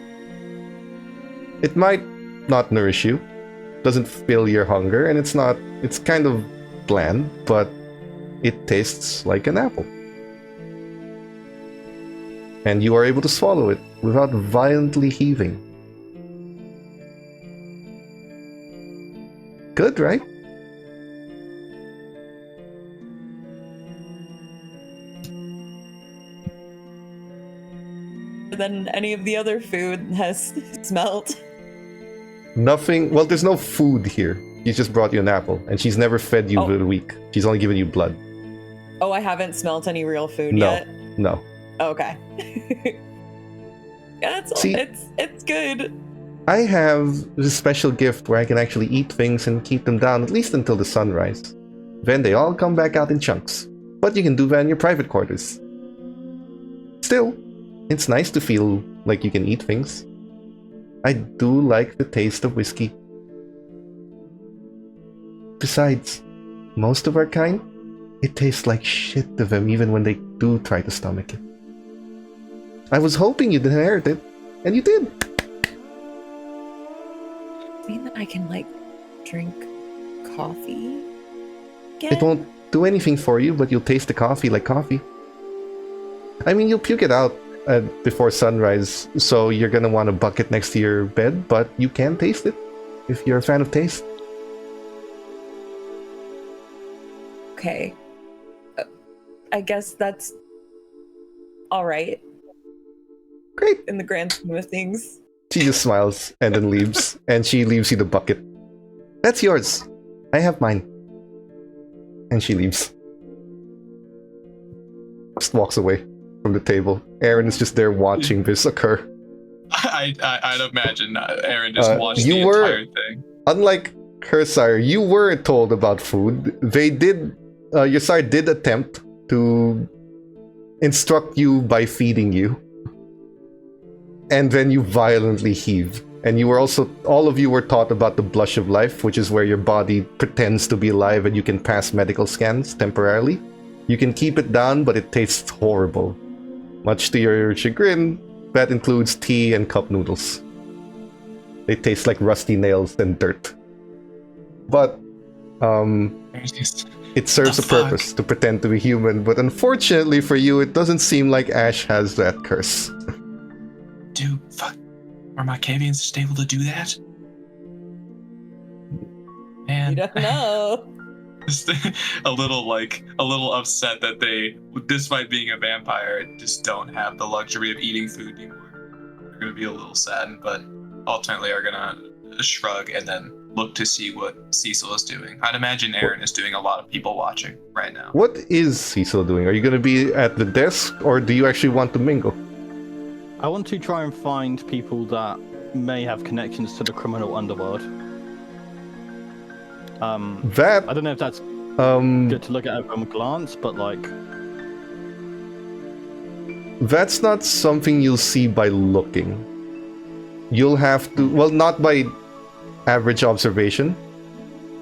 It might not nourish you, doesn't fill your hunger, and it's kind of bland, but it tastes like an apple. And you are able to swallow it without violently heaving. Good, right? Than any of the other food has smelt. Nothing. Well, there's no food here. She just brought you an apple, and she's never fed you Oh. for a week. She's only given you blood. Oh, I haven't smelt any real food No. yet. No. Okay. Yeah, See- it's good. I have this special gift where I can actually eat things and keep them down at least until the sunrise. Then they all come back out in chunks. But you can do that in your private quarters. Still, it's nice to feel like you can eat things. I do like the taste of whiskey. Besides, most of our kind, it tastes like shit to them even when they do try to stomach it. I was hoping you'd inherit it, and you did. Mean that I can like drink coffee again? It won't do anything for you, but you'll taste the coffee like coffee. I mean, you'll puke it out before sunrise, so you're gonna want a bucket next to your bed, but you can taste it if you're a fan of taste. Okay. I guess that's all right Great. in the grand scheme of things. She just smiles and then leaves, and she leaves you the bucket. That's yours. I have mine. And she leaves. Just walks away from the table. Aaron is just there watching this occur. I'd imagine Aaron just watched you the were- entire thing. Unlike her sire, you were told about food. They did. Your sire did attempt to instruct you by feeding you, and then you violently heave. And you were also, all of you were taught about the blush of life, which is where your body pretends to be alive and you can pass medical scans temporarily. You can keep it down, but it tastes horrible. Much to your chagrin, that includes tea and cup noodles. They taste like rusty nails and dirt. But, it serves The a purpose to pretend to be human, but unfortunately for you, it doesn't seem like Ash has that curse. Dude, fuck. Are my cavians just able to do that? Man. You don't know. Just a little upset that they, despite being a vampire, just don't have the luxury of eating food anymore. They're gonna be a little saddened, but ultimately are gonna shrug and then look to see what Cecil is doing. I'd imagine Aaron is doing a lot of people watching right now. What is Cecil doing? Are you going to be at the desk, or do you actually want to mingle? I want to try and find people that may have connections to the criminal underworld. I That, don't know if that's um, good to look at from a glance, but like, that's not something you'll see by looking. You'll have to, well, not by average observation.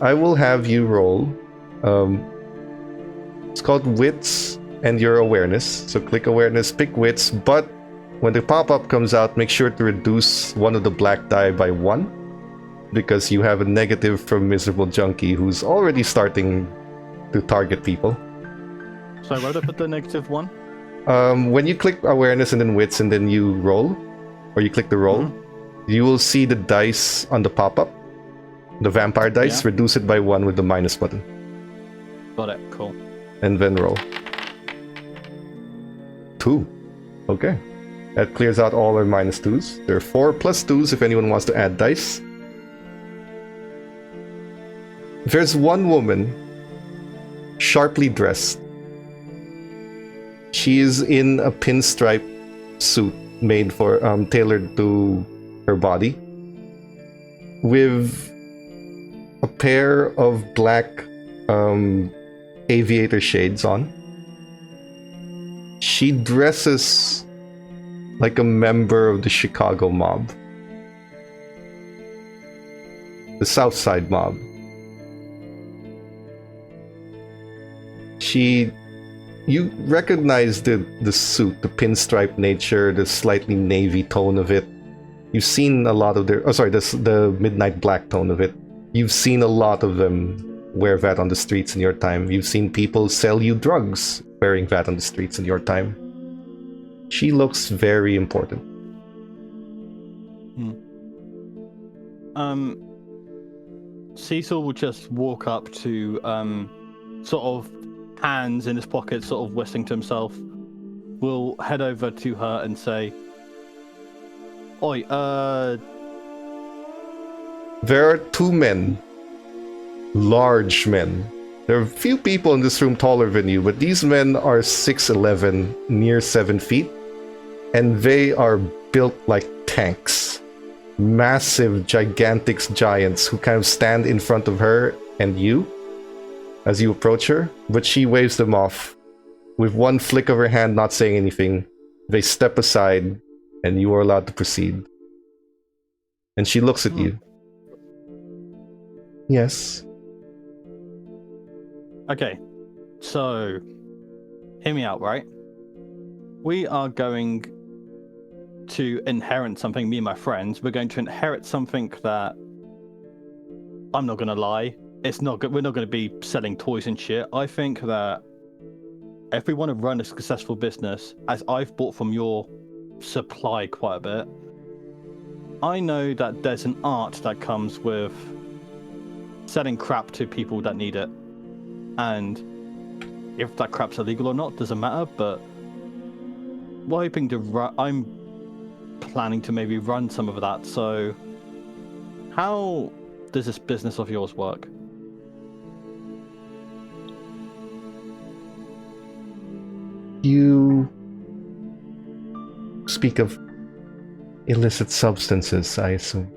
I will have you roll. It's called Wits and your awareness. So click awareness, pick wits, but when the pop-up comes out, make sure to reduce one of the black die by 1, because you have a negative from Miserable Junkie, who's already starting to target people. So where do I put the -1? When you click awareness and then wits and then you roll, or you click the roll, you will see the dice on the pop-up. The vampire dice, reduce it by 1 with the minus button. Got it, cool. And then roll. 2. Okay. That clears out all our -2s. There are 4 +2s if anyone wants to add dice. There's one woman, sharply dressed. She is in a pinstripe suit made for, tailored to her body, with a pair of black aviator shades on. She dresses like a member of the Chicago mob. The South Side mob. You recognize the suit, the pinstripe nature, the slightly navy tone of it. You've seen a lot of the midnight black tone of it. You've seen a lot of them wear that on the streets in your time. You've seen people sell you drugs wearing that on the streets in your time. She looks very important. Cecil will just walk up to, sort of hands in his pockets, sort of whistling to himself. Will head over to her and say, "Oi, There are 2 men. Large men. There are a few people in this room taller than you, but these men are 6'11", near 7 feet, and they are built like tanks. Massive, gigantic giants who kind of stand in front of her and you as you approach her, but she waves them off. With one flick of her hand, not saying anything, they step aside, and you are allowed to proceed. And she looks at you. Yes. Okay, so hear me out, right? We are going to inherit something, me and my friends. We're going to inherit something that, I'm not gonna lie, it's not good. We're not going to be selling toys and shit. I think that if we want to run a successful business, as I've bought from your supply quite a bit, I know that there's an art that comes with selling crap to people that need it. And if that crap's illegal or not doesn't matter, but we're hoping to I'm planning to maybe run some of that. So how does this business of yours work? You speak of illicit substances, I assume.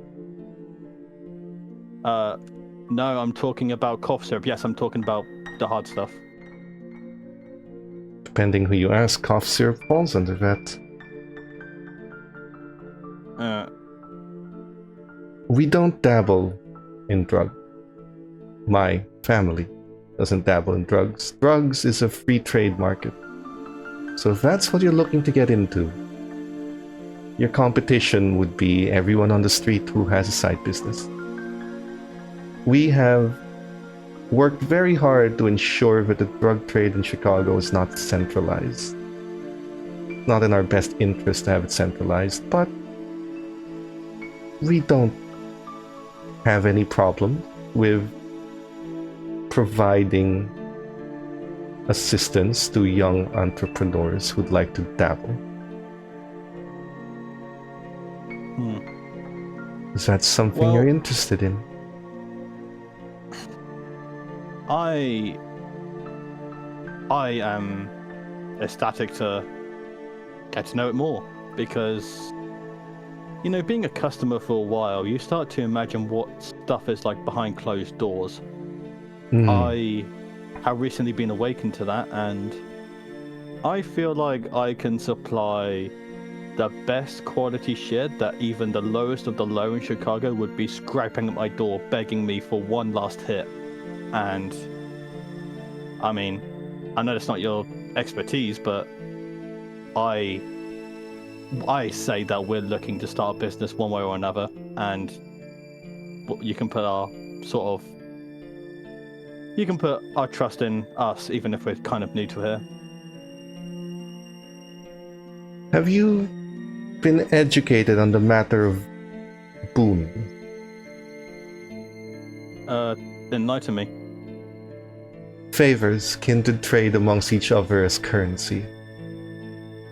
No, I'm talking about cough syrup. Yes, I'm talking about the hard stuff. Depending who you ask, cough syrup falls under that. We don't dabble in drugs. My family doesn't dabble in drugs. Drugs is a free trade market. So if that's what you're looking to get into, your competition would be everyone on the street who has a side business. We have worked very hard to ensure that the drug trade in Chicago is not centralized. Not in our best interest to have it centralized, but we don't have any problem with providing assistance to young entrepreneurs who'd like to dabble. Is that something you're interested in? I am ecstatic to get to know it more, because, you know, being a customer for a while, you start to imagine what stuff is like behind closed doors. I have recently been awakened to that, and I feel like I can supply the best quality shit that even the lowest of the low in Chicago would be scraping at my door begging me for one last hit. And I mean, I know that's not your expertise, but I say that we're looking to start a business one way or another, and you can put our trust in us, even if we're kind of new to here. Have you been educated on the matter of boon? Enlighten me. Favors kindred trade amongst each other as currency.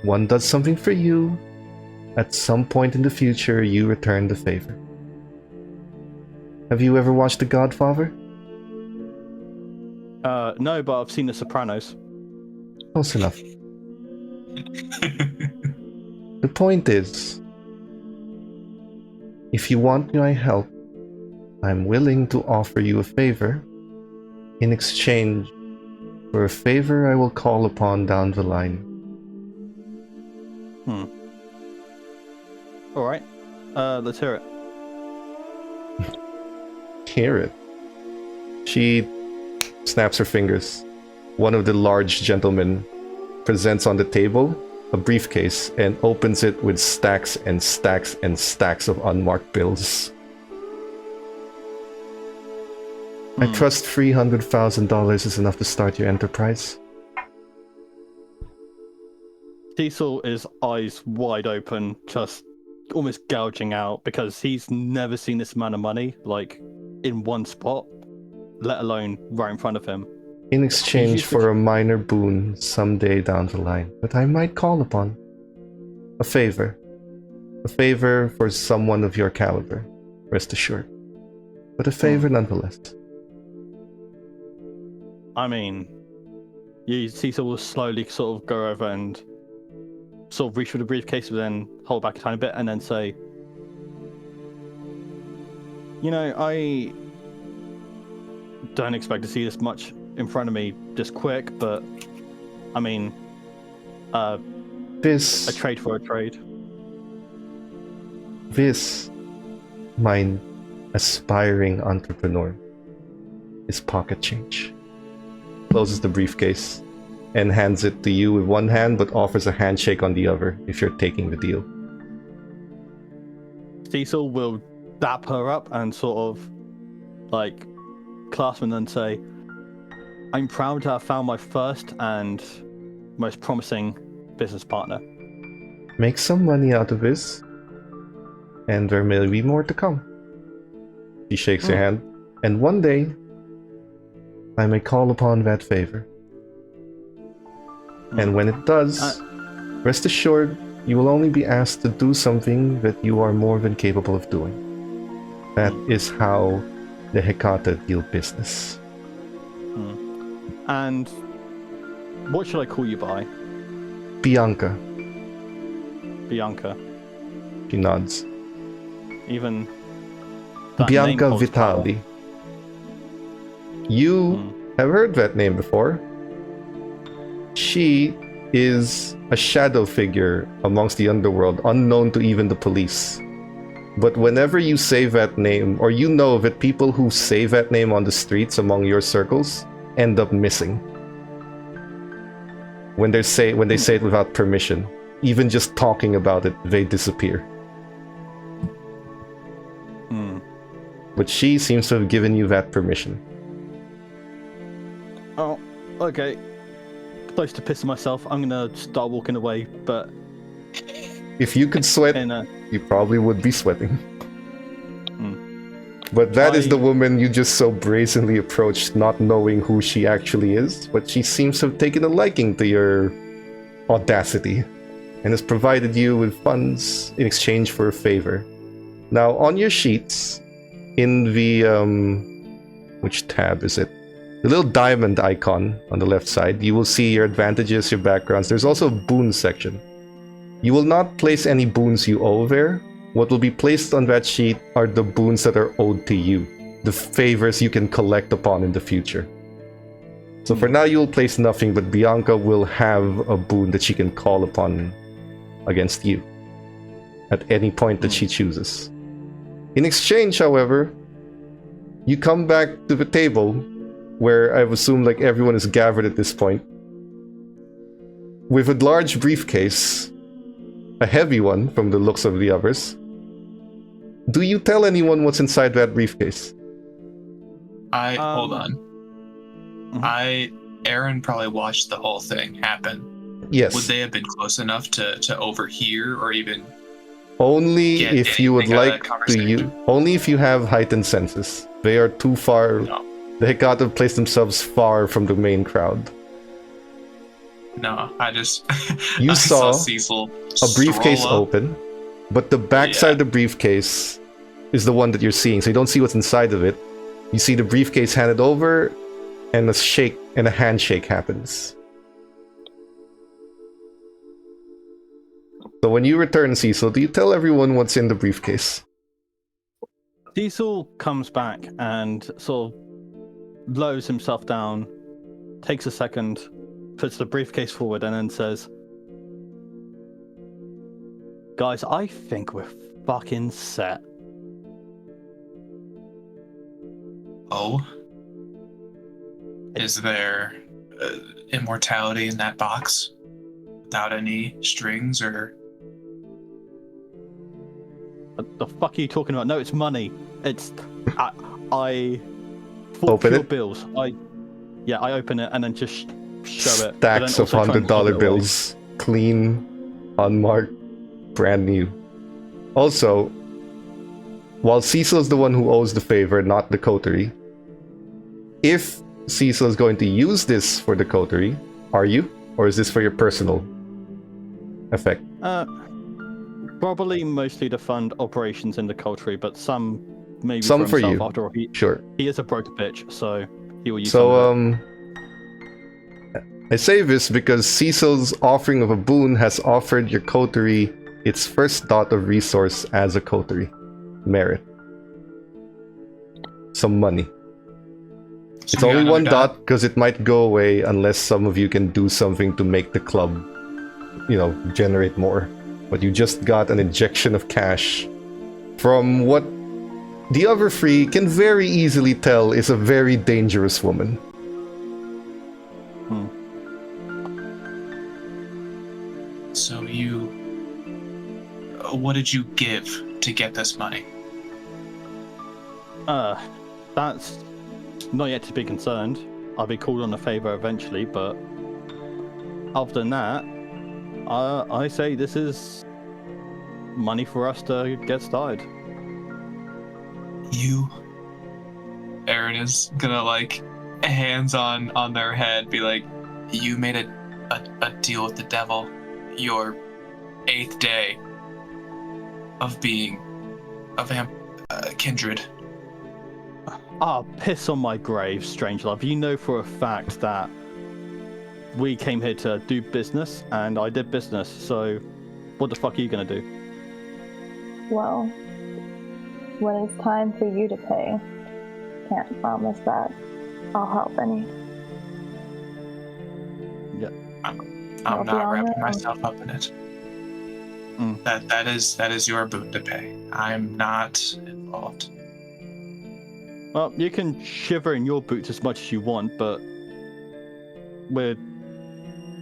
One does something for you. At some point in the future, you return the favor. Have you ever watched The Godfather? No, but I've seen The Sopranos. Close enough. The point is, if you want my help, I'm willing to offer you a favor in exchange for a favor I will call upon down the line. Alright. Let's hear it. Hear it. She snaps her fingers. One of the large gentlemen presents on the table a briefcase and opens it with stacks and stacks and stacks of unmarked bills. I trust $300,000 is enough to start your enterprise. Cecil is eyes wide open, just almost gouging out, because he's never seen this amount of money, like, in one spot, let alone right in front of him. In exchange for a minor boon someday down the line that I might call upon. A favor. A favor for someone of your caliber, rest assured. But a favor nonetheless. I mean, Cecil will slowly sort of go over and sort of reach for the briefcase, but then hold back a tiny bit and then say, you know, I don't expect to see this much in front of me this quick, but I mean, a trade for a trade. This, my aspiring entrepreneur, is pocket change. Closes the briefcase and hands it to you with one hand, but offers a handshake on the other if you're taking the deal. Cecil will dap her up and sort of like clasp and then say, I'm proud to have found my first and most promising business partner. Make some money out of this, and there may be more to come. She shakes your hand, and one day I may call upon that favor. And when it does, rest assured, you will only be asked to do something that you are more than capable of doing. That is how the Hecata deal business. And what should I call you by? Bianca. Bianca. She nods. Even that Bianca name holds Vitali. power. You have heard that name before. She is a shadow figure amongst the underworld, unknown to even the police. But whenever you say that name, or you know that people who say that name on the streets among your circles end up missing. When they say it without permission, even just talking about it, they disappear. But she seems to have given you that permission. Oh, okay. Close to pissing myself. I'm gonna start walking away, but If you could sweat, you probably would be sweating. But that is the woman you just so brazenly approached, not knowing who she actually is. But she seems to have taken a liking to your audacity and has provided you with funds in exchange for a favor. Now, on your sheets, in the which tab is it? The little diamond icon on the left side, you will see your advantages, your backgrounds. There's also a boon section. You will not place any boons you owe there. What will be placed on that sheet are the boons that are owed to you, the favors you can collect upon in the future. So for now, you'll place nothing, but Bianca will have a boon that she can call upon against you at any point that she chooses. In exchange, however, you come back to the table where I've assumed like everyone is gathered at this point. with a large briefcase, a heavy one from the looks of the others. Do you tell anyone what's inside that briefcase? Hold on. Mhm. Aaron probably watched the whole thing happen. Yes. Would they have been close enough to overhear or even Only get if you would anything out of like that to conversation? only if you have heightened senses. They are too far. No. They got to place themselves far from the main crowd. No, I just You I saw Cecil A briefcase stroll up. open, but the backside of the briefcase is the one that you're seeing, so you don't see what's inside of it. You see the briefcase handed over, and a handshake happens. So when you return, Cecil, do you tell everyone what's in the briefcase? Cecil comes back and sort of lowers himself down, takes a second, puts the briefcase forward, and then says, "Guys, I think we're fucking set." Oh? Is there immortality in that box? Without any strings or... What the fuck are you talking about? No, it's money. It's... I Open pure it? bills. I open it and then just show it. Stacks of $100 bills. Clean, unmarked, brand new. Also, while Cecil's the one who owes the favor, not the coterie, if Cecil is going to use this for the coterie, are you? Or is this for your personal effect? Probably mostly to fund operations in the coterie, but some maybe Some for himself you. after all. Sure. He is a broke bitch, so he will use some of So, I say this because Cecil's offering of a boon has offered your coterie its first dot of resource as a coterie. Merit. Some money. So It's we got only another one dot because it might go away unless some of you can do something to make the club, generate more. But you just got an injection of cash from what the other three can very easily tell is a very dangerous woman. So you... what did you give to get this money? That's not yet to be concerned. I'll be called on a favor eventually, but other than that, I say this is money for us to get started. You... Aaron is gonna, hands on their head, be like, you made a deal with the devil. Your 8th day of being a kindred. Piss on my grave, Strangelove. You know for a fact that we came here to do business, and I did business, so what the fuck are you gonna do? Well, when it's time for you to pay, can't promise that I'll help any. I'm I'll be not on wrapping my own. myself up in it. That is your boot to pay. I'm not involved. Well, you can shiver in your boots as much as you want, but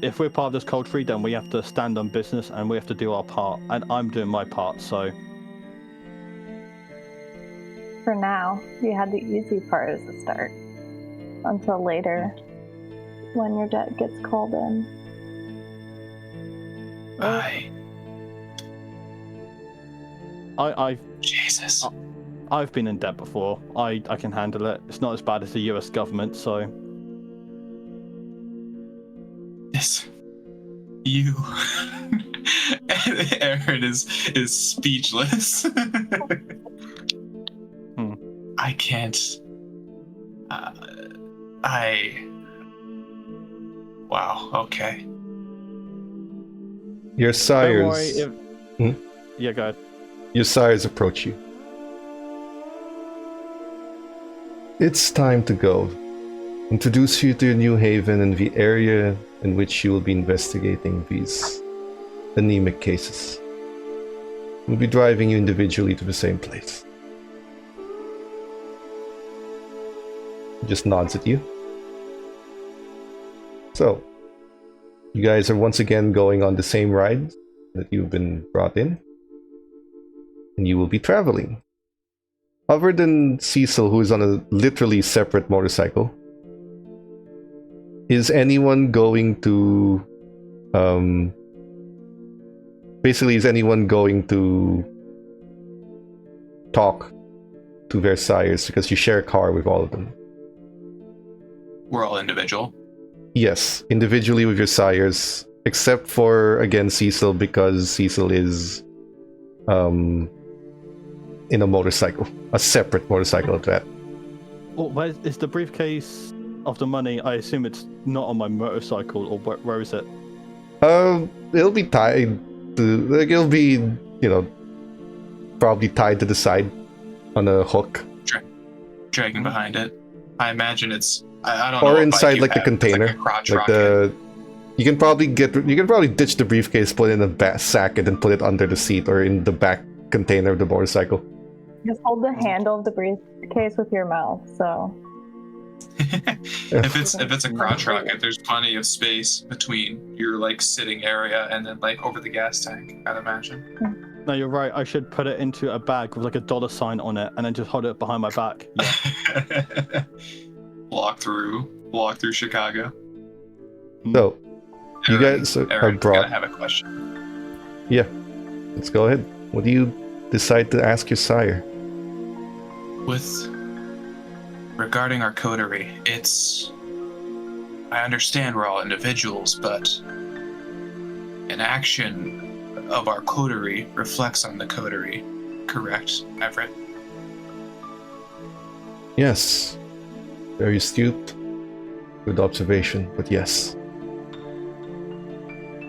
if we're part of this coterie, then we have to stand on business and we have to do our part, and I'm doing my part, so... For now, you had the easy part as a start. Until later, when your debt gets called in. Jesus. I've been in debt before. I can handle it. It's not as bad as the US government, so... You... Aaron is speechless. I can't... Wow, okay. Your sires... Don't worry, Yeah, go ahead. Your sires approach you. It's time to go. Introduce you to your new haven and the area in which you will be investigating these anemic cases. We'll be driving you individually to the same place. He just nods at you. So, You guys are once again going on the same ride that you've been brought in. And you will be traveling. Other than Cecil, who is on a literally separate motorcycle, is anyone going to... basically, is anyone going to talk to their sires? Because you share a car with all of them. We're all individual. Yes, individually with your sires, except for, again, Cecil, because Cecil is in a motorcycle, a separate motorcycle at that. Well, where is the briefcase of the money? I assume it's not on my motorcycle, or where is it? It'll be tied to, like, it'll be, you know, probably tied to the side on a hook. Dragging behind it. I imagine it's, I don't know. Or what bike inside, you like, the have. It's container. like a crotch Like rocket. you can probably ditch the briefcase, put it in a sack, and then put it under the seat or in the back container of the motorcycle. Just hold the handle of the briefcase with your mouth, so... if it's a crotch rocket, there's plenty of space between your like sitting area and then like over the gas tank, I'd imagine. No, you're right. I should put it into a bag with like a $sign on it, and then just hold it behind my back. Yeah. Walk through Chicago. So, you guys are Aaron's brought. gonna have a question. Yeah, let's go ahead. What do you decide to ask your sire? Regarding our coterie, I understand we're all individuals, but an action of our coterie reflects on the coterie, correct, Everett? Yes. Very astute. Good observation, but yes.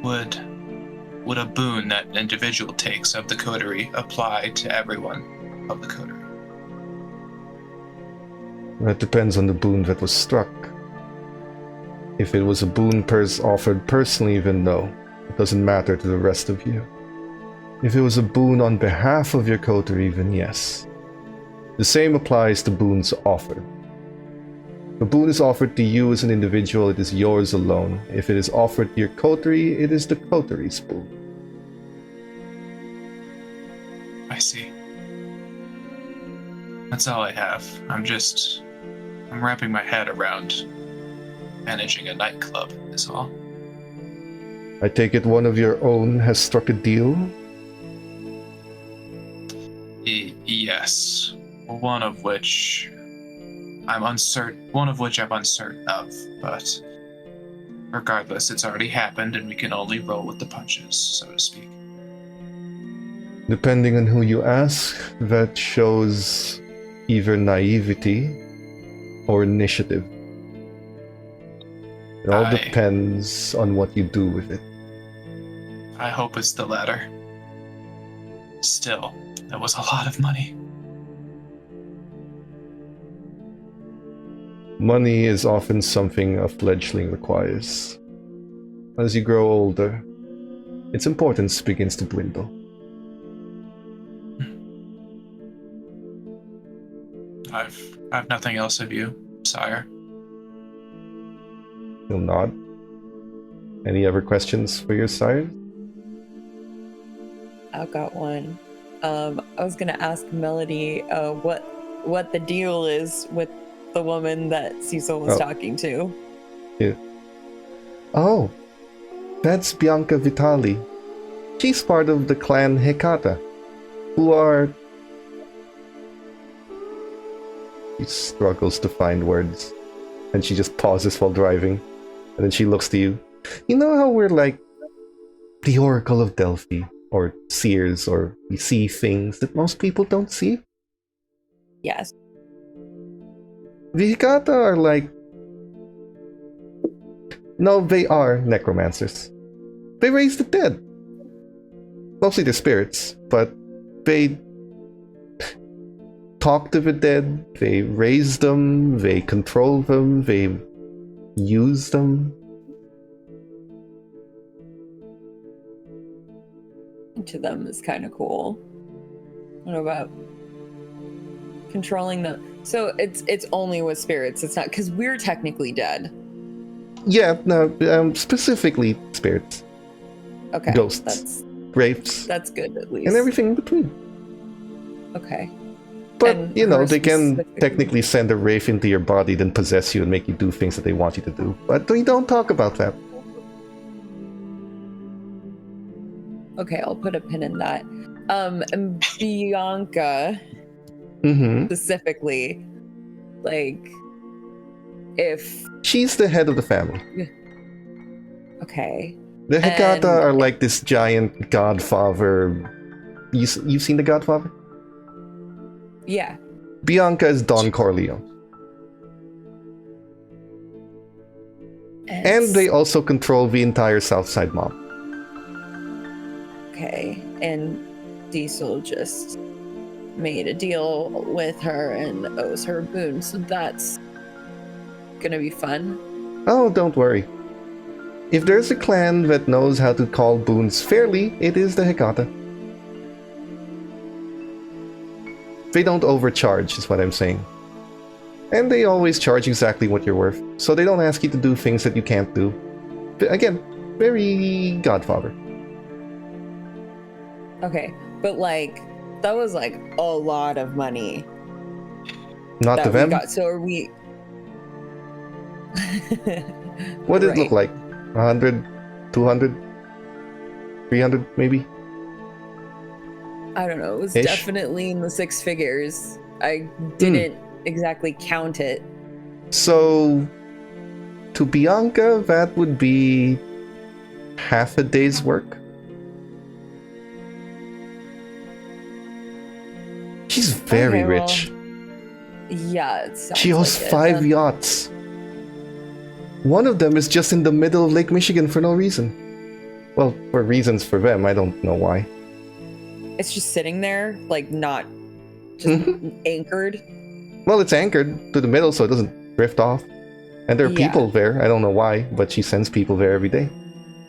Would a boon that an individual takes of the coterie apply to everyone of the coterie? That depends on the boon that was struck. If it was a boon offered personally, then no. It doesn't matter to the rest of you. If it was a boon on behalf of your coterie, then yes. The same applies to boons offered. If a boon is offered to you as an individual, it is yours alone. If it is offered to your coterie, it is the coterie's boon. I see. That's all I have. I'm wrapping my head around managing a nightclub, is all. I take it one of your own has struck a deal? Yes. One of which I'm uncertain of, but regardless, it's already happened and we can only roll with the punches, so to speak. Depending on who you ask, that shows either naivety or initiative. It all depends on what you do with it. I hope it's the latter. Still, that was a lot of money. Money is often something a fledgling requires. As you grow older, its importance begins to dwindle. I've nothing else of you, sire. You'll nod. Any other questions for your sire? I've got one. I was gonna ask Melody what the deal is with the woman that Cecil was talking to. Yeah. Oh, that's Bianca Vitali. She's part of the clan Hecata, who are... She struggles to find words, and she just pauses while driving, and then she looks to you. You know how we're like the Oracle of Delphi, or seers, or we see things that most people don't see? Yes. The Hecata are like... No, they are necromancers. They raise the dead. Mostly their spirits, but they talk to the dead, they raise them, they control them, they use them. To them is kind of cool. What about controlling the... So it's only with spirits. It's not because we're technically dead. Yeah, no, specifically spirits, Okay. ghosts, wraiths, That's good at least. and everything in between. Okay. But, And you know, her they can specifically- technically send a wraith into your body, then possess you and make you do things that they want you to do. But we don't talk about that. Okay, I'll put a pin in that. And Bianca Mm-hmm. specifically, like, if She's the head of the family. okay, The Hekata And- are like this giant godfather. You've seen the Godfather? yeah, Bianca is Don Corleone. And they also control the entire Southside mob. okay, and Diesel just made a deal with her and owes her a boon, so that's gonna be fun. Oh, don't worry. If there's a clan that knows how to call boons fairly, it is the Hekata. They don't overcharge, is what I'm saying. And they always charge exactly what you're worth, so they don't ask you to do things that you can't do. But again, very Godfather. Okay, but like that was like a lot of money Not that to we them. got. So are we? What did it look Right. like? 100, 200, 300 maybe? I don't know. It was Ish? definitely in the six figures. I didn't exactly count it. So, to Bianca, that would be half a day's work. She's very Okay, well, rich. Yeah, it sounds She owns like it. 5 yachts. One of them is just in the middle of Lake Michigan for no reason. Well, for reasons for them, I don't know why. It's just sitting there, like not just Mhm. anchored. Well, it's anchored to the middle so it doesn't drift off. And there are Yeah. people there. I don't know why, but she sends people there every day.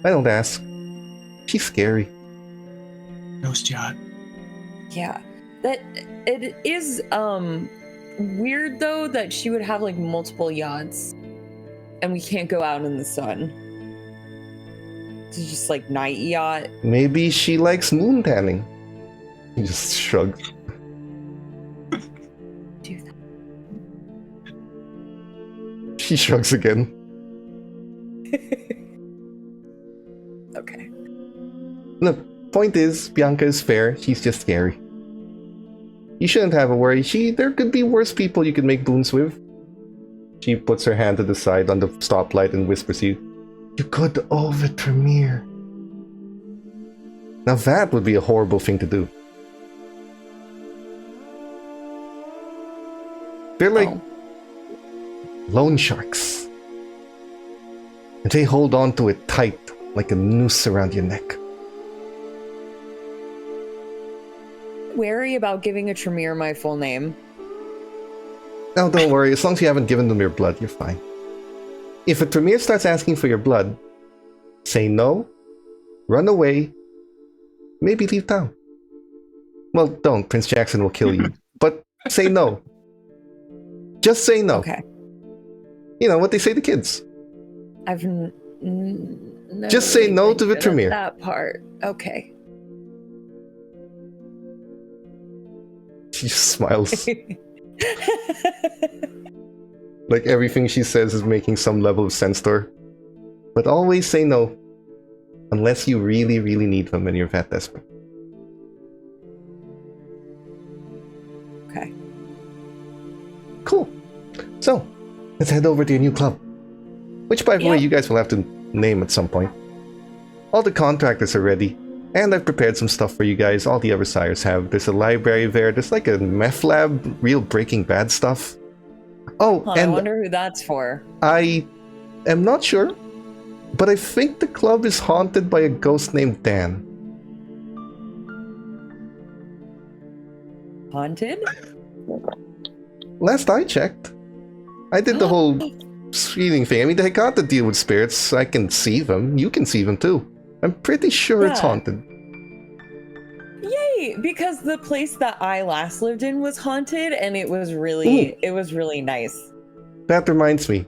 I don't ask. She's scary. Ghost yacht. Yeah, that it is weird though that she would have like multiple yachts, and we can't go out in the sun. It's just like night yacht. Maybe she likes moon tanning. He just shrugs. Do that. She shrugs again. Okay. Look, point is, Bianca is fair. She's just scary. You shouldn't have a worry. There could be worse people you could make boons with. She puts her hand to the side on the stoplight and whispers you could owe the Tremere. Now that would be a horrible thing to do. They're like Oh. loan sharks. And they hold on to it tight, like a noose around your neck. Wary about giving a Tremere my full name. No, don't worry. As long as you haven't given them your blood, you're fine. If a Tremere starts asking for your blood, say no, run away, maybe leave town. Well, don't. Prince Jackson will kill you. But say no. Just say no. Okay. You know what they say to kids. I've never Just say really no been to the good at Tremere. That part. Okay. She just smiles. Like everything she says is making some level of sense to her. But always say no. Unless you really, really need them and you're that desperate. Okay. Cool. So, let's head over to your new club. Which, by the way, Yep. you guys will have to name at some point. All the contractors are ready. And I've prepared some stuff for you guys. All the other sires have. There's a library there. There's like a meth lab. Real Breaking Bad stuff. Oh, Huh, I and wonder who that's for. I am not sure. But I think the club is haunted by a ghost named Dan. Haunted? Last I checked. I did the whole screening thing. I mean, they got to deal with spirits. I can see them. You can see them too. I'm pretty sure it's Yeah. haunted. Yay! Because the place that I last lived in was haunted, and it was really nice. That reminds me.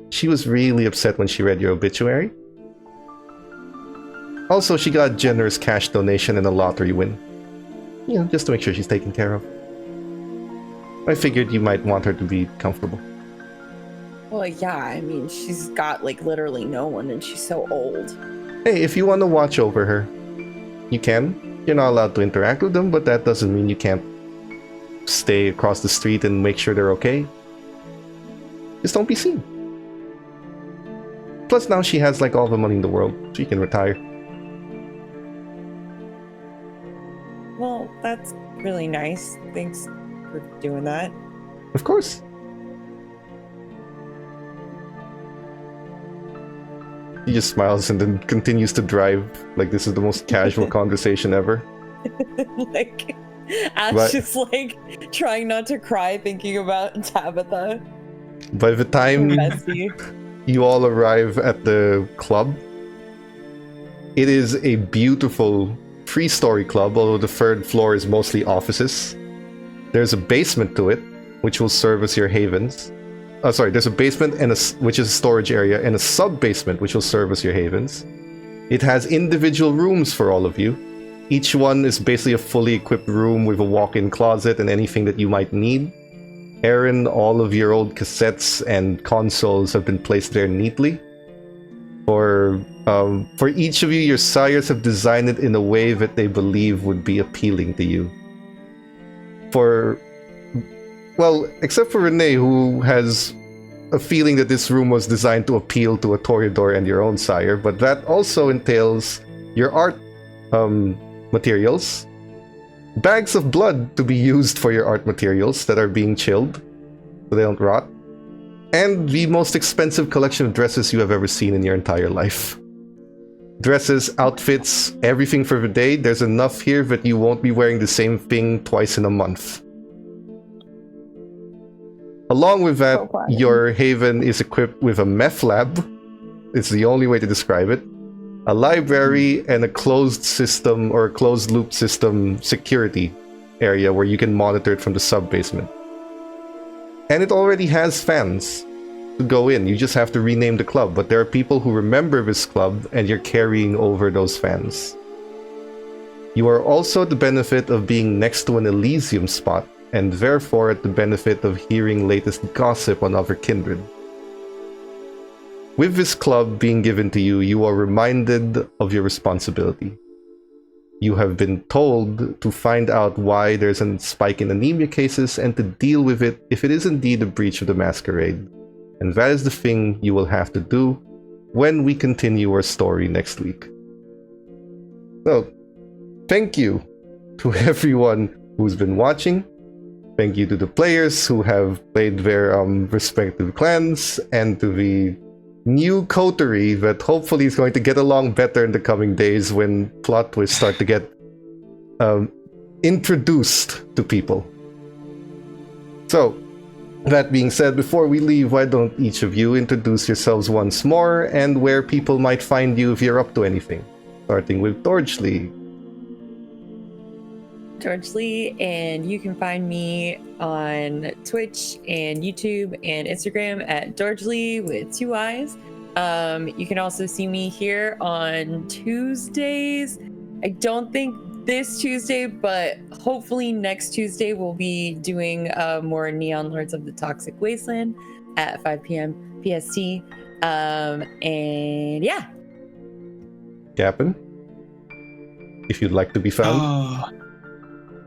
She was really upset when she read your obituary. Also, she got a generous cash donation and a lottery win. You know, just to make sure she's taken care of. I figured you might want her to be comfortable. Well, yeah, I mean, she's got like literally no one and she's so old. Hey, if you want to watch over her, you can. You're not allowed to interact with them, but that doesn't mean you can't stay across the street and make sure they're okay. Just don't be seen. Plus now she has like all the money in the world. She can retire. Well, that's really nice. Thanks for doing that. Of course. He just smiles and then continues to drive like this is the most casual conversation ever. Like, Ash But- just like trying not to cry thinking about Tabitha. By the time Messy. you all arrive at the club, it is a beautiful 3-story club, although the 3rd floor is mostly offices. There's a basement to it, which will serve as your havens. There's a basement and which is a storage area, and a sub-basement which will serve as your havens. It has individual rooms for all of you. Each one is basically a fully equipped room with a walk-in closet and anything that you might need. Aaron, all of your old cassettes and consoles have been placed there neatly. For each of you, your sires have designed it in a way that they believe would be appealing to you. Except for Renee, who has a feeling that this room was designed to appeal to a Toreador and your own sire, but that also entails your art materials. Bags of blood to be used for your art materials that are being chilled so they don't rot. And the most expensive collection of dresses you have ever seen in your entire life. Dresses, outfits, everything for the day. There's enough here that you won't be wearing the same thing twice in a month. Along with that, So funny. your haven is equipped with a meth lab. It's the only way to describe it. A library and a closed system or a closed loop system security area where you can monitor it from the sub-basement. And it already has fans to go in. You just have to rename the club, but there are people who remember this club and you're carrying over those fans. You are also at the benefit of being next to an Elysium spot, and therefore at the benefit of hearing latest gossip on other kindred. With this club being given to you, you are reminded of your responsibility. You have been told to find out why there's a spike in anemia cases and to deal with it if it is indeed a breach of the Masquerade. And that is the thing you will have to do when we continue our story next week. So, thank you to everyone who's been watching. Thank you to the players who have played their respective clans, and to the new coterie that hopefully is going to get along better in the coming days when plot twists start to get introduced to people. So, that being said, before we leave, why don't each of you introduce yourselves once more and where people might find you if you're up to anything? Starting with Dorchley. George Lee, and you can find me on Twitch and YouTube and Instagram at George Lee with 2 eyes. You can also see me here on Tuesdays. I don't think this Tuesday, but hopefully next Tuesday we'll be doing more Neon Lords of the Toxic Wasteland at 5 p.m. PST. And yeah. Captain, if you'd like to be found.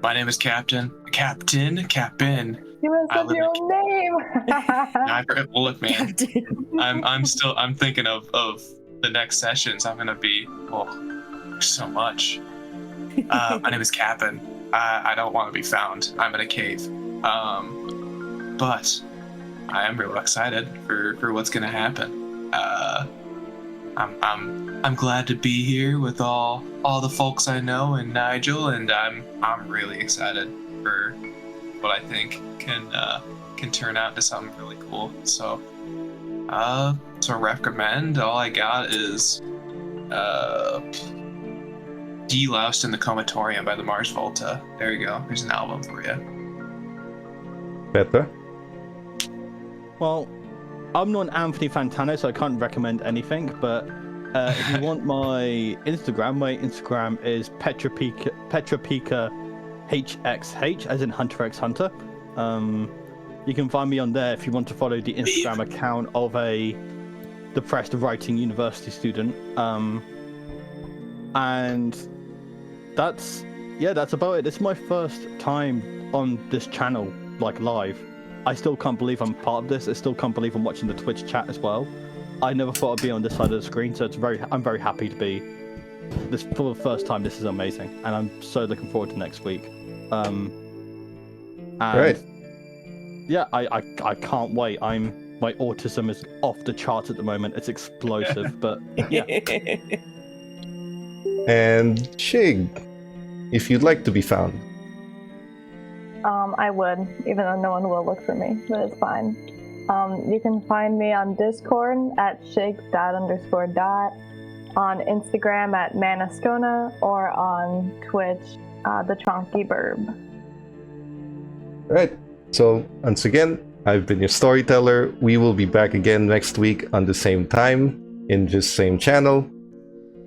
My name is Captain. Captain. You messed I up live your in- own name. Well, look, man. I'm thinking of the next sessions. I'm gonna be there's so much. My name is Captain. I don't want to be found. I'm in a cave. But I am real excited for what's gonna happen. I'm glad to be here with all the folks I know and Nigel, and I'm really excited for what I think can turn out to something really cool. So to recommend, all I got is Deloused in the Comatorium by the Mars Volta. There you go. There's an album for you. Petra? Well, I'm not an Anthony Fantano, so I can't recommend anything. But if you want my Instagram is Petrapika HXH, as in Hunter x Hunter. You can find me on there if you want to follow the Instagram account of a depressed writing university student. And that's about it. It's my first time on this channel, like live. I still can't believe I'm part of this. I still can't believe I'm watching the Twitch chat as well. I never thought I'd be on this side of the screen, so I'm very happy to be this for the first time. This is amazing, and I'm so looking forward to next week. Right. Yeah, I can't wait. My autism is off the charts at the moment. It's explosive, but yeah. And Shig, if you'd like to be found. I would, even though no one will look for me, but it's fine. You can find me on Discord at shig._dot, on Instagram at manascona, or on Twitch, the Chonky Burb. Right. So once again, I've been your storyteller. We will be back again next week on the same time, in this same channel.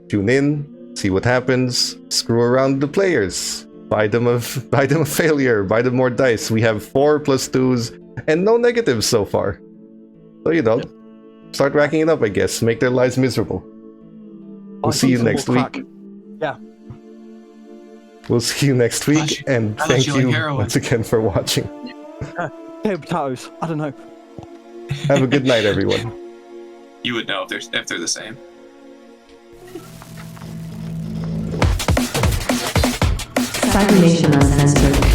Tune in, see what happens, screw around the players. Buy them a failure, buy them more dice. We have 4 + 2s and no negatives so far. So, start racking it up, I guess. Make their lives miserable. We'll see you next week. Yeah. We'll see you next week, and thank you once again for watching. Hey, potatoes. I don't know. Have a good night, everyone. You would know if they're the same. Cybernation Uncensored.